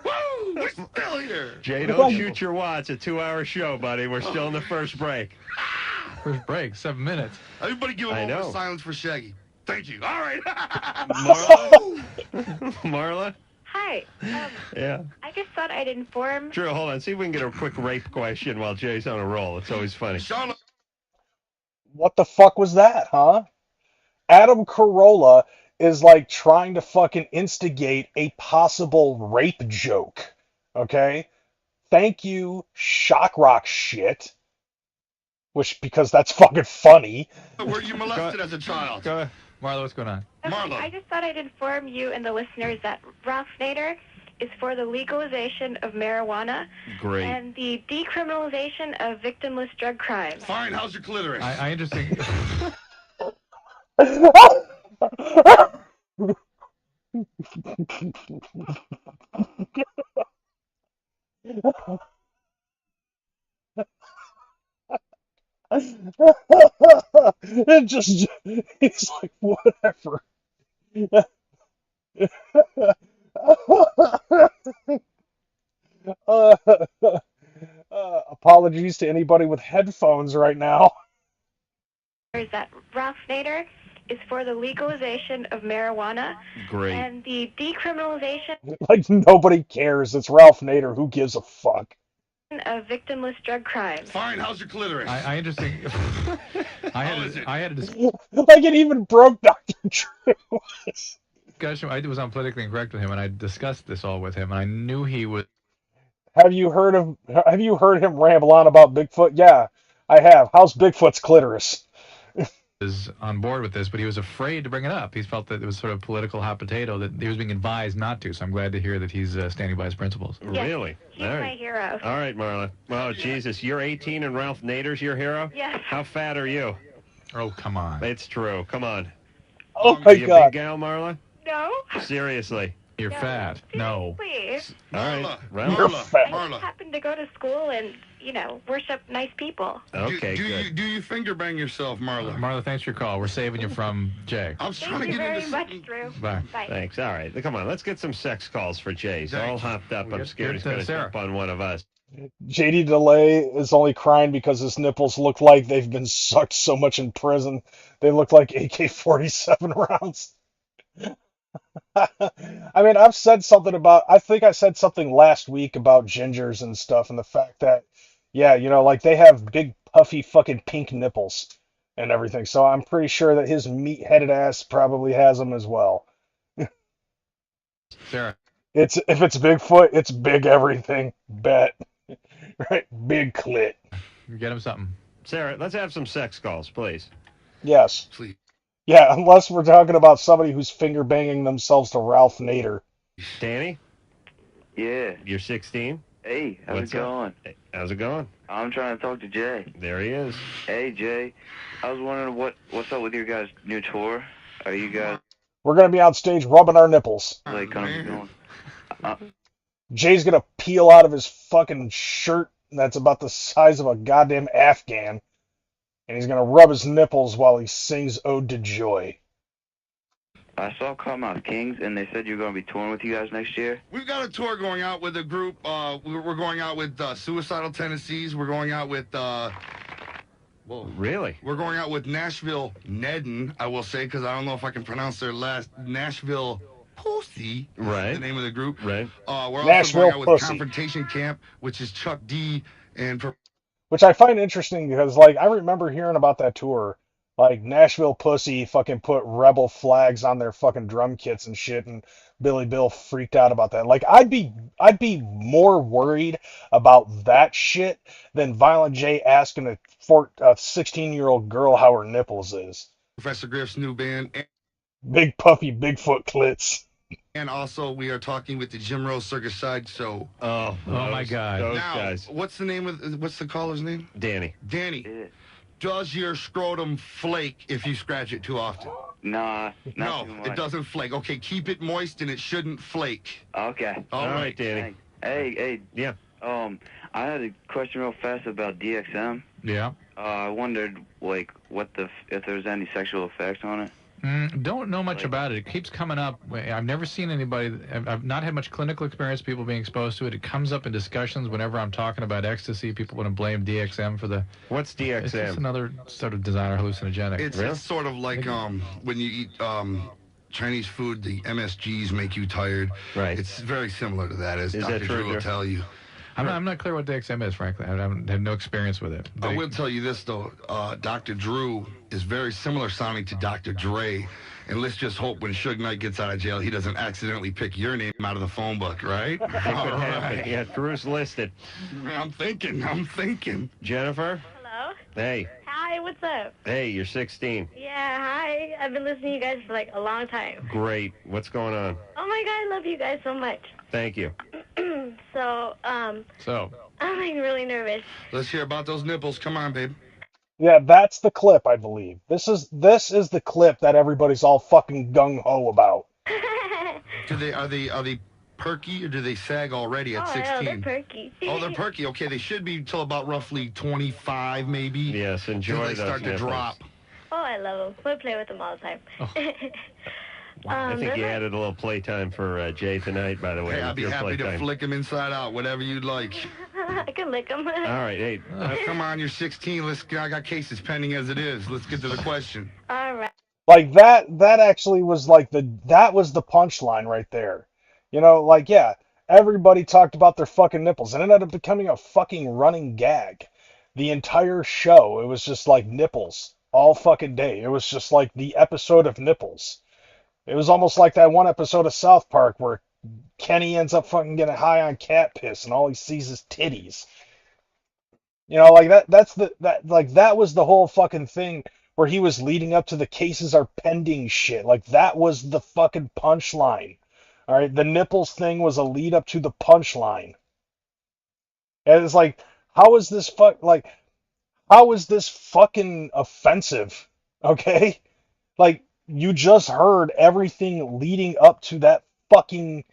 Woo! We're still here. Jay, don't shoot your watch. A 2-hour show, buddy. We're still in the first break. First break, 7 minutes. Everybody give a moment of silence for Shaggy. Thank you. All right. Marla? Marla? Hi. Yeah. I just thought I'd inform. Drew, hold on. See if we can get a quick rape question while Jay's on a roll. It's always funny. What the fuck was that, huh? Adam Carolla is like trying to fucking instigate a possible rape joke. Okay? Thank you, shock rock shit. Because that's fucking funny. Were you molested as a child? Go ahead. Marla, what's going on? Okay, I just thought I'd inform you and the listeners that Ralph Nader is for the legalization of marijuana and the decriminalization of victimless drug crimes. Fine, how's your clitoris? I understand. It just, he's like, whatever. Apologies to anybody with headphones right now. Is that Ralph Nader is for the legalization of marijuana and the decriminalization Like, nobody cares. It's Ralph Nader. Who gives a fuck? of victimless drug crimes. Fine, how's your clitoris? I understand. I had a Like, it even broke Dr. Drew. discussion. I was on Politically Incorrect with him, and I discussed this all with him, and I knew he would. Have you heard him ramble on about Bigfoot? Yeah, I have. How's Bigfoot's clitoris? Is on board with this, but he was afraid to bring it up. He felt that it was sort of political hot potato that he was being advised not to. So I'm glad to hear that he's standing by his principles. Yes, Really? he's my hero. All right, Marla. Oh, Jesus. You're 18 and Ralph Nader's your hero? Yes. How fat are you? Oh, come on. It's true. Come on. Oh, Are my you a God. big gal, Marla? No. Seriously. You're fat. No. Please. All right. You're Ralph. fat. I just happen to go to school and, worship nice people. Okay, do you finger bang yourself, Marla? Marla, thanks for your call. We're saving you from Jay. I was trying Thank to you get very into much, Drew. Bye. Thanks. All right. Come on. Let's get some sex calls for Jay. He's all hopped up. I'm scared he's going to jump on one of us. JD DeLay is only crying because his nipples look like they've been sucked so much in prison. They look like AK-47 rounds. I mean, I think I said something last week about gingers and stuff, and the fact that, yeah, like they have big, puffy, fucking pink nipples and everything. So I'm pretty sure that his meat-headed ass probably has them as well. Sarah. If it's Bigfoot, it's big everything. Bet. Right? Big clit. Get him something. Sarah, let's have some sex calls, please. Yes. Please. Yeah, unless we're talking about somebody who's finger banging themselves to Ralph Nader. Danny? Yeah. You're 16? Hey, how's it going? How's it going? I'm trying to talk to Jay. There he is. Hey, Jay. I was wondering what's up with your guys' new tour? Are you guys We're going to be on stage rubbing our nipples. like kind of going? Jay's going to peel out of his fucking shirt that's about the size of a goddamn Afghan, and he's going to rub his nipples while he sings Ode to Joy. I saw Clownz Kings, and they said you're going to be touring with you guys next year. We've got a tour going out with a group. We're going out with Suicidal Tendencies. We're going out with. Really? We're going out with Nashville Nedden, I will say, because I don't know if I can pronounce their last. Nashville Pussy. Right. The name of the group. Right. We're also Nashville going out with Pussy. Confrontation Camp, which is Chuck D. and. Which I find interesting because, like, I remember hearing about that tour. Like, Nashville Pussy fucking put rebel flags on their fucking drum kits and shit, and Billy Bill freaked out about that. Like, I'd be more worried about that shit than Violent J asking a 16-year-old girl how her nipples is. Professor Griff's new band. Big puffy Bigfoot clits. And also, we are talking with the Jim Rose Circus Sideshow. Oh my God. Those Now, guys. what's the caller's name? Danny. Danny. Does your scrotum flake if you scratch it too often? Nah, No, not too much. it doesn't flake. Okay, keep it moist and it shouldn't flake. Okay. All right, Danny. Hey. Yeah. I had a question real fast about DXM. Yeah. I wondered, like, if there's any sexual effects on it. Don't know much about it. It keeps coming up. I've never seen anybody. I've not had much clinical experience. People being exposed to it. It comes up in discussions whenever I'm talking about ecstasy. People want to blame DXM for the. What's DXM? It's just another sort of designer hallucinogenic. It's sort of like when you eat Chinese food, the MSGs make you tired. Right. It's very similar to that, as Is Dr. that true, Drew will Jeff? tell you. I'm not clear what DXM is, frankly. I have no experience with it. I will tell you this, though. Dr. Drew is very similar sounding to Dr. Dre. And let's just hope when Suge Knight gets out of jail, he doesn't accidentally pick your name out of the phone book, right? It could happen. Yeah, Drew's listed. I'm thinking. Jennifer? Hello? Hey. Hi, what's up? Hey, you're 16. Yeah, hi. I've been listening to you guys for like a long time. Great. What's going on? Oh my god, I love you guys so much. Thank you. So, I'm like really nervous. Let's hear about those nipples. Come on, babe. Yeah, that's the clip, I believe. This is the clip that everybody's all fucking gung-ho about. Are they perky or do they sag already at 16? Oh, they're perky. Oh, they're perky. Okay, they should be till about roughly 25, maybe. Yes, enjoy till they those start to nipples. drop. Oh, I love them. We play with them all the time. I think you they're added a little playtime for Jay tonight, by the way. Hey, with I'd be your happy to playtime. flick them inside out, whatever you'd like. I can lick them. All right, hey. Come on, you're 16. I got cases pending as it is. Let's get to the question. All right. Like that actually was like that was the punchline right there. You know, like, yeah, everybody talked about their fucking nipples, and it ended up becoming a fucking running gag. The entire show, it was just like nipples all fucking day. It was just like the episode of nipples. It was almost like that one episode of South Park where Kenny ends up fucking getting high on cat piss and all he sees is titties. You know, like that was the whole fucking thing where he was leading up to the cases are pending shit. Like, that was the fucking punchline. All right, the nipples thing was a lead up to the punchline. And it's like, how is this fucking offensive? Okay? Like, you just heard everything leading up to that fucking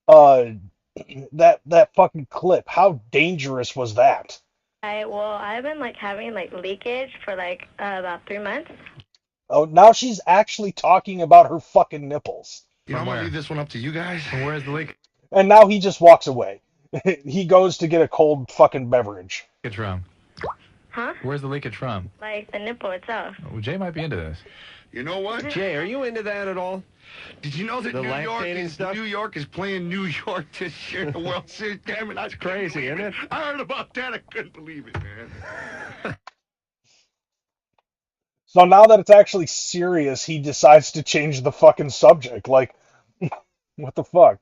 that fucking clip. How dangerous was that? I've been like having like leakage for like about 3 months. Oh, now she's actually talking about her fucking nipples. You know, I'm going to leave this one up to you guys. Where's the leak? And now he just walks away. He goes to get a cold fucking beverage. Leakage from? Huh? Where's the leakage from? Like the nipple itself. Well, Jay might be into this. You know what? Jay, are you into that at all? Did you know that The lactating stuff? New York is playing New York this year in the World Series? Damn it, that's crazy, isn't it? I heard about that. I couldn't believe it, man. So now that it's actually serious, he decides to change the fucking subject. Like, what the fuck?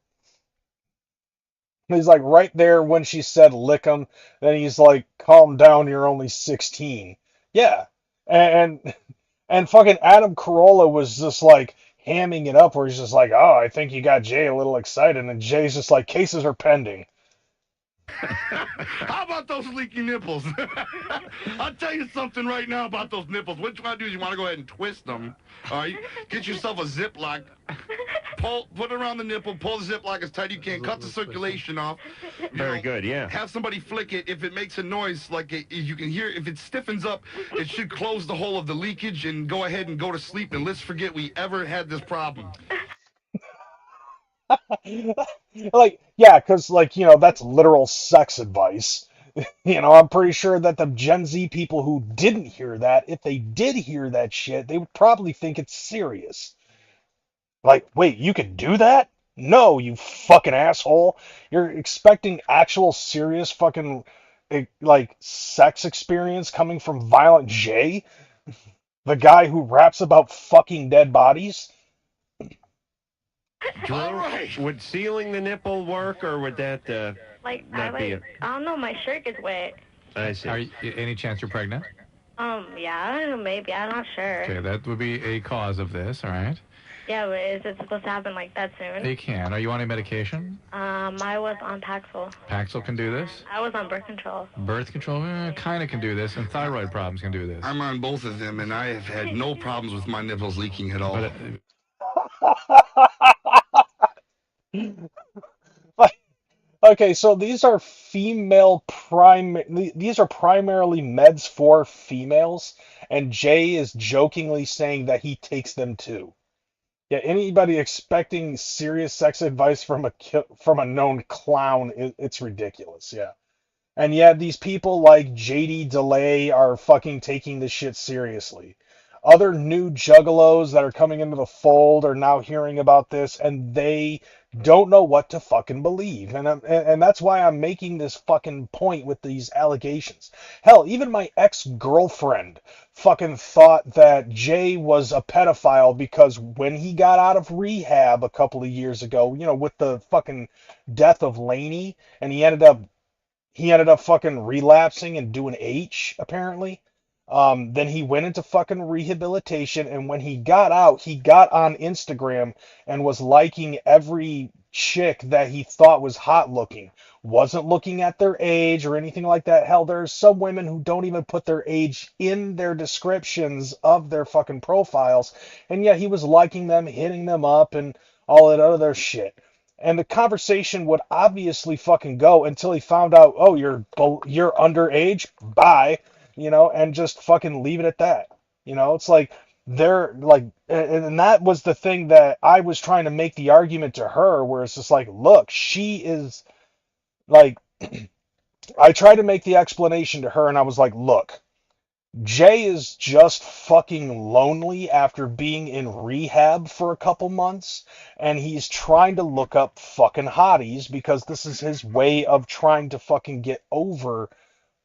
He's like right there when she said lick him, then he's like, calm down, you're only 16. Yeah. And fucking Adam Carolla was just like hamming it up where he's just like, oh, I think you got Jay a little excited. And Jay's just like, cases are pending. How about those leaky nipples? I'll tell you something right now about those nipples. What you want to do is you want to go ahead and twist them. All right? Get yourself a Ziploc. Put it around the nipple. Pull the Ziploc as tight as you can. Cut the circulation off. Very good, yeah. Have somebody flick it. If it makes a noise, you can hear, if it stiffens up, it should close the hole of the leakage and go ahead and go to sleep. And let's forget we ever had this problem. Like, yeah, because, like, that's literal sex advice. I'm pretty sure that the Gen Z people who didn't hear that, if they did hear that shit, they would probably think it's serious. Like, wait, you can do that? No, you fucking asshole. You're expecting actual serious fucking, like, sex experience coming from Violent J? The guy who raps about fucking dead bodies? Drew, would sealing the nipple work, or would that not be it? I don't know, my shirt is wet. I see. Any chance you're pregnant? Yeah, maybe. I'm not sure. Okay, that would be a cause of this, all right? Yeah, but is it supposed to happen like that soon? You can. Are you on any medication? I was on Paxil. Paxil can do this? I was on birth control. Birth control kind of can do this, and thyroid problems can do this. I'm on both of them, and I have had no problems with my nipples leaking at all. Okay, so these are these are primarily meds for females, and Jay is jokingly saying that he takes them too. Yeah, anybody expecting serious sex advice from a known clown, it's ridiculous, yeah. And yeah, these people like JD Delay are fucking taking this shit seriously. Other new juggalos that are coming into the fold are now hearing about this, and they don't know what to fucking believe. And that's why I'm making this fucking point with these allegations. Hell, even my ex-girlfriend fucking thought that Jay was a pedophile because when he got out of rehab a couple of years ago, with the fucking death of Laney, and he ended up fucking relapsing and doing H, apparently. Then he went into fucking rehabilitation, and when he got out, he got on Instagram and was liking every chick that he thought was hot looking. Wasn't looking at their age or anything like that. Hell, there's some women who don't even put their age in their descriptions of their fucking profiles, and yet he was liking them, hitting them up, and all that other shit. And the conversation would obviously fucking go until he found out, oh, you're underage, bye. And just fucking leave it at that. It's like they're like, and that was the thing that I was trying to make the argument to her, where it's just like, look, she is like, I tried to make the explanation to her, and I was like, look, Jay is just fucking lonely after being in rehab for a couple months, and he's trying to look up fucking hotties because this is his way of trying to fucking get over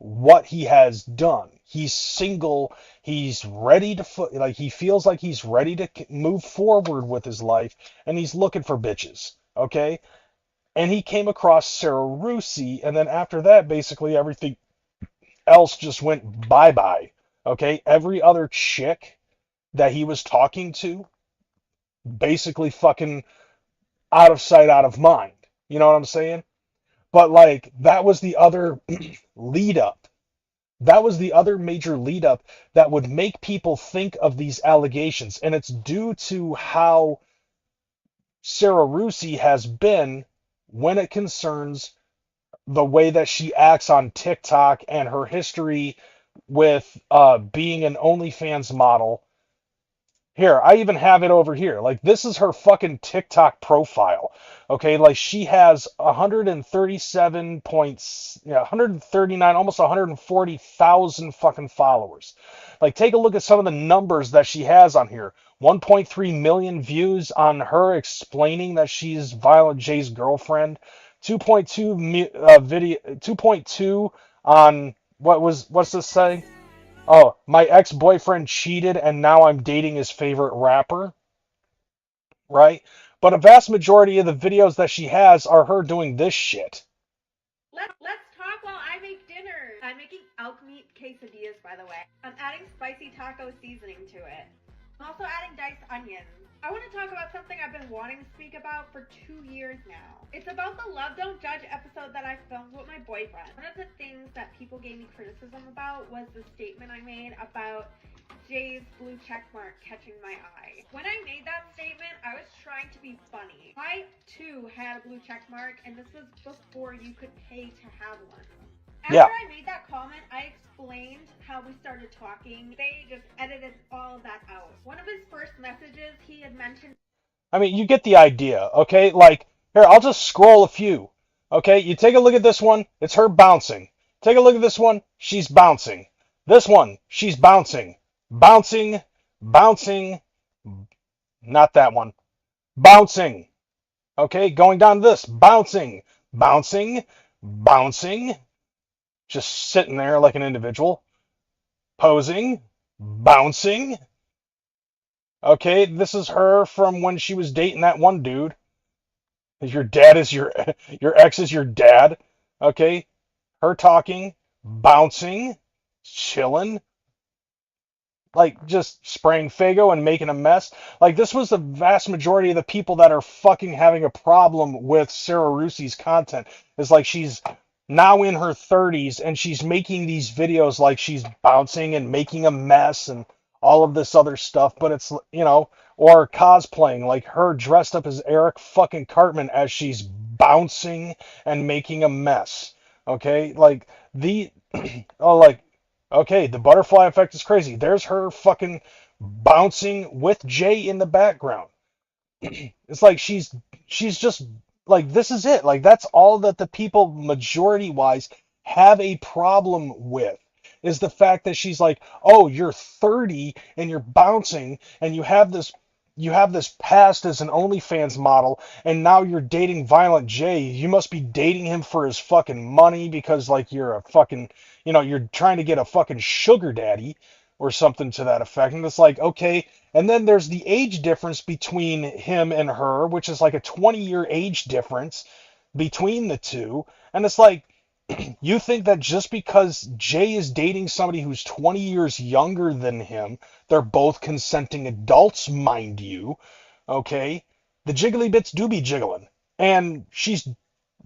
what he has done. He's single. He's ready to he feels like he's ready to move forward with his life, and he's looking for bitches. Okay, and he came across Sarah Rusi, and then after that, basically everything else just went bye-bye. Okay, every other chick that he was talking to, basically fucking out of sight, out of mind. You know what I'm saying? But, like, that was the other lead up. That was the other major lead up that would make people think of these allegations. And it's due to how Sarah Rusi has been when it concerns the way that she acts on TikTok and her history with being an OnlyFans model. Here, I even have it over here. Like, this is her fucking TikTok profile. Okay, like, she has 139, almost 140,000 fucking followers. Like, take a look at some of the numbers that she has on here. 1.3 million views on her explaining that she's Violent J's girlfriend. 2.2 on what's this saying? Oh, my ex-boyfriend cheated and now I'm dating his favorite rapper. Right? But a vast majority of the videos that she has are her doing this shit. Let's talk while I make dinner. I'm making elk meat quesadillas, by the way. I'm adding spicy taco seasoning to it. I'm also adding diced onions. I want to talk about something I've been been wanting to speak about for 2 years now. It's about the Love Don't Judge episode that I filmed with my boyfriend. One of the things that people gave me criticism about was the statement I made about Jay's blue check mark catching my eye. When I made that statement, I was trying to be funny. I too had a blue check mark, and this was before you could pay to have one. After I made that comment, I explained how we started talking. They just edited all of that out. One of his first messages, he had mentioned... I mean, you get the idea, okay? Like, here, I'll just scroll a few. Okay, you take a look at this one, it's her bouncing. Take a look at this one, she's bouncing. This one, she's bouncing. Bouncing, bouncing, not that one. Bouncing. Okay, going down this, bouncing, bouncing, bouncing. Just sitting there like an individual. Posing, bouncing. Okay, this is her from when she was dating that one dude. Your dad is your ex is your dad. Okay, her talking, bouncing, chilling, like just spraying Fago and making a mess. Like, this was the vast majority of the people that are fucking having a problem with Sarah Rusi's content. It's like she's now in her 30s and she's making these videos like she's bouncing and making a mess and all of this other stuff, but it's, you know, or cosplaying, like her dressed up as Eric fucking Cartman as she's bouncing and making a mess. Okay, like okay, the butterfly effect is crazy. There's her fucking bouncing with Jay in the background. It's like she's just like, this is it. Like, that's all that the people majority wise have a problem with, is the fact that she's like, oh, you're 30 and you're bouncing and you have this past as an OnlyFans model, and now you're dating Violent J. You must be dating him for his fucking money because, like, you're a fucking, you know, you're trying to get a fucking sugar daddy or something to that effect. And it's like, okay. And then there's the age difference between him and her, which is like a 20-year age difference between the two. And it's like, you think that just because Jay is dating somebody who's 20 years younger than him, they're both consenting adults, mind you, okay? The jiggly bits do be jiggling. And she's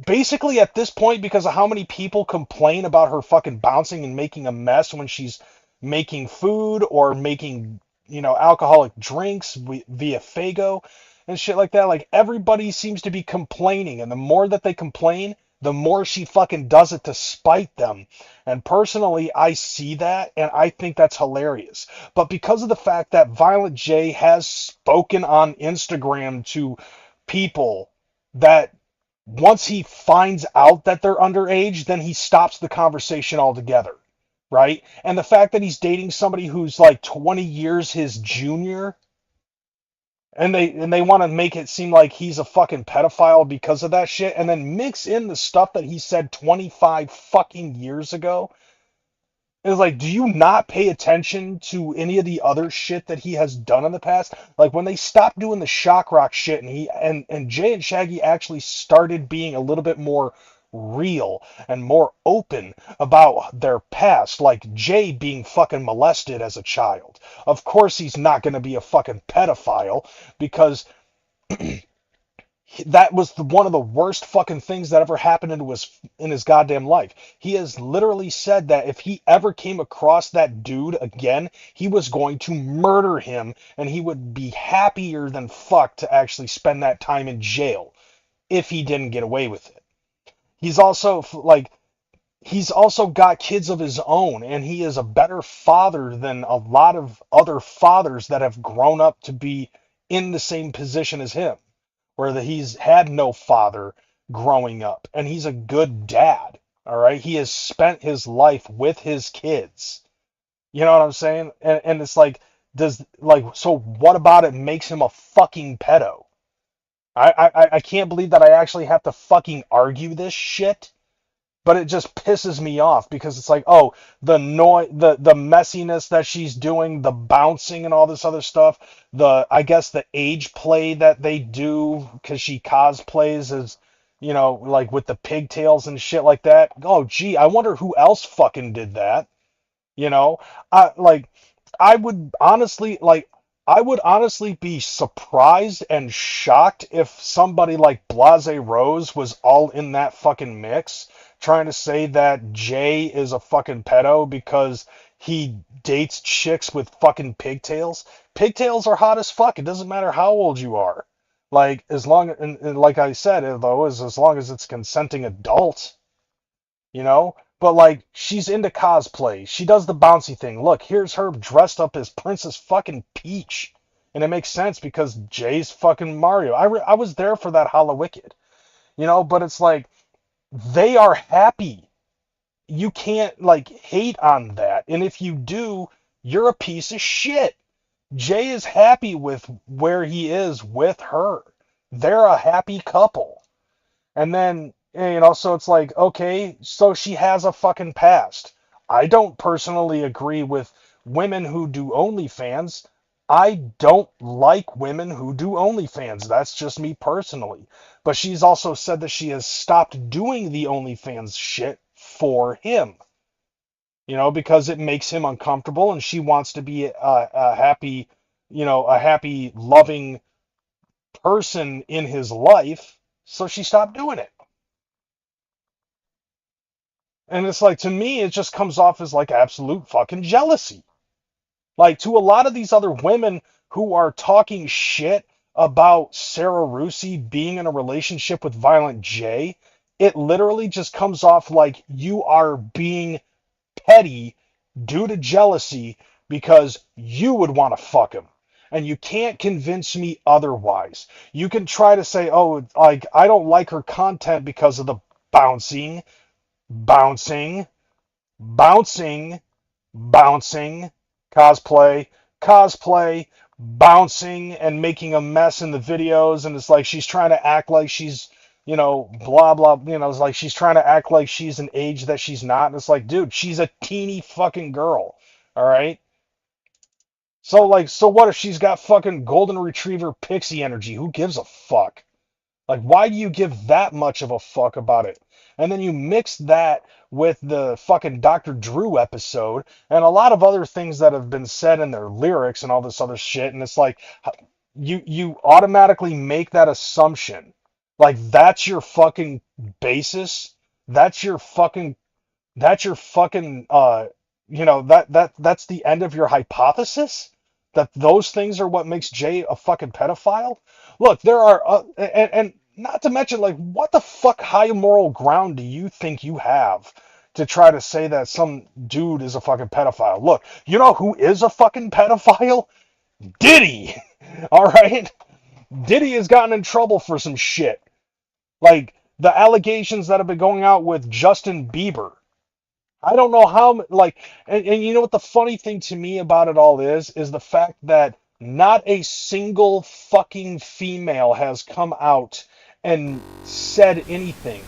basically at this point, because of how many people complain about her fucking bouncing and making a mess when she's making food or making, you know, alcoholic drinks via Fago and shit like that. Like, everybody seems to be complaining, and the more that they complain, the more she fucking does it to spite them. And personally, I see that, and I think that's hilarious. But because of the fact that Violent J has spoken on Instagram to people that once he finds out that they're underage, then he stops the conversation altogether, right? And the fact that he's dating somebody who's like 20 years his junior, and they want to make it seem like he's a fucking pedophile because of that shit, and then mix in the stuff that he said 25 fucking years ago. It's like, do you not pay attention to any of the other shit that he has done in the past? Like, when they stopped doing the shock rock shit, and Jay and Shaggy actually started being a little bit more real and more open about their past, like Jay being fucking molested as a child. Of course he's not going to be a fucking pedophile, because that was one of the worst fucking things that ever happened in his goddamn life. He has literally said that if he ever came across that dude again, he was going to murder him, and he would be happier than fuck to actually spend that time in jail if he didn't get away with it. He's also got kids of his own, and he is a better father than a lot of other fathers that have grown up to be in the same position as him, where he's had no father growing up, and he's a good dad. All right, he has spent his life with his kids. You know what I'm saying? And it's like, so what about it makes him a fucking pedo? I can't believe that I actually have to fucking argue this shit, but it just pisses me off, because it's like, oh, the messiness that she's doing, the bouncing and all this other stuff, I guess the age play that they do, because she cosplays as, you know, like with the pigtails and shit like that. Oh, gee, I wonder who else fucking did that. You know, I would honestly, like, I would honestly be surprised and shocked if somebody like Blase Rose was all in that fucking mix, trying to say that Jay is a fucking pedo because he dates chicks with fucking pigtails. Pigtails are hot as fuck. It doesn't matter how old you are. Like, as long, and like I said, though, is as long as it's consenting adult, you know? But, like, she's into cosplay. She does the bouncy thing. Look, here's her dressed up as Princess fucking Peach. And it makes sense because Jay's fucking Mario. I was there for that Hallowicked. You know, but it's like, they are happy. You can't, like, hate on that. And if you do, you're a piece of shit. Jay is happy with where he is with her. They're a happy couple. And then, you know, so it's like, okay, so she has a fucking past. I don't personally agree with women who do OnlyFans. I don't like women who do OnlyFans. That's just me personally. But she's also said that she has stopped doing the OnlyFans shit for him. You know, because it makes him uncomfortable and she wants to be a happy, you know, a happy, loving person in his life. So she stopped doing it. And it's like, to me, it just comes off as like absolute fucking jealousy. Like, to a lot of these other women who are talking shit about Sarah Rusi being in a relationship with Violent J, it literally just comes off like you are being petty due to jealousy because you would want to fuck him. And you can't convince me otherwise. You can try to say, oh, like, I don't like her content because of the bouncing, bouncing, cosplay, bouncing, and making a mess in the videos. And it's like she's trying to act like she's, you know, blah, blah, you know, it's like she's trying to act like she's an age that she's not. And it's like, dude, she's a teeny fucking girl. All right? So, like, so what if she's got fucking golden retriever pixie energy? Who gives a fuck? Like, why do you give that much of a fuck about it? And then you mix that with the fucking Dr. Drew episode and a lot of other things that have been said in their lyrics and all this other shit. And it's like, you automatically make that assumption. Like, that's your fucking basis. That's your fucking, you know, that's the end of your hypothesis? That those things are what makes Jay a fucking pedophile? Look, there are, and not to mention, like, what the fuck high moral ground do you think you have to try to say that some dude is a fucking pedophile? Look, you know who is a fucking pedophile? Diddy! Alright? Diddy has gotten in trouble for some shit. Like, the allegations that have been going out with Justin Bieber. I don't know how, like, and you know what the funny thing to me about it all is the fact that not a single fucking female has come out and said anything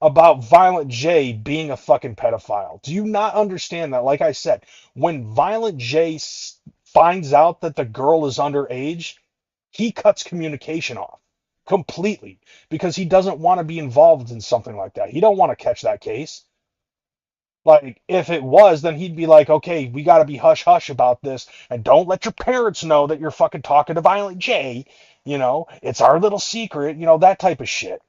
about Violent J being a fucking pedophile. Do you not understand that? Like I said, when Violent J finds out that the girl is underage, he cuts communication off completely because he doesn't want to be involved in something like that. He don't want to catch that case. Like, if it was, then he'd be like, okay, we got to be hush-hush about this, and don't let your parents know that you're fucking talking to Violent J, you know? It's our little secret, you know, that type of shit.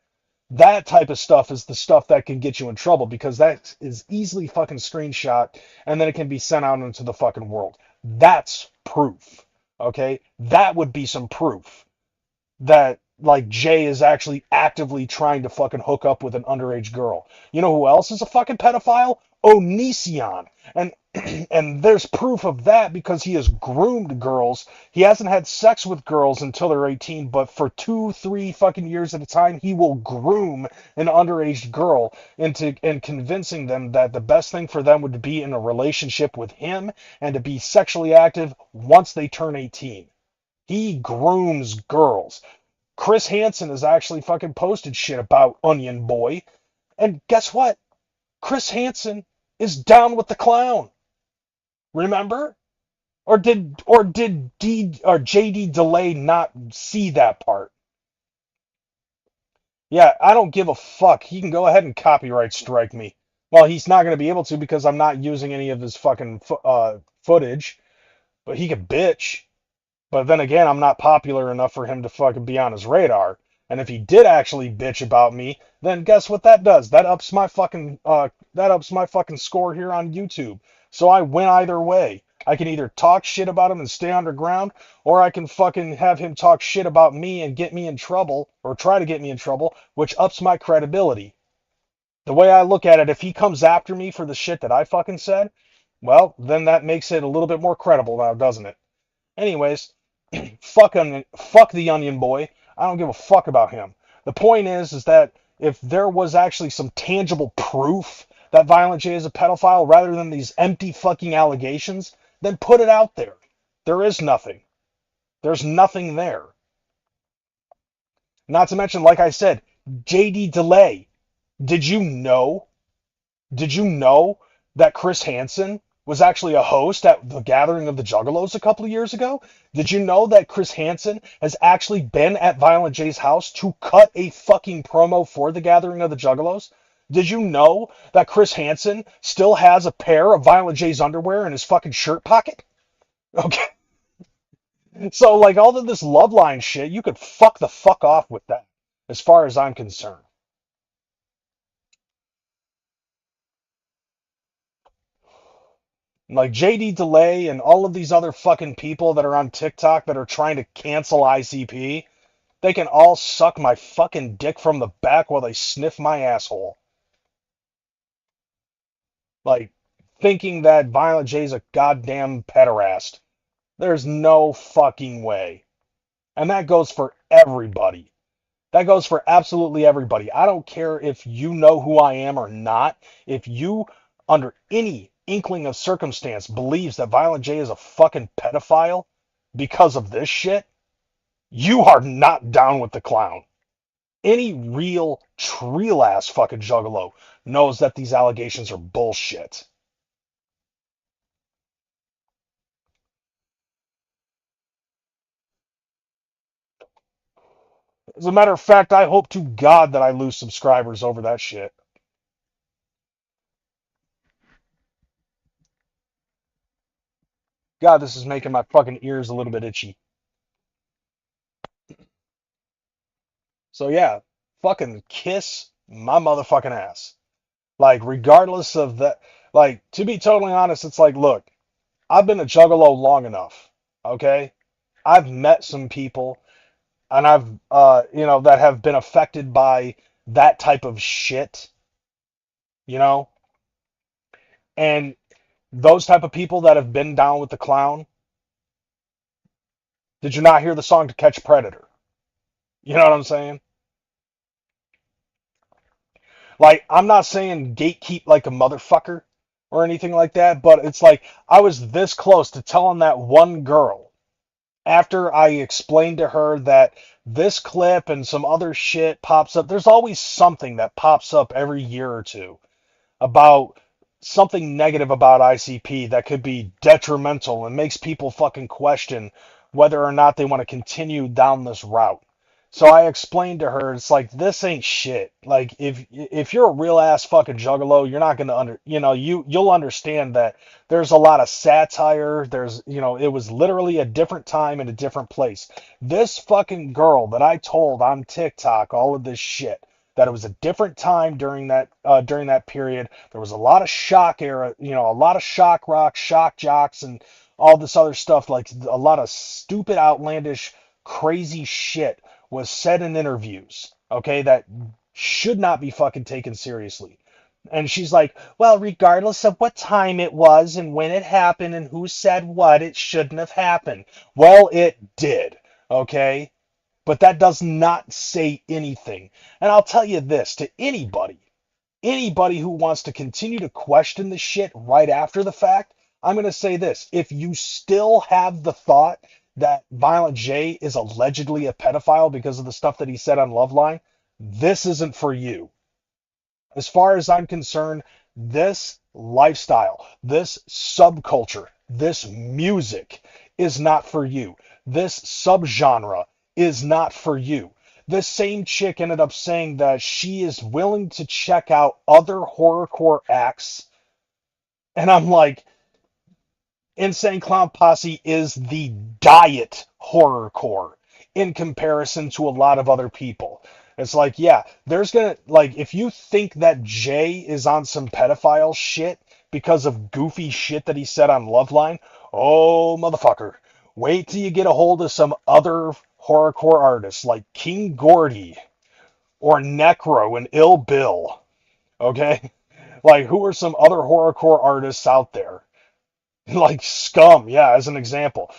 That type of stuff is the stuff that can get you in trouble, because that is easily fucking screenshot, and then it can be sent out into the fucking world. That's proof, okay? That would be some proof that, like, Jay is actually actively trying to fucking hook up with an underage girl. You know who else is a fucking pedophile? Onision. And and there's proof of that because he has groomed girls. He hasn't had sex with girls until they're 18, but for 2-3 fucking years at a time, he will groom an underage girl into convincing them that the best thing for them would be in a relationship with him and to be sexually active once they turn 18. He grooms girls. Chris Hansen has actually fucking posted shit about Onion Boy. And guess what? Chris Hansen is down with the clown. Remember? Or did JD Delay not see that part? Yeah, I don't give a fuck. He can go ahead and copyright strike me. Well, he's not going to be able to because I'm not using any of his fucking footage. But he could bitch. But then again, I'm not popular enough for him to fucking be on his radar. And if he did actually bitch about me, then guess what that does? That ups my fucking score here on YouTube. So I win either way. I can either talk shit about him and stay underground, or I can fucking have him talk shit about me and get me in trouble, or try to get me in trouble, which ups my credibility. The way I look at it, if he comes after me for the shit that I fucking said, well, then that makes it a little bit more credible now, doesn't it? Anyways, fuck the Onion Boy. I don't give a fuck about him. The point is that if there was actually some tangible proof that Violent J is a pedophile rather than these empty fucking allegations, then put it out there. There is nothing. There's nothing there. Not to mention, like I said, JD Delay. Did you know that Chris Hansen was actually a host at the Gathering of the Juggalos a couple of years ago? Did you know that Chris Hansen has actually been at Violent J's house to cut a fucking promo for the Gathering of the Juggalos? Did you know that Chris Hansen still has a pair of Violent J's underwear in his fucking shirt pocket? Okay. So, like, all of this Loveline shit, you could fuck the fuck off with that, as far as I'm concerned. Like JD Delay and all of these other fucking people that are on TikTok that are trying to cancel ICP, they can all suck my fucking dick from the back while they sniff my asshole. Like, thinking that Violent J's a goddamn pederast. There's no fucking way. And that goes for everybody. That goes for absolutely everybody. I don't care if you know who I am or not. If you, under any inkling of circumstance, believes that Violent J is a fucking pedophile because of this shit, you are not down with the clown. Any real, ass fucking juggalo knows that these allegations are bullshit. As a matter of fact, I hope to God that I lose subscribers over that shit. God, this is making my fucking ears a little bit itchy. So yeah, fucking kiss my motherfucking ass. Like, regardless of that, like, to be totally honest, it's like, look, I've been a juggalo long enough, okay? I've met some people, and I've, that have been affected by that type of shit, and those type of people that have been down with the clown. Did you not hear the song To Catch Predator? You know what I'm saying? Like, I'm not saying gatekeep like a motherfucker or anything like that, but it's like I was this close to telling that one girl after I explained to her that this clip and some other shit pops up. There's always something that pops up every year or two about something negative about ICP that could be detrimental and makes people fucking question whether or not they want to continue down this route. So I explained to her, it's like, this ain't shit. Like, if you're a real ass fucking juggalo, you're not gonna you'll understand that there's a lot of satire. There's, it was literally a different time and a different place. This fucking girl that I told on TikTok all of this shit, that it was a different time during that period. There was a lot of shock era, a lot of shock rock, shock jocks, and all this other stuff, like a lot of stupid, outlandish, crazy shit was said in interviews, okay, that should not be fucking taken seriously. And she's like, well, regardless of what time it was and when it happened and who said what, it shouldn't have happened. Well, it did, okay? But that does not say anything. And I'll tell you this, to anybody who wants to continue to question the shit right after the fact, I'm going to say this. If you still have the thought that Violent J is allegedly a pedophile because of the stuff that he said on Loveline, this isn't for you. As far as I'm concerned, this lifestyle, this subculture, this music is not for you. This subgenre is not for you. This same chick ended up saying that she is willing to check out other horrorcore acts. And I'm like, Insane Clown Posse is the diet horrorcore in comparison to a lot of other people. It's like, yeah, there's gonna, like, if you think that Jay is on some pedophile shit because of goofy shit that he said on Loveline, oh, motherfucker, wait till you get a hold of some other horrorcore artists like King Gordy or Necro and Ill Bill, okay? Like, who are some other horrorcore artists out there? Like Scum, yeah, as an example.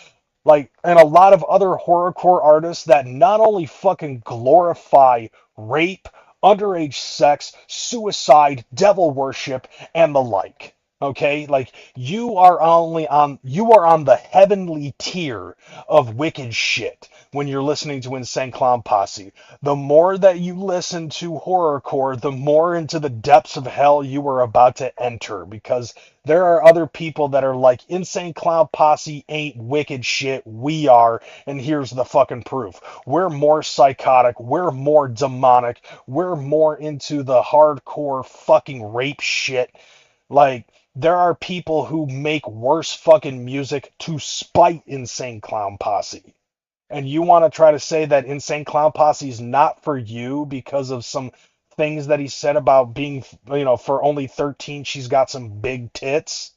Like, and a lot of other horrorcore artists that not only fucking glorify rape, underage sex, suicide, devil worship, and the like. Okay? Like, you are on the heavenly tier of wicked shit when you're listening to Insane Clown Posse. The more that you listen to horrorcore, the more into the depths of hell you are about to enter, because there are other people that are like, Insane Clown Posse ain't wicked shit, we are, and here's the fucking proof. We're more psychotic, we're more demonic, we're more into the hardcore fucking rape shit. Like, there are people who make worse fucking music to spite Insane Clown Posse. And you want to try to say that Insane Clown Posse is not for you because of some things that he said about being, for only 13, she's got some big tits,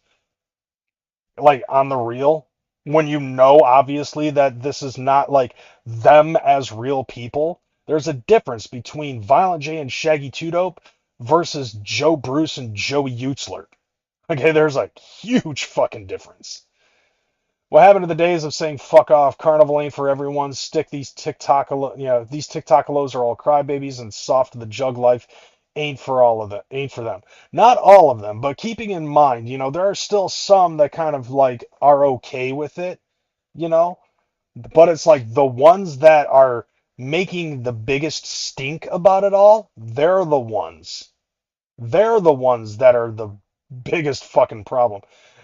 like, on the real, when you know, obviously, that this is not, like, them as real people. There's a difference between Violent J and Shaggy 2 Dope versus Joe Bruce and Joey Utzler. Okay, there's a huge fucking difference. What happened to the days of saying fuck off, carnival ain't for everyone, stick these these TikTok-alos are all crybabies, and soft to the jug life ain't for them. Not all of them, but keeping in mind, there are still some that kind of like are okay with it, but it's like the ones that are making the biggest stink about it all, they're the ones. They're the ones that are the biggest fucking problem.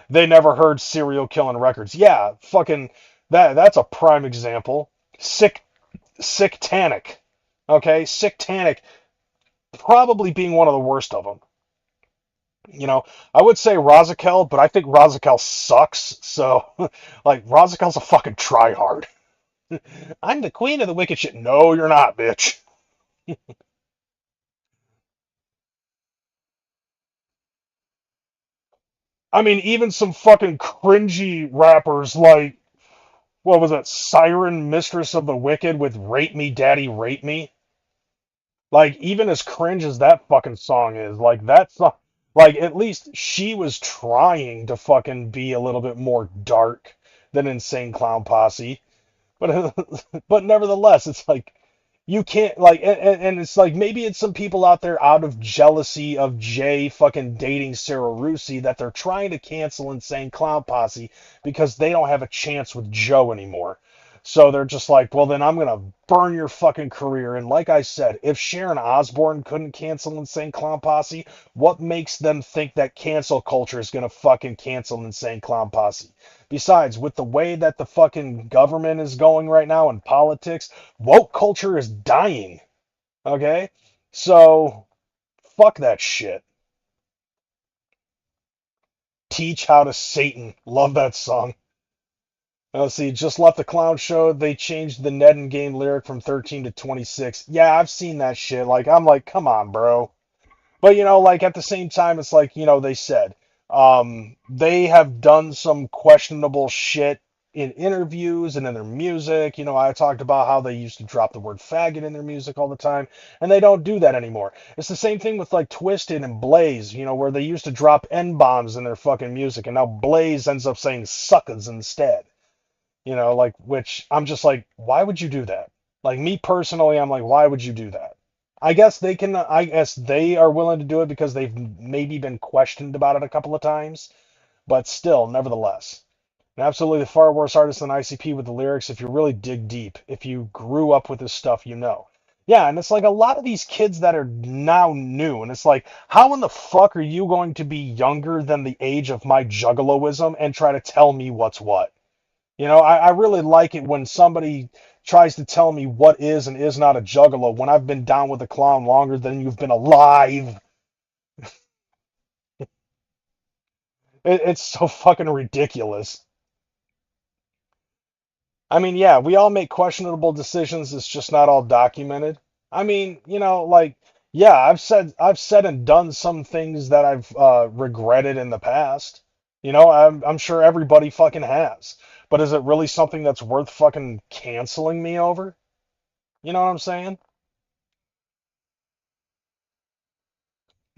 They never heard Serial Killing Records. Yeah, fucking that's a prime example. Sick-tanic. Okay? Sick-tanic probably being one of the worst of them. I would say Razakel, but I think Razakel sucks. So, like, Razakel's a fucking tryhard. I'm the queen of the wicked shit. No, you're not, bitch. I mean, even some fucking cringy rappers like, what was it, Siren, Mistress of the Wicked with Rape Me, Daddy, Rape Me? Like, even as cringe as that fucking song is, like, that song, like, at least she was trying to fucking be a little bit more dark than Insane Clown Posse. But, but nevertheless, it's like, you can't, like, and it's like, maybe it's some people out there out of jealousy of Jay fucking dating Sarah Rusi that they're trying to cancel Insane Clown Posse because they don't have a chance with Joe anymore. So they're just like, well, then I'm going to burn your fucking career. And like I said, if Sharon Osbourne couldn't cancel Insane Clown Posse, what makes them think that cancel culture is going to fucking cancel Insane Clown Posse? Besides, with the way that the fucking government is going right now in politics, woke culture is dying. Okay? So, fuck that shit. Teach How to Satan. Love that song. Let's see, just left the clown show. They changed the Ned and Game lyric from 13 to 26. Yeah, I've seen that shit. Like, I'm like, come on, bro. But, like, at the same time, it's like, they said, they have done some questionable shit in interviews and in their music. I talked about how they used to drop the word faggot in their music all the time, and they don't do that anymore. It's the same thing with, like, Twisted and Blaze, where they used to drop N-bombs in their fucking music, and now Blaze ends up saying suckers instead. Like, which I'm just like, why would you do that? Like, me personally, I'm like, why would you do that? I guess they are willing to do it because they've maybe been questioned about it a couple of times, but still, nevertheless. And absolutely the far worse artist than ICP with the lyrics, if you really dig deep, if you grew up with this stuff, Yeah, and it's like a lot of these kids that are now new, and it's like, how in the fuck are you going to be younger than the age of my juggaloism and try to tell me what's what? I really like it when somebody tries to tell me what is and is not a juggalo when I've been down with a clown longer than you've been alive. It's so fucking ridiculous. I mean, yeah, we all make questionable decisions. It's just not all documented. I mean, like, yeah, I've said and done some things that I've regretted in the past. I'm sure everybody fucking has. But is it really something that's worth fucking canceling me over? You know what I'm saying?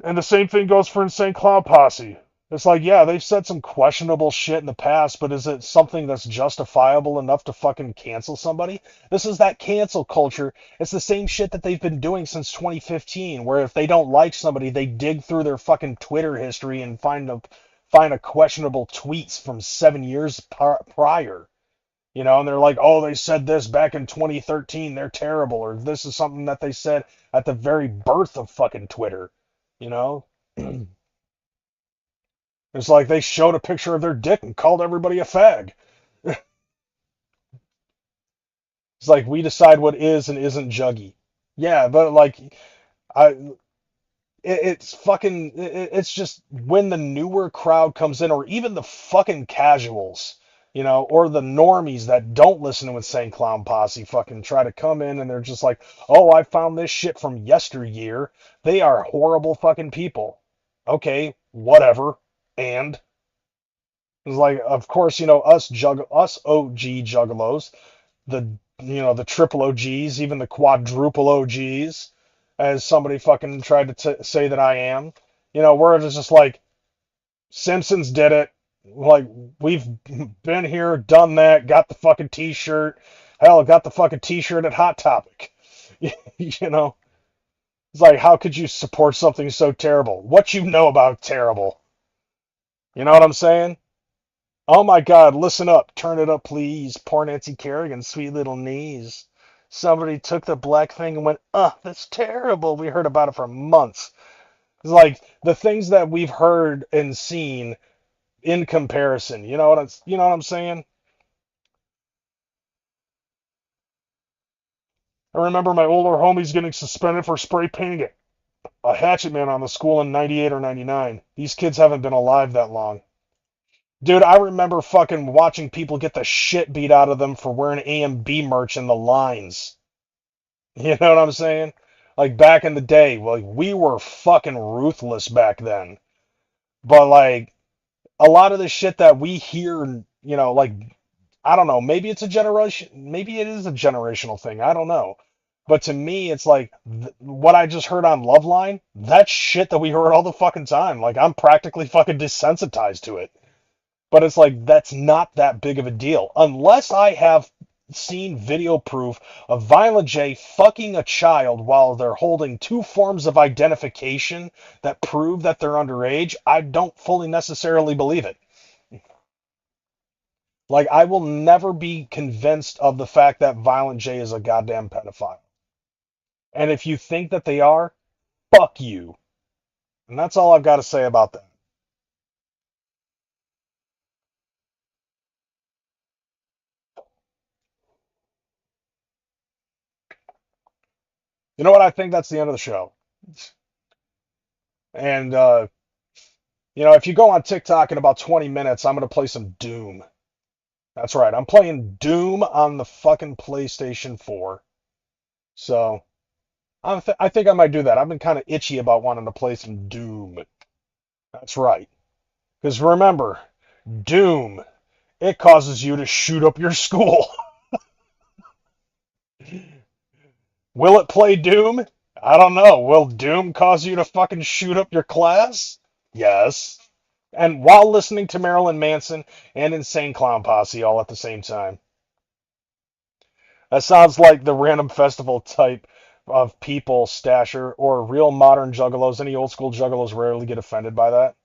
And the same thing goes for Insane Clown Posse. It's like, yeah, they've said some questionable shit in the past, but is it something that's justifiable enough to fucking cancel somebody? This is that cancel culture. It's the same shit that they've been doing since 2015, where if they don't like somebody, they dig through their fucking Twitter history and find a questionable tweets from 7 years prior. And they're like, oh, they said this back in 2013, they're terrible, or this is something that they said at the very birth of fucking Twitter. You know? It's like they showed a picture of their dick and called everybody a fag. It's like we decide what is and isn't juggy. Yeah, but like I it's just when the newer crowd comes in, or even the fucking casuals, or the normies that don't listen to Insane Clown Posse fucking try to come in and they're just like, oh, I found this shit from yesteryear. They are horrible fucking people. Okay, whatever. And it's like, of course, us OG juggalos, the triple OGs, even the quadruple OGs, as somebody fucking tried to say that I am. We're just like, Simpsons did it. Like, we've been here, done that, got the fucking t-shirt. Hell, got the fucking t-shirt at Hot Topic. you know? It's like, how could you support something so terrible? What you know about terrible? You know what I'm saying? Oh my God, listen up. Turn it up, please. Poor Nancy Kerrigan's sweet little knees. Somebody took the black thing and went, that's terrible. We heard about it for months. It's like the things that we've heard and seen in comparison. You know what I'm saying? I remember my older homies getting suspended for spray painting a hatchet man on the school in 98 or 99. These kids haven't been alive that long. Dude, I remember fucking watching people get the shit beat out of them for wearing AMB merch in the lines. You know what I'm saying? Like back in the day, like we were fucking ruthless back then. But like a lot of the shit that we hear, like I don't know, maybe it is a generational thing. I don't know. But to me, it's like what I just heard on Loveline, that's shit that we heard all the fucking time. Like I'm practically fucking desensitized to it. But it's like, that's not that big of a deal. Unless I have seen video proof of Violent J fucking a child while they're holding two forms of identification that prove that they're underage, I don't fully necessarily believe it. Like, I will never be convinced of the fact that Violent J is a goddamn pedophile. And if you think that they are, fuck you. And that's all I've got to say about that. You know what? I think that's the end of the show. And, if you go on TikTok in about 20 minutes, I'm going to play some Doom. That's right. I'm playing Doom on the fucking PlayStation 4. So, I think I might do that. I've been kind of itchy about wanting to play some Doom. That's right. Because remember, Doom, it causes you to shoot up your school. Will it play Doom? I don't know. Will Doom cause you to fucking shoot up your class? Yes. And while listening to Marilyn Manson and Insane Clown Posse all at the same time. That sounds like the random festival type of people, Stasher, or real modern juggalos. Any old school juggalos rarely get offended by that.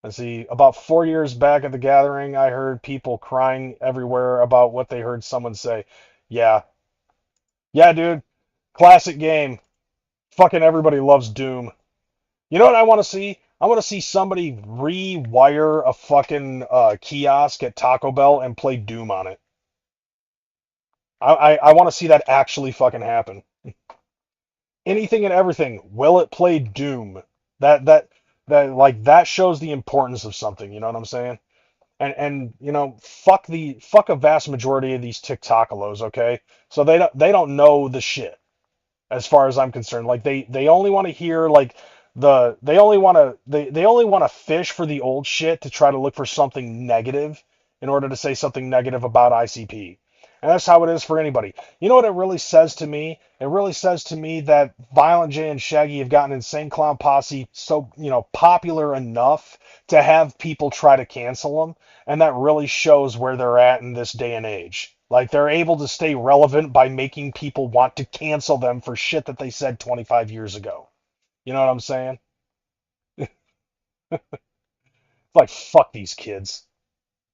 Let's see, about 4 years back at the gathering, I heard people crying everywhere about what they heard someone say. Yeah. Yeah, dude. Classic game. Fucking everybody loves Doom. You know what I want to see? I want to see somebody rewire a fucking kiosk at Taco Bell and play Doom on it. I want to see that actually fucking happen. Anything and everything. Will it play Doom? That shows the importance of something. You know what I'm saying? And you know, fuck a vast majority of these TikTokalos, okay? So they don't know the shit as far as I'm concerned. Like they only want to hear like they only want to fish for the old shit to try to look for something negative in order to say something negative about ICP. And that's how it is for anybody. You know what it really says to me? It really says to me that Violent J and Shaggy have gotten Insane Clown Posse so, you know, popular enough to have people try to cancel them, and that really shows where they're at in this day and age. Like, they're able to stay relevant by making people want to cancel them for shit that they said 25 years ago. You know what I'm saying? Like, fuck these kids.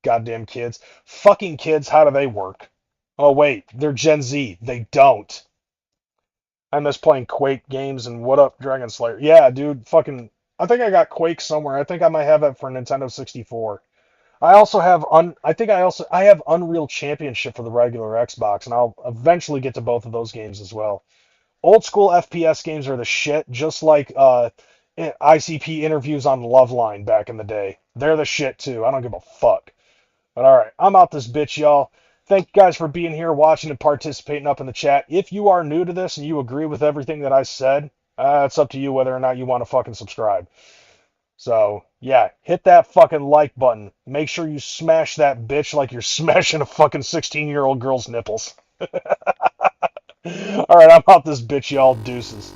Goddamn kids. Fucking kids, how do they work? Oh, wait, they're Gen Z. They don't. I miss playing Quake games and what up, Dragon Slayer? Yeah, dude, fucking... I think I got Quake somewhere. I think I might have it for Nintendo 64. I also have I have Unreal Championship for the regular Xbox, and I'll eventually get to both of those games as well. Old school FPS games are the shit, just like ICP interviews on Loveline back in the day. They're the shit too. I don't give a fuck. But alright, I'm out this bitch, y'all. Thank you guys for being here, watching, and participating up in the chat. If you are new to this and you agree with everything that I said, it's up to you whether or not you want to fucking subscribe. So, yeah, hit that fucking like button. Make sure you smash that bitch like you're smashing a fucking 16-year-old girl's nipples. Alright, I'm out this bitch, y'all. Deuces.